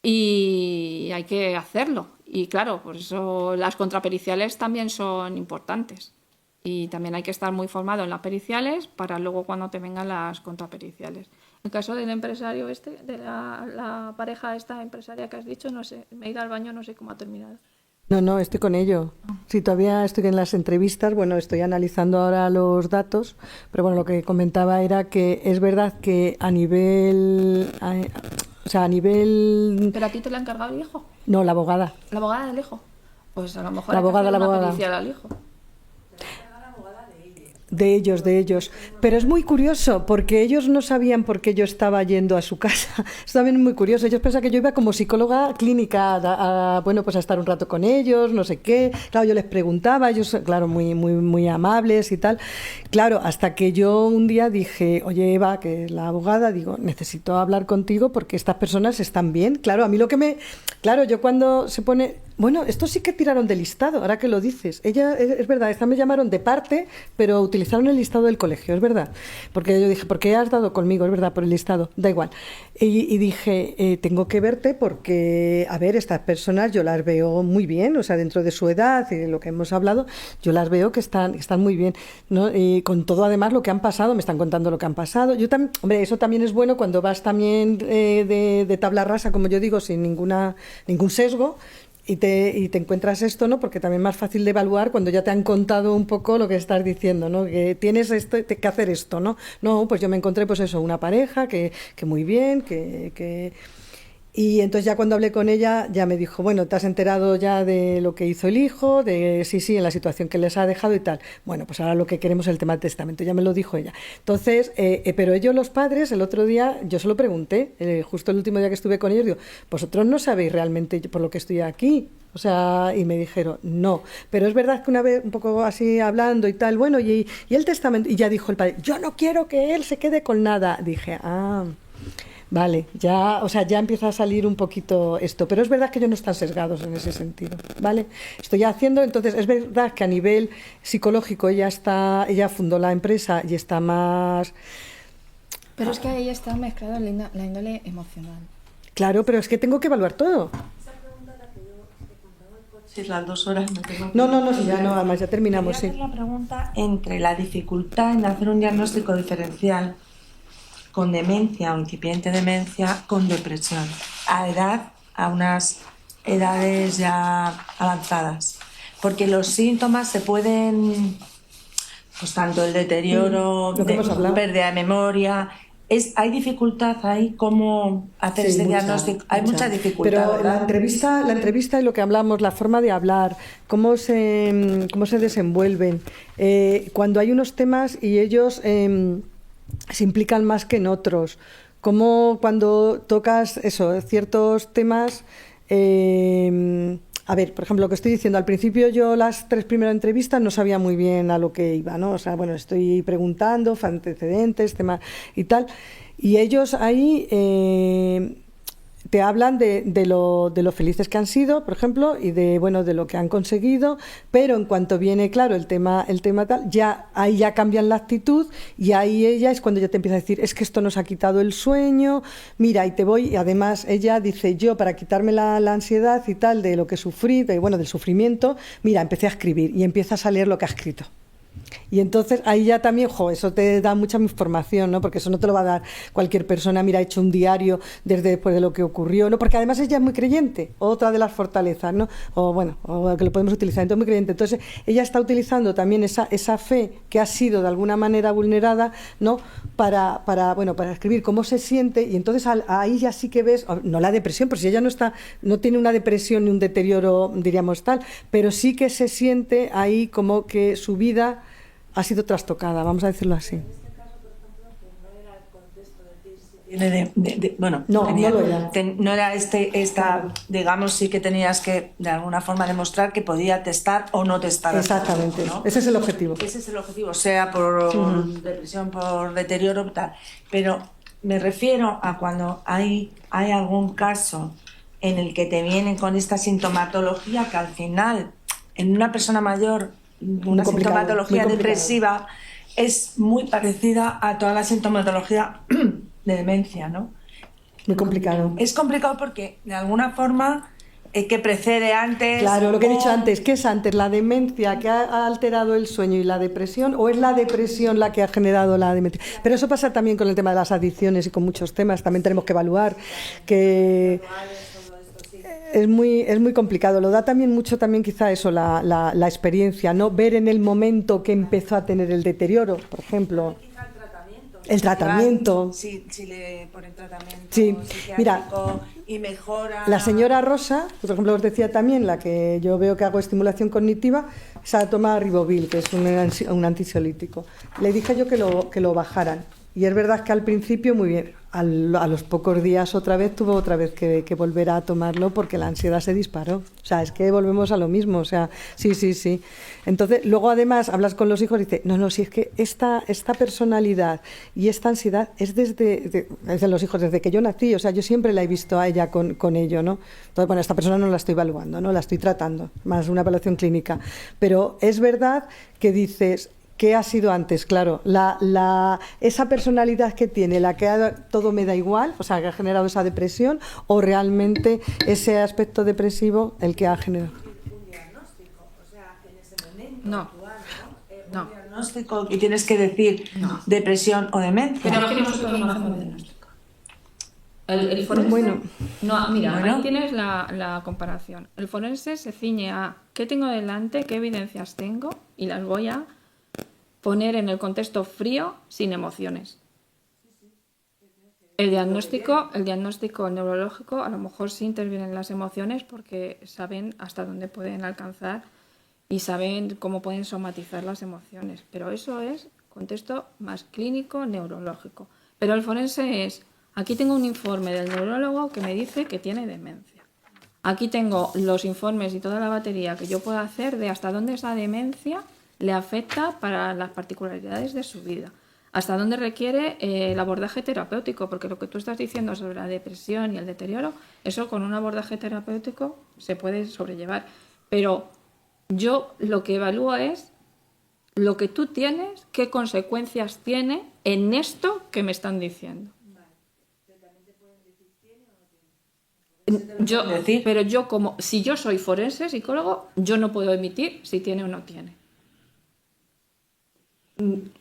S3: Y hay que hacerlo. Y claro, por eso las contrapericiales también son importantes. Y también hay que estar muy formado en las periciales para luego cuando te vengan las contrapericiales. El caso del empresario de la pareja esta empresaria que has dicho, no sé, me he ido al baño, no sé cómo ha terminado.
S2: No, estoy con ello. Sí, todavía estoy en las entrevistas, bueno, estoy analizando ahora los datos, pero bueno, lo que comentaba era que es verdad que a nivel...
S3: ¿Pero a ti te lo ha encargado el hijo?
S2: No, la abogada.
S3: ¿La abogada del hijo? Pues a lo mejor
S2: la abogada.
S3: pericial al hijo.
S2: De ellos. Pero es muy curioso, porque ellos no sabían por qué yo estaba yendo a su casa. Es también muy curioso. Ellos pensaban que yo iba como psicóloga clínica bueno, pues a estar un rato con ellos, no sé qué. Claro, yo les preguntaba, ellos, claro, muy amables y tal. Claro, hasta que yo un día dije, oye, Eva, que es la abogada, digo, necesito hablar contigo porque estas personas están bien. Claro, a mí Claro, yo cuando se pone... Bueno, esto sí que tiraron del listado, ahora que lo dices. Ella, es verdad, esta me llamaron de parte, pero utilizaron el listado del colegio, es verdad. Porque yo dije, ¿por qué has dado conmigo? Es verdad, por el listado, da igual. Y dije, tengo que verte porque, a ver, estas personas yo las veo muy bien, o sea, dentro de su edad y de lo que hemos hablado, yo las veo que están muy bien, ¿no? Y con todo, además, lo que han pasado, me están contando lo que han pasado. Yo también, hombre, eso también es bueno cuando vas también de tabla rasa, como yo digo, sin ningún sesgo. Y te encuentras esto, ¿no? Porque también es más fácil de evaluar cuando ya te han contado un poco lo que estás diciendo, ¿no? Que tienes que hacer esto, ¿no? No, pues yo me encontré, pues eso, una pareja que muy bien, Y entonces ya cuando hablé con ella, ya me dijo, bueno, ¿te has enterado ya de lo que hizo el hijo? De sí, en la situación que les ha dejado y tal. Bueno, pues ahora lo que queremos es el tema del testamento, ya me lo dijo ella. Entonces, pero ellos, los padres, el otro día, yo se lo pregunté, justo el último día que estuve con ellos, digo, vosotros no sabéis realmente por lo que estoy aquí. O sea, y me dijeron, no. Pero es verdad que una vez, un poco así hablando y tal, bueno, y el testamento, y ya dijo el padre, yo no quiero que él se quede con nada. Dije, vale, ya, o sea, ya empieza a salir un poquito esto, pero es verdad que ellos no están sesgados en ese sentido, ¿vale? Estoy haciendo, entonces, es verdad que a nivel psicológico ella fundó la empresa y está más...
S7: Pero es que ahí está mezclada la índole emocional.
S2: Claro, pero es que tengo que evaluar todo.
S8: Si las 2 horas me tengo que...
S2: No, si ya no, además ya terminamos, sí.
S8: Quería hacer la pregunta entre la dificultad en hacer un diagnóstico diferencial con demencia o incipiente demencia con depresión a unas edades ya avanzadas, porque los síntomas se pueden, pues tanto el deterioro, pérdida de memoria, hay dificultad ahí, cómo hacer ese diagnóstico, hay mucha dificultad.
S2: Pero
S8: ¿verdad?
S2: la entrevista y lo que hablamos, la forma de hablar, cómo se desenvuelven, cuando hay unos temas y ellos se implican más que en otros, como cuando tocas ciertos temas, a ver, por ejemplo, lo que estoy diciendo, al principio yo las 3 primeras entrevistas no sabía muy bien a lo que iba, ¿no? O sea, bueno, estoy preguntando, antecedentes, temas y tal, y ellos ahí te hablan de lo felices que han sido, por ejemplo, y de lo que han conseguido, pero en cuanto viene, claro, el tema tal, ahí ya cambian la actitud y ahí ella es cuando ya te empieza a decir, es que esto nos ha quitado el sueño, mira, y te voy, y además ella dice, yo para quitarme la ansiedad y tal, de lo que sufrí, del sufrimiento, mira, empecé a escribir y empiezas a leer lo que ha escrito. Y entonces ahí ya también, eso te da mucha información, ¿no? Porque eso no te lo va a dar cualquier persona, mira, ha hecho un diario desde después de lo que ocurrió, ¿no? Porque además ella es muy creyente, otra de las fortalezas, ¿no? O que lo podemos utilizar, entonces muy creyente. Entonces ella está utilizando también esa fe que ha sido de alguna manera vulnerada, ¿no? Para escribir cómo se siente, y entonces ahí ya sí que ves, no la depresión, porque si ella no tiene una depresión ni un deterioro, diríamos tal, pero sí que se siente ahí como que su vida ha sido trastocada, vamos a decirlo así.
S8: No era esta, digamos, sí que tenías que de alguna forma demostrar que podía testar o no testar.
S2: Exactamente,
S8: ¿no?
S2: Ese es el objetivo.
S8: Ese es el objetivo, sea por depresión, por deterioro, tal. Pero me refiero a cuando hay algún caso en el que te vienen con esta sintomatología que al final, en una persona mayor, una sintomatología depresiva es muy parecida a toda la sintomatología de demencia, ¿no?
S2: Muy complicado.
S8: Es complicado porque de alguna forma que precede antes.
S2: Claro, lo que he dicho antes, ¿qué es antes? ¿La demencia que ha alterado el sueño y la depresión, o es la depresión la que ha generado la demencia? Pero eso pasa también con el tema de las adicciones y con muchos temas, también tenemos que evaluar que es muy complicado. Lo da también mucho quizá eso, la experiencia, ¿no? Ver en el momento que empezó a tener el deterioro, por ejemplo. El tratamiento.
S8: Si le ponen tratamiento.
S2: Sí, mira,
S8: y mejora...
S2: La señora Rosa, por ejemplo, os decía también, la que yo veo que hago estimulación cognitiva, esa toma Ribovil, que es un ansiolítico. Le dije yo que lo bajaran. Y es verdad que al principio muy bien, a los pocos días tuvo otra vez que volver a tomarlo porque la ansiedad se disparó. O sea, es que volvemos a lo mismo, o sea, sí. Entonces, luego además hablas con los hijos y dices, no, si es que esta personalidad y esta ansiedad es desde los hijos, desde que yo nací, o sea, yo siempre la he visto a ella con ello, ¿no? Entonces, bueno, esta persona no la estoy evaluando, ¿no? La estoy tratando, más una evaluación clínica. Pero es verdad que dices... ¿Qué ha sido antes? Claro, esa personalidad que tiene, la que todo me da igual, o sea, que ha generado esa depresión, o realmente ese aspecto depresivo el que ha generado.
S8: Un diagnóstico, o sea, en ese momento
S3: No.
S8: actual,
S3: No.
S8: un diagnóstico y tienes que decir depresión o demencia.
S3: Pero es que nosotros no hacemos diagnóstico. El forense,
S2: Bueno.
S3: no, mira,
S8: Bueno.
S3: ahí tienes la comparación. El forense se ciñe a qué tengo delante, qué evidencias tengo y las voy a poner en el contexto frío, sin emociones. El diagnóstico neurológico a lo mejor sí intervienen las emociones porque saben hasta dónde pueden alcanzar y saben cómo pueden somatizar las emociones. Pero eso es contexto más clínico, neurológico. Pero el forense es, aquí tengo un informe del neurólogo que me dice que tiene demencia. Aquí tengo los informes y toda la batería que yo puedo hacer de hasta dónde esa demencia le afecta para las particularidades de su vida, hasta dónde requiere el abordaje terapéutico, porque lo que tú estás diciendo sobre la depresión y el deterioro, eso con un abordaje terapéutico se puede sobrellevar. Pero yo lo que evalúo es lo que tú tienes, qué consecuencias tiene en esto que me están diciendo. Pero yo si yo soy forense, psicólogo, yo no puedo emitir si tiene o no tiene.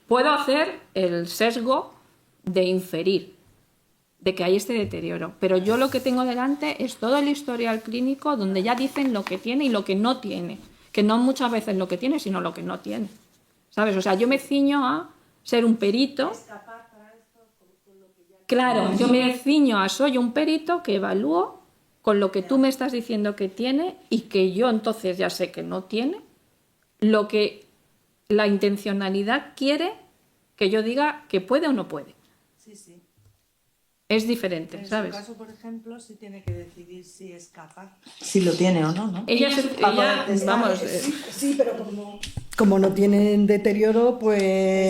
S3: Puedo hacer el sesgo de inferir de que hay este deterioro, pero yo lo que tengo delante es todo el historial clínico donde ya dicen lo que tiene y lo que no tiene, que no muchas veces lo que tiene, sino lo que no tiene, ¿sabes? O sea, yo me ciño a ser un perito. Claro, yo me ciño a soy un perito que evalúo con lo que tú me estás diciendo que tiene y que yo entonces ya sé que no tiene, lo que la intencionalidad quiere que yo diga que puede o no puede.
S8: Sí.
S3: Es diferente,
S8: En
S3: ¿sabes?
S8: su caso, por ejemplo, sí tiene que decidir si es capaz, si lo tiene o no, ¿no?
S3: Ella vamos,
S2: Sí, pero como no tienen deterioro, pues...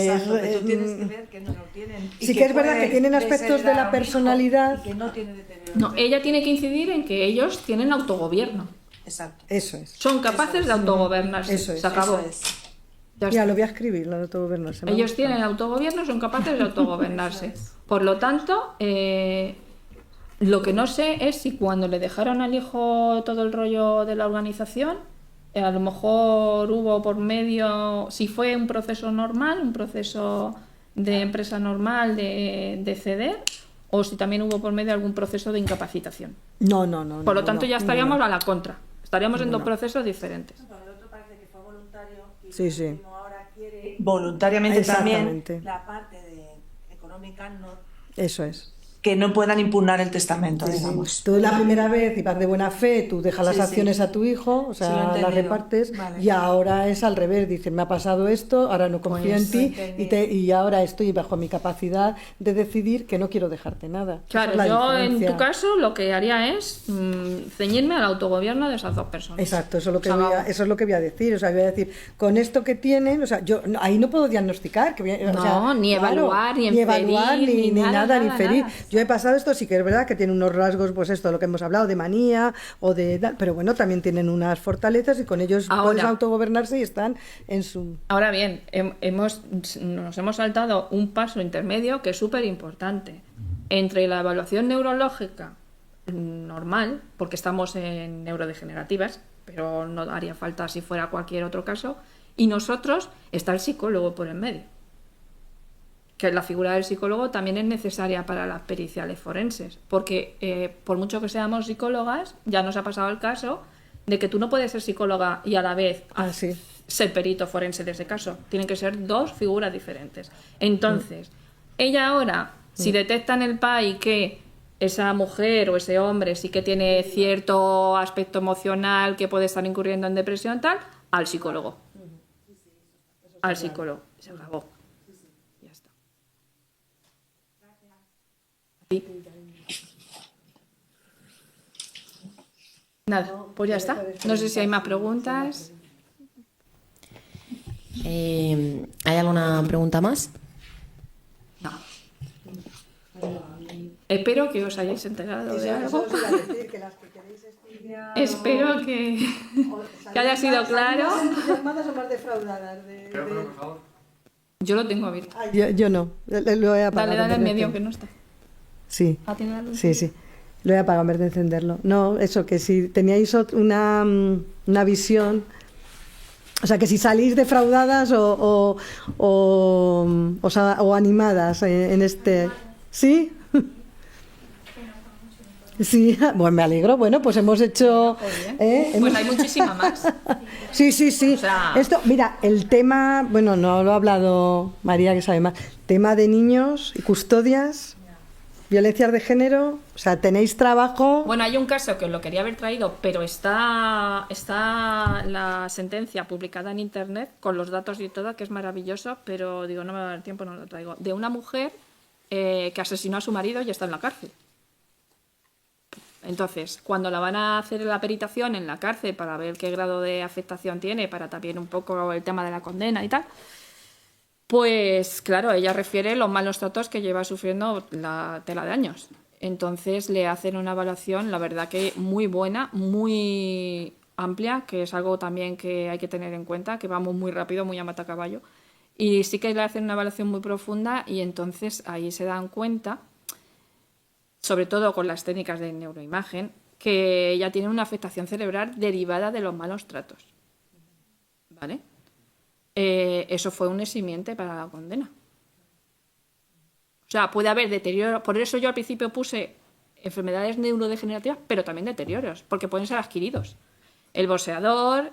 S8: Exacto, que tú tienes que ver que no lo tienen. Y
S2: Sí que es verdad que tienen aspectos de la personalidad...
S8: Y que no tiene deterioro.
S3: no, ella tiene que incidir en que ellos tienen autogobierno.
S8: Exacto.
S2: Eso es.
S3: Son capaces de autogobernarse.
S2: Eso es,
S3: Se acabó.
S8: Eso es.
S3: Ya
S2: Ya,
S3: está.
S2: lo voy a escribir, lo de autogobernarse. me
S3: Ellos
S2: gusta.
S3: tienen autogobierno, son capaces de autogobernarse. Por lo tanto, lo que no sé es si cuando le dejaron al hijo todo el rollo de la organización, a lo mejor hubo por medio, si fue un proceso normal, un proceso de empresa normal de ceder, o si también hubo por medio algún proceso de incapacitación.
S2: No.
S3: Por lo tanto, ya estaríamos
S2: ninguno.
S3: a la contra. Estaríamos en dos procesos diferentes.
S8: El otro parece que fue voluntario y
S2: Sí, sí.
S8: el último ahora quiere voluntariamente también
S2: Exactamente.
S8: la parte económica
S2: Eso es.
S8: que no puedan impugnar el testamento, digamos.
S2: Tú la primera vez ibas de buena fe, tú dejas las
S8: Sí,
S2: acciones
S8: sí.
S2: a tu hijo, o
S8: Sí, lo he
S2: sea, las
S8: entendido.
S2: repartes,
S8: Vale.
S2: y ahora es al revés, dicen, me ha pasado esto, ahora no confío
S8: Pues,
S2: en ti,
S8: entendido.
S2: y ahora estoy bajo mi capacidad de decidir que no quiero dejarte nada. Esa
S3: Claro,
S2: es la
S3: yo en
S2: diferencia.
S3: tu caso lo que haría es ceñirme al autogobierno de esas dos personas.
S2: Exacto, eso es lo que
S3: Se
S2: voy a,
S3: acabó.
S2: eso es lo que voy a decir, o sea, voy a decir, con esto que tienen, o sea, yo ahí no puedo diagnosticar, o
S3: No,
S2: sea,
S3: ni evaluar, ni
S2: evaluar,
S3: inferir,
S2: ni
S3: ni nada,
S2: ni
S3: nada,
S2: inferir.
S3: nada.
S2: Yo he pasado esto, sí que es verdad que tiene unos rasgos, pues esto, lo que hemos hablado, de manía o pero bueno, también tienen unas fortalezas y con ellos
S3: Ahora.
S2: pueden autogobernarse y están en su...
S3: Ahora bien, nos hemos saltado un paso intermedio que es súper importante. Entre la evaluación neurológica normal, porque estamos en neurodegenerativas, pero no haría falta si fuera cualquier otro caso, y nosotros está el psicólogo por en medio. Que la figura del psicólogo también es necesaria para las periciales forenses, porque por mucho que seamos psicólogas, ya nos ha pasado el caso de que tú no puedes ser psicóloga y a la vez
S2: sí.
S3: ser perito forense de ese caso. Tienen que ser dos figuras diferentes. Entonces, ella ahora, si detecta en el PAI que esa mujer o ese hombre sí que tiene cierto aspecto emocional que puede estar incurriendo en depresión, tal, al psicólogo. Al psicólogo. Se acabó. Ya está. Sí. Nada, pues ya está. No sé si hay más preguntas.
S1: ¿Hay alguna pregunta más?
S3: No. Espero que os hayáis enterado de algo. Espero que haya sido claro.
S2: ¿Entusiasmadas o más defraudadas?
S4: Micrófono, por favor.
S3: Yo lo tengo abierto.
S2: Yo no, lo he apagado.
S3: Dale en
S2: en vez de
S3: medio
S2: encender-
S3: que no está.
S2: Sí,
S3: Ah, ¿tiene la luz?
S2: sí. Lo he apagado en vez de encenderlo. No, eso, que si teníais una visión, o sea, que si salís defraudadas o animadas en este... ¿Sí? Sí, bueno, me alegro. Bueno, pues hemos hecho...
S3: Pues hay muchísima más.
S2: Sí.
S3: O sea-
S2: Esto, mira, el tema, bueno, no lo ha hablado María, que sabe más. Tema de niños y custodias, violencias de género, o sea, tenéis trabajo.
S3: Bueno, hay un caso que os lo quería haber traído, pero está la sentencia publicada en internet con los datos y todo, que es maravilloso, pero digo, no me va a dar tiempo, no lo traigo. De una mujer que asesinó a su marido y está en la cárcel. Entonces, cuando la van a hacer la peritación en la cárcel para ver qué grado de afectación tiene, para también un poco el tema de la condena y tal, pues claro, ella refiere los malos tratos que lleva sufriendo la tela de años. Entonces le hacen una evaluación, la verdad que muy buena, muy amplia, que es algo también que hay que tener en cuenta, que vamos muy rápido, muy a matacaballo. Y sí que le hacen una evaluación muy profunda y entonces ahí se dan cuenta, sobre todo con las técnicas de neuroimagen, que ella tiene una afectación cerebral derivada de los malos tratos. ¿Vale? Eso fue un eximiente para la condena. O sea, puede haber deterioro. Por eso yo al principio puse enfermedades neurodegenerativas, pero también deterioros, porque pueden ser adquiridos. El boxeador,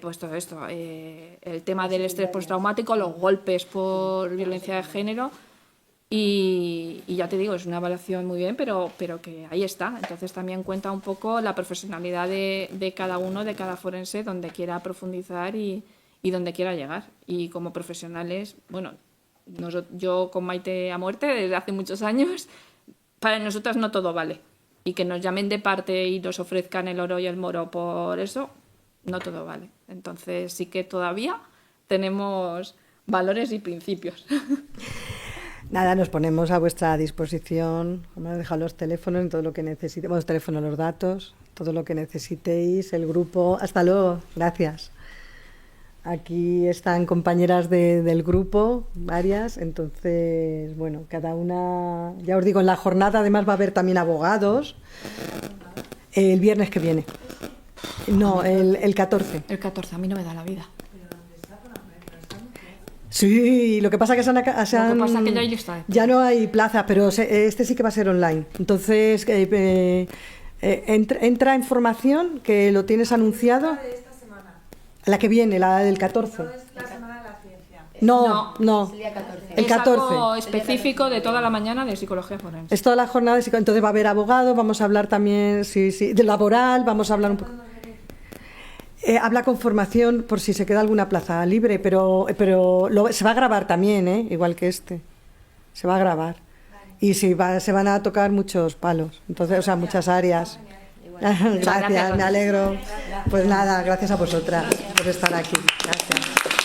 S3: pues todo esto, el tema del estrés postraumático, los golpes por violencia de género. Y ya te digo, es una evaluación muy bien, pero que ahí está. Entonces también cuenta un poco la profesionalidad de cada uno, de cada forense, donde quiera profundizar y donde quiera llegar. Y como profesionales, bueno, yo con Maite a muerte desde hace muchos años, para nosotras no todo vale. Y que nos llamen de parte y nos ofrezcan el oro y el moro por eso, no todo vale. Entonces sí que todavía tenemos valores y principios.
S2: Nada, nos ponemos a vuestra disposición. Me han dejado los teléfonos, todo lo que necesitemos, los teléfonos, los datos, todo lo que necesitéis, el grupo. Hasta luego, gracias. Aquí están compañeras del grupo, varias, entonces, bueno, cada una, ya os digo, en la jornada además va a haber también abogados, el viernes que viene. No, el 14.
S3: El 14, a mí no me da la vida.
S2: Sí, lo que pasa que
S3: Lo que pasa que ya hay lista de espera.
S2: ya no hay plaza, pero este sí que va a ser online. Entonces, entra información que lo tienes anunciado. La que viene, la del 14.
S8: No es la Semana de la Ciencia.
S2: No. El
S3: Es algo
S2: 14.
S3: específico de toda la mañana de psicología forense.
S2: Es toda la jornada de entonces va a haber abogado, vamos a hablar también, sí, de laboral, vamos a hablar un poco. Habla con formación por si se queda alguna plaza libre, pero se va a grabar también, igual que este. Se va a grabar. Y se van a tocar muchos palos, entonces, o sea, muchas áreas. Gracias, me alegro. Pues nada, gracias a vosotras por estar aquí. Gracias.